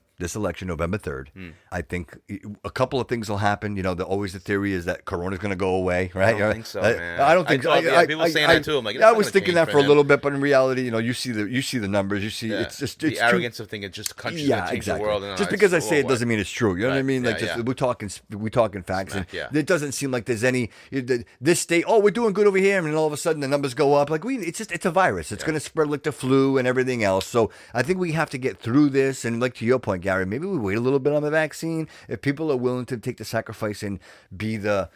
November 3rd, I think a couple of things will happen. Always the theory is that Corona's going to go away, right? I don't think so, man. I don't think people saying that too. I'm like, it's I not was gonna thinking change that for for a him. little bit, but in reality, you see the numbers. You see, Yeah. it's just the it's arrogance of thinking just the country's going to change the world. Just because I say it doesn't mean it's true. You know what I Right. mean? Like, Yeah, just yeah. we're talking facts, Smack, and yeah. it doesn't seem like there's any this state. Oh, we're doing good over here, and then all of a sudden the numbers go up. Like it's a virus. It's going to spread like the flu and everything else. So I think we have to get through this. And like to your point, Gary, maybe we wait a little bit on the vaccine. If people are willing to take the sacrifice and be the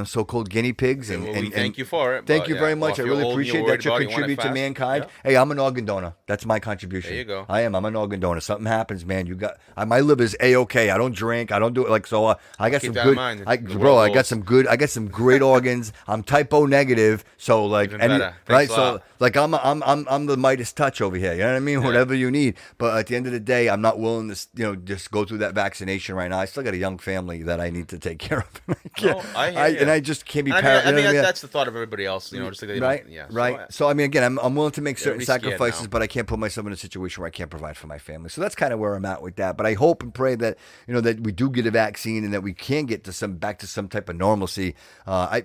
so-called guinea pigs, and we thank you for it. Thank but, you yeah, very well, much. if I you're really old and you're appreciate worried that you about it, you want it contribute to fast, mankind. yeah. Hey, I'm an organ donor. That's my contribution. There you go. I am. I'm an organ donor. Something happens, man. My liver's a-okay. I don't drink. I don't do it like so. I got Keep some that good. in mind. I The got world some good. I got some great organs. I'm type O negative. So like, Even better. right? Thanks a So lot. like, I'm the Midas touch over here. You know what I mean? Whatever you need. But at the end of the day, I'm not willing to just go through that vaccination right now. I still got a young family that I need to take care of. No, I hear you. And I just can't be. I mean, that's the thought of everybody else. Just like they right, don't, yeah. right. So I mean, again, I'm willing to make certain Everybody's scared sacrifices, now. but I can't put myself in a situation where I can't provide for my family. So that's kind of where I'm at with that. But I hope and pray that that we do get a vaccine and that we can get back to some type of normalcy. I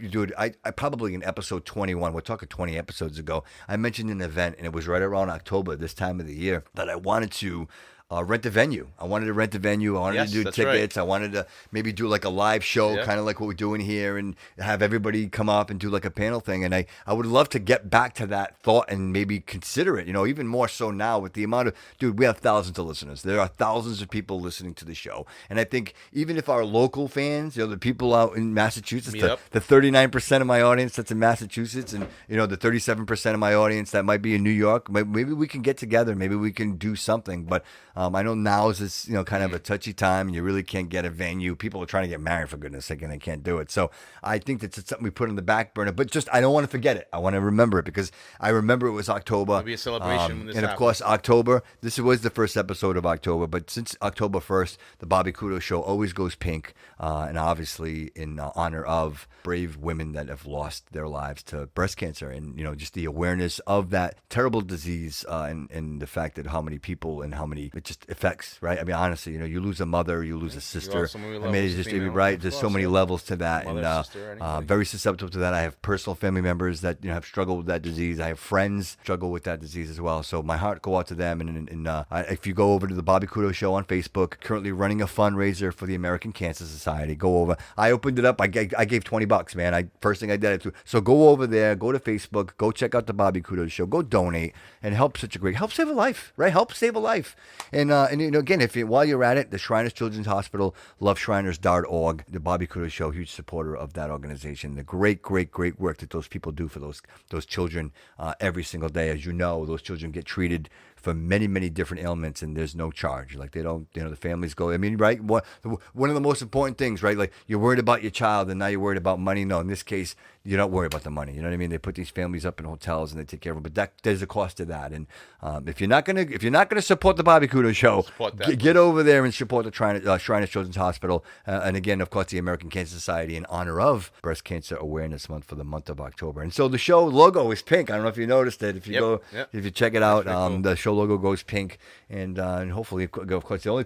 probably in episode 21, we're talking 20 episodes ago, I mentioned an event, and it was right around October, this time of the year, that I wanted to rent a venue. I wanted to rent a venue. I wanted to do that's tickets. right. I wanted to maybe do like a live show, Yeah. kind of like what we're doing here, and have everybody come up and do like a panel thing. And I would love to get back to that thought and maybe consider it, even more so now with the amount of, we have thousands of listeners. There are thousands of people listening to the show. And I think even if our local fans, the people out in Massachusetts, Meet up. the 39% of my audience that's in Massachusetts, and the 37% of my audience that might be in New York, maybe we can get together. Maybe we can do something. But I know now is this, kind of a touchy time, and you really can't get a venue. People are trying to get married, for goodness sake, and they can't do it. So I think that's something we put on the back burner. But I don't want to forget it. I want to remember it because I remember it was October. It'll be a celebration when this and of happens. course, October. This was the first episode of October, but since October 1st, the Bobby Kudo Show always goes pink, and obviously in honor of brave women that have lost their lives to breast cancer, and just the awareness of that terrible disease, and the fact that how many people and how many it just affects. Right? I mean, honestly, you lose a mother, you lose a sister. lost so many I mean, levels it's of just female, right. of There's so course, many yeah. levels to that, Mother, and sister, anything. very susceptible to that. I have personal family members that have struggled with that disease. I have friends struggle with that disease as well. So my heart go out to them. And if you go over to the Bobby Kudo Show on Facebook, currently running a fundraiser for the American Cancer Society. Go over. I opened it up. I gave $20, man. First thing I did. So go over there. Go to Facebook. Go check out the Bobby Kudo Show. Go donate and help help save a life. Right? Help save a life. And again, while you're at it, the Shriners Children's Hospital, loveshriners.org, the Bobby Kudo Show, huge supporter of that organization. The great work that those people do for those children every single day. As you know, those children get treated for many, many different ailments, and there's no charge. Like they don't, the families go. I mean, right? One of the most important things, right? Like you're worried about your child, and now you're worried about money. No, in this case, you don't worry about the money. You know what I mean? They put these families up in hotels and they take care of them, but there's a cost to that. And if you're not gonna support the Bobby Kudo Show, get over there and support the Shriners Children's Hospital, and again, of course, the American Cancer Society in honor of Breast Cancer Awareness Month for the month of October. And so the show logo is pink. I don't know if you noticed it. If you if you check it out, cool. the show logo goes pink, and hopefully, of course, the only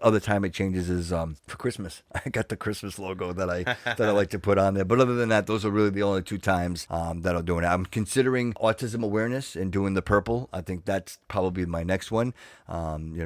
other time it changes is for Christmas. I got the Christmas logo that I like to put on there. But other than that, those are really the only two times that I'm doing it. I'm considering autism awareness and doing the purple. I think that's probably my next one.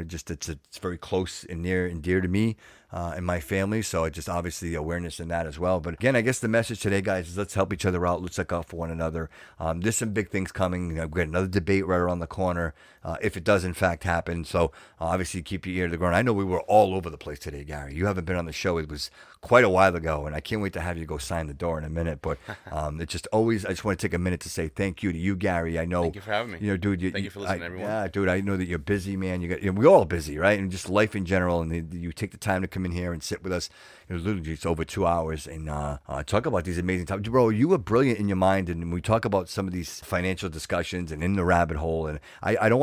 Just it's very close and near and dear to me and my family. So just obviously awareness in that as well. But again, I guess the message today, guys, is let's help each other out. Let's look out for one another. There's some big things coming. We've got another debate right around the corner if it does in fact happen. So obviously keep your ear to the ground. I know we were all over the place today, Gary. You haven't been on the show. It was quite a while ago, and I can't wait to have you go sign the door in a minute. But I just want to take a minute to say thank you to you, Gary. I know. Thank you for having me. Dude. Thank you for listening, everyone. Yeah, dude. I know that you're busy, man. You got we're all busy, right? And just life in general. And you take the time to come in here and sit with us. Literally, it's over 2 hours and talk about these amazing topics. Bro, you were brilliant in your mind, and we talk about some of these financial discussions and in the rabbit hole. And I didn't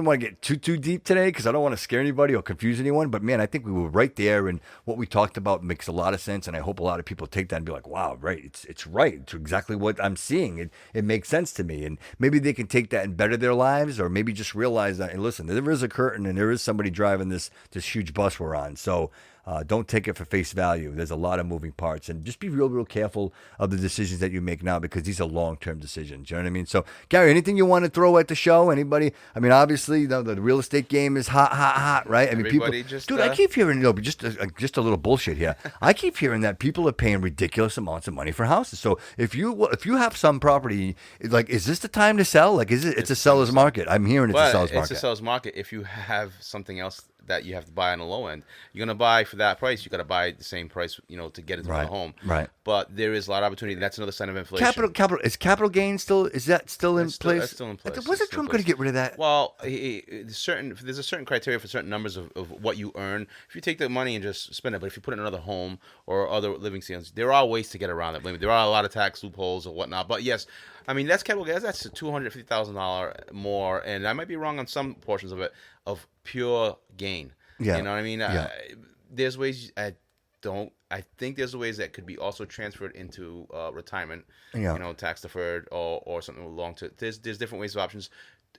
want to get too deep today because I don't want to scare anybody or confuse anyone. But man, I think we were right there, and what we talked about makes a lot of sense. And I hope a lot of people take that and be like, wow, right, it's right. It's exactly what I'm seeing. It makes sense to me, and maybe they can take that and better their lives, or maybe just realize that. And listen, there is a curtain, and there is somebody driving this huge bus we're on. So. Don't take it for face value. There's a lot of moving parts, and just be real careful of the decisions that you make now because these are long-term decisions. You know what I mean? So, Gary, anything you want to throw at the show? Anybody? I mean, obviously, the real estate game is hot, right? I mean, Everybody people. Dude, I keep hearing just a little bullshit here. I keep hearing that people are paying ridiculous amounts of money for houses. So, if you have some property, like, is this the time to sell? Like, it's a seller's market? I'm hearing it's a seller's market. It's a seller's market. If you have something else that you have to buy on the low end, you're gonna buy for that price. You got to buy the same price, to get into the home. Right. But there is a lot of opportunity. That's another sign of inflation. Capital gain still? Is that still in place? That's still in place. Wasn't Trump going to get rid of that? Well, there's a certain criteria for certain numbers of what you earn. If you take the money and just spend it, but if you put it in another home or other living standards, there are ways to get around it. There are a lot of tax loopholes or whatnot. But yes, I mean that's capital gains. That's $250,000 more, and I might be wrong on some portions of it of pure gain. Yeah. You know what I mean? Yeah. There's ways I think there's ways that could be also transferred into retirement. Yeah. Tax deferred or something along to. There's different ways of options.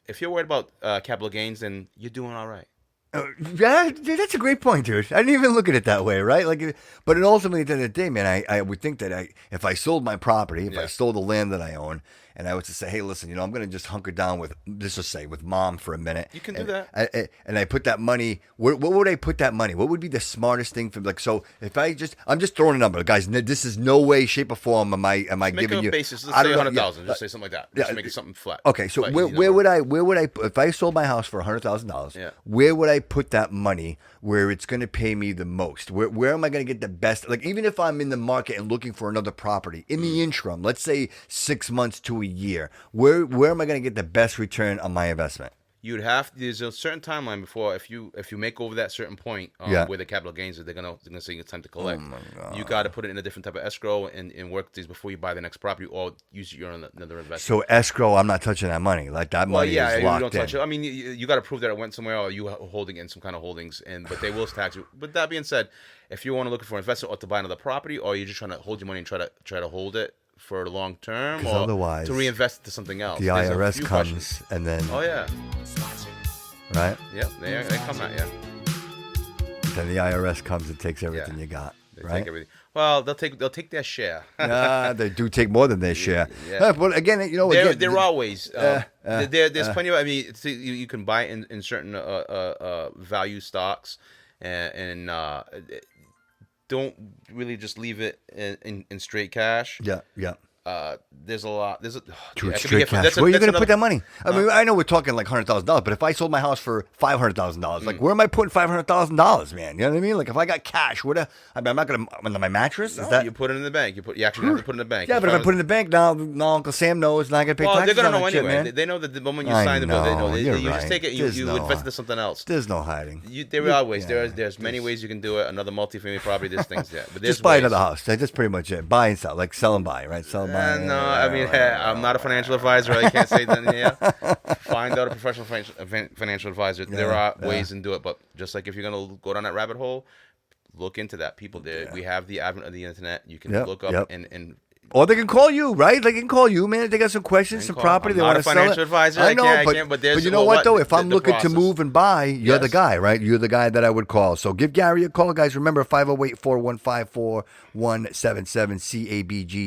If you're worried about capital gains, then you're doing all right. Yeah, that's a great point, dude. I didn't even look at it that way, right? But ultimately, at the end of the day, man, I would think that if I sold my property, if I sold the land that I own, and I was to say, hey, listen, I'm going to just hunker down with mom for a minute. You can do that. And I put that money. What would I put that money? What would be the smartest thing for so if I'm just throwing a number, guys. This is no way, shape, or form am I giving you. Make a basis. Let's say 100,000. Just say something like that. Just make it something flat. Okay, so where would I if I sold my house for $100,000? Where would I put that money where it's going to pay me the most? Where am I going to get the best? Like even if I'm in the market and looking for another property in the interim, let's say 6 months to a year, where am I going to get the best return on my investment? There's a certain timeline before if you make over that certain point where the capital gains are, they're gonna say it's time to collect. Oh my God. You got to put it in a different type of escrow and work these before you buy the next property or use your own another investment. So escrow, I'm not touching that money. Like that money is locked you don't in. touch it. I mean, you got to prove that it went somewhere or you holding it in some kind of holdings, but they will tax you. But that being said, if you want to look for an investment or to buy another property, or you're just trying to hold your money and try to hold it for long term, or otherwise, to reinvest into something else, the IRS comes and then. Oh yeah. Right? Yeah, they come out, yeah. Then the IRS comes and takes everything you got, right? Take everything. Well, they'll take their share. They do take more than their share. Yeah. But again, there are ways. There's plenty of. I mean, you can buy in certain value stocks, and don't really just leave it in straight cash. Yeah. There's a lot. Straight cash. Where are you going to put that money? I mean, I know we're talking like $100,000, but if I sold my house for $500,000, like where am I putting $500,000, man? You know what I mean? Like if I got cash, I'm not going to under my mattress. No, is that you put it in the bank? You actually have to put it in the bank. Yeah, but if I put it in the bank now Uncle Sam knows not going to pay taxes. Well, they're going to know on that anyway. shit, man. They know that the moment you sign the bill, they know. You right. just take it. You invest into something else. There's no hiding. There are ways. There's many ways you can do it. Another multifamily property. There's things there. But just buy another house. That's pretty much it. Buy and sell, like sell and buy, right? Sell and buy. No, I mean, I'm not a financial advisor. I can't say that here. Find out a professional financial advisor. There are ways to do it, but just like if you're gonna go down that rabbit hole, look into that. People there. We have the advent of the internet. You can look up and. Or they can call you, right? They can call you, man. If they got some questions, some property, they want to sell it. I'm not a financial advisor. I know, I can't, but you know what, though? If I'm looking to move and buy, you're the guy, right? You're the guy that I would call. So give Gary a call, guys. Remember, 508-415-4177,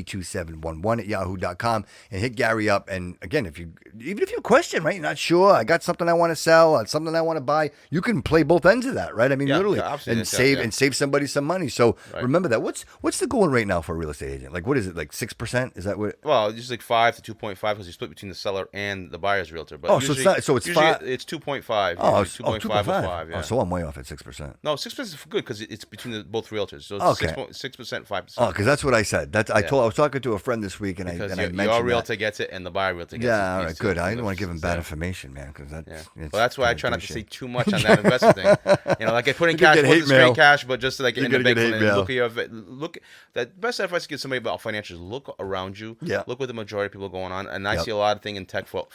CABG2711 at yahoo.com, and hit Gary up. And again, even if you have a question, right? You're not sure. I got something I want to sell, something I want to buy. You can play both ends of that, right? I mean, literally, and save somebody some money. So remember that. What's the going rate now for a real estate agent? Like, what is it like? like 6%? Is that what? Well, it's like 5 to 2.5 because you split between the seller and the buyer's realtor. But Oh, so it's not- so it's usually 5 It's 2.5. Oh, usually 2.5 or 5. Yeah. Oh, so I'm way off at 6%. No, 6% is good because it's between both realtors. So Okay. it's 6%, 5%. Oh, because that's what I said. I was talking to a friend this week, and Because I mentioned your realtor that. gets it and the buyer realtor gets it. Yeah, all These right, two good. I things didn't want to give him bad yeah. information, man, because that's. Yeah. It's Well, that's why I kinda try not to douchey. say too much on that investing thing. Like I put in You could cash, get hate wasn't straight mail. cash, but just like You're in the gonna bank. get hate mail. Look. That best advice to give somebody about financials: look around you. Yeah. Look what the majority of people are going on, and I Yep. see a lot of thing in tech for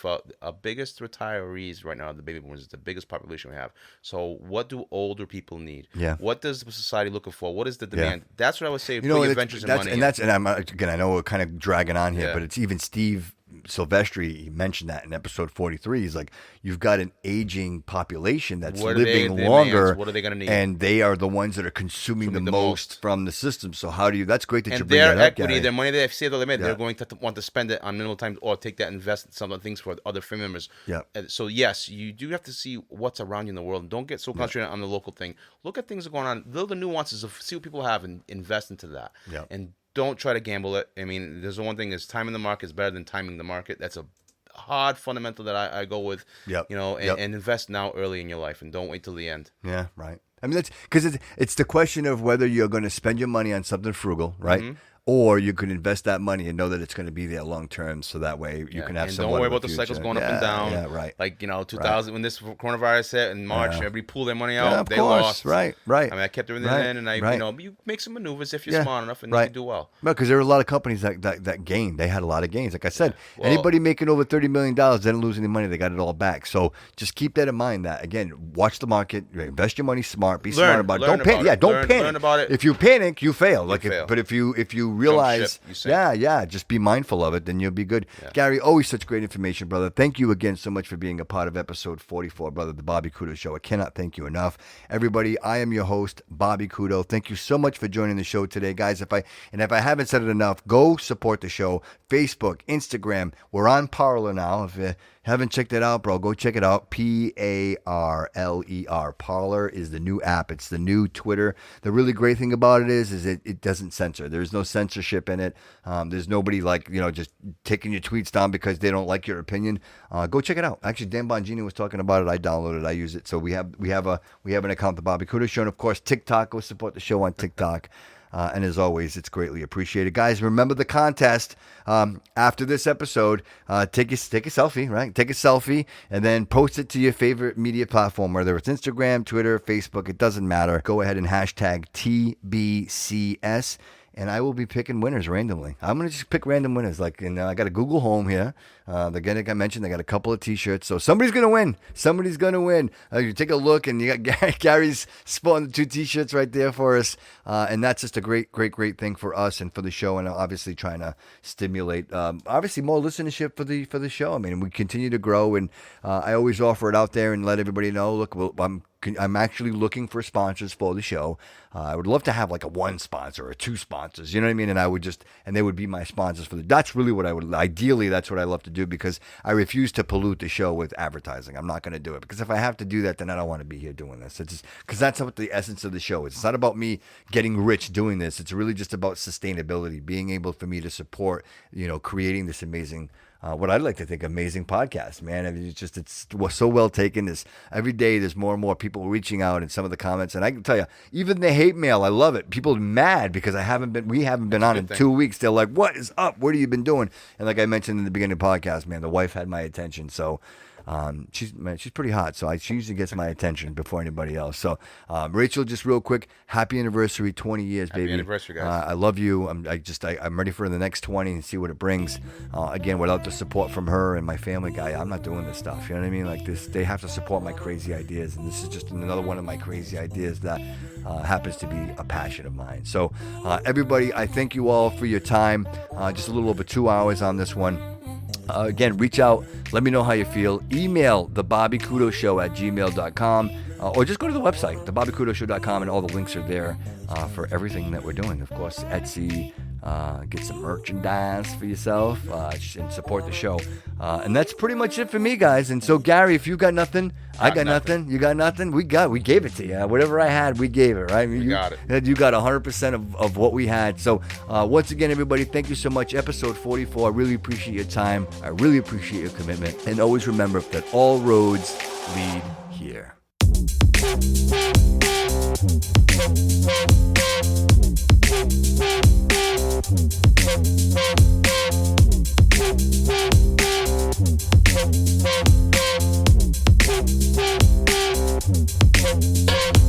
our biggest retirees right now. The baby boomers is the biggest population we have. So, what do older people need? Yeah. What does society looking for? What is the Yeah. demand? That's what I would say. Put You know, your it's- ventures and that's money. and in. that's and I'm again. I know we're kind of dragging on here, Yeah. but it's even Steve Silvestri. He mentioned that in episode 43. He's like, you've got an aging population that's What are living their longer. demands? What are they gonna need? And they are the ones that are consuming the most from the system. So how do you? That's great that you And bring their that up, equity, Gary. their money they've saved, they're Yeah. going to want to spend it on minimal time or take that and invest in some other things for other family members. Yeah. So yes, you do have to see what's around you in the world. Don't get so concentrated on the local thing. Look at things that are going on. Little the nuances of see what people have and invest into that. Yeah. And don't try to gamble it. I mean, there's the one thing is timing the market is better than timing the market. That's a hard fundamental that I go with. Yep. And invest now early in your life and don't wait till the end. Yeah, right. I mean, that's because it's the question of whether you're going to spend your money on something frugal, right? Mm-hmm. Or you can invest that money and know that it's going to be there long term, so that way you can have and some. don't worry about the cycles going up and down. Yeah, right. Like 2000 when this coronavirus hit in March, everybody pulled their money out. Yeah, of they course. lost. Right. I mean, I kept everything in, and right. you make some maneuvers if you're smart enough, and you can do well. No, because there were a lot of companies that gained. They had a lot of gains. Like I said, Well- anybody making over $30 million didn't lose any money. They got it all back. So just keep that in mind. That again, watch the market, invest your money smart, be smart about it. Don't panic. Yeah, don't panic. Learn about it. If you panic, you fail. fail. But if you realize, ship, you sink. just be mindful of it, then you'll be good. Gary, always such great information, brother. Thank you again so much for being a part of episode 44, brother, the Bobby Kudo Show. I cannot thank you enough. Everybody, I am your host, Bobby Kudo. Thank you so much for joining the show today, guys. If I haven't said it enough, go support the show. Facebook, Instagram. We're on Parler now. If you haven't checked it out, bro, go check it out. Parler. Parler is the new app. It's the new Twitter. The really great thing about it is it doesn't censor. There's no censorship in it. There's nobody just taking your tweets down because they don't like your opinion. Go check it out. Actually, Dan Bongini was talking about it. I downloaded it. I use it. So we have an account, the Bobby Kudo Show, and of course TikTok. Go support the show on TikTok. And as always, it's greatly appreciated. Guys, remember the contest. After this episode, take a selfie, right? Take a selfie and then post it to your favorite media platform, whether it's Instagram, Twitter, Facebook. It doesn't matter. Go ahead and hashtag TBCS. And I will be picking winners randomly. I'm going to just pick random winners. I got a Google Home here. Again, like I mentioned, they got a couple of T-shirts. So somebody's going to win. Somebody's going to win. You take a look, and you got Gary's sporting the 2 T-shirts right there for us. And that's just a great, great, great thing for us and for the show. And obviously trying to stimulate, obviously more listenership for the show. I mean, we continue to grow, and I always offer it out there and let everybody know. Look, I'm actually looking for sponsors for the show. I would love to have like a 1 sponsor or 2 sponsors, you know what I mean? And they would be my sponsors that's really what ideally that's what I love to do, because I refuse to pollute the show with advertising. I'm not going to do it, because if I have to do that, then I don't want to be here doing this. It's just because that's what the essence of the show is. It's not about me getting rich doing this. It's really just about sustainability, being able for me to support, creating this amazing what I'd like to think amazing podcast, man. I mean, it's so well taken. Every day there's more and more people reaching out in some of the comments, and I can tell you, even the hate mail, I love it. People are mad because we haven't been on in 2 weeks. They're like, "What is up? What have you been doing?" And like I mentioned in the beginning of the podcast, man, the wife had my attention, so. She's pretty hot, so she usually gets my attention before anybody else. So, Rachel, just real quick, happy anniversary, 20 years, baby. Happy anniversary, guys. I love you. I'm ready for the next 20 and see what it brings. Again, without the support from her and my family, I'm not doing this stuff. You know what I mean? Like this, they have to support my crazy ideas, and this is just another one of my crazy ideas that happens to be a passion of mine. So, everybody, I thank you all for your time. Just a little over 2 hours on this one. Again, reach out. Let me know how you feel. Email thebobbykudo@gmail.com, or just go to the website, thebobbykudo.com, and all the links are there for everything that we're doing. Of course, Etsy. Get some merchandise for yourself and support the show. And that's pretty much it for me, guys. And so, Gary, if you got nothing, I got nothing. You got nothing? We gave it to you. Whatever I had, we gave it, right? We got it. You got 100% of what we had. So once again, everybody, thank you so much. Episode 44. I really appreciate your time. I really appreciate your commitment. And always remember that all roads lead here. Thank you.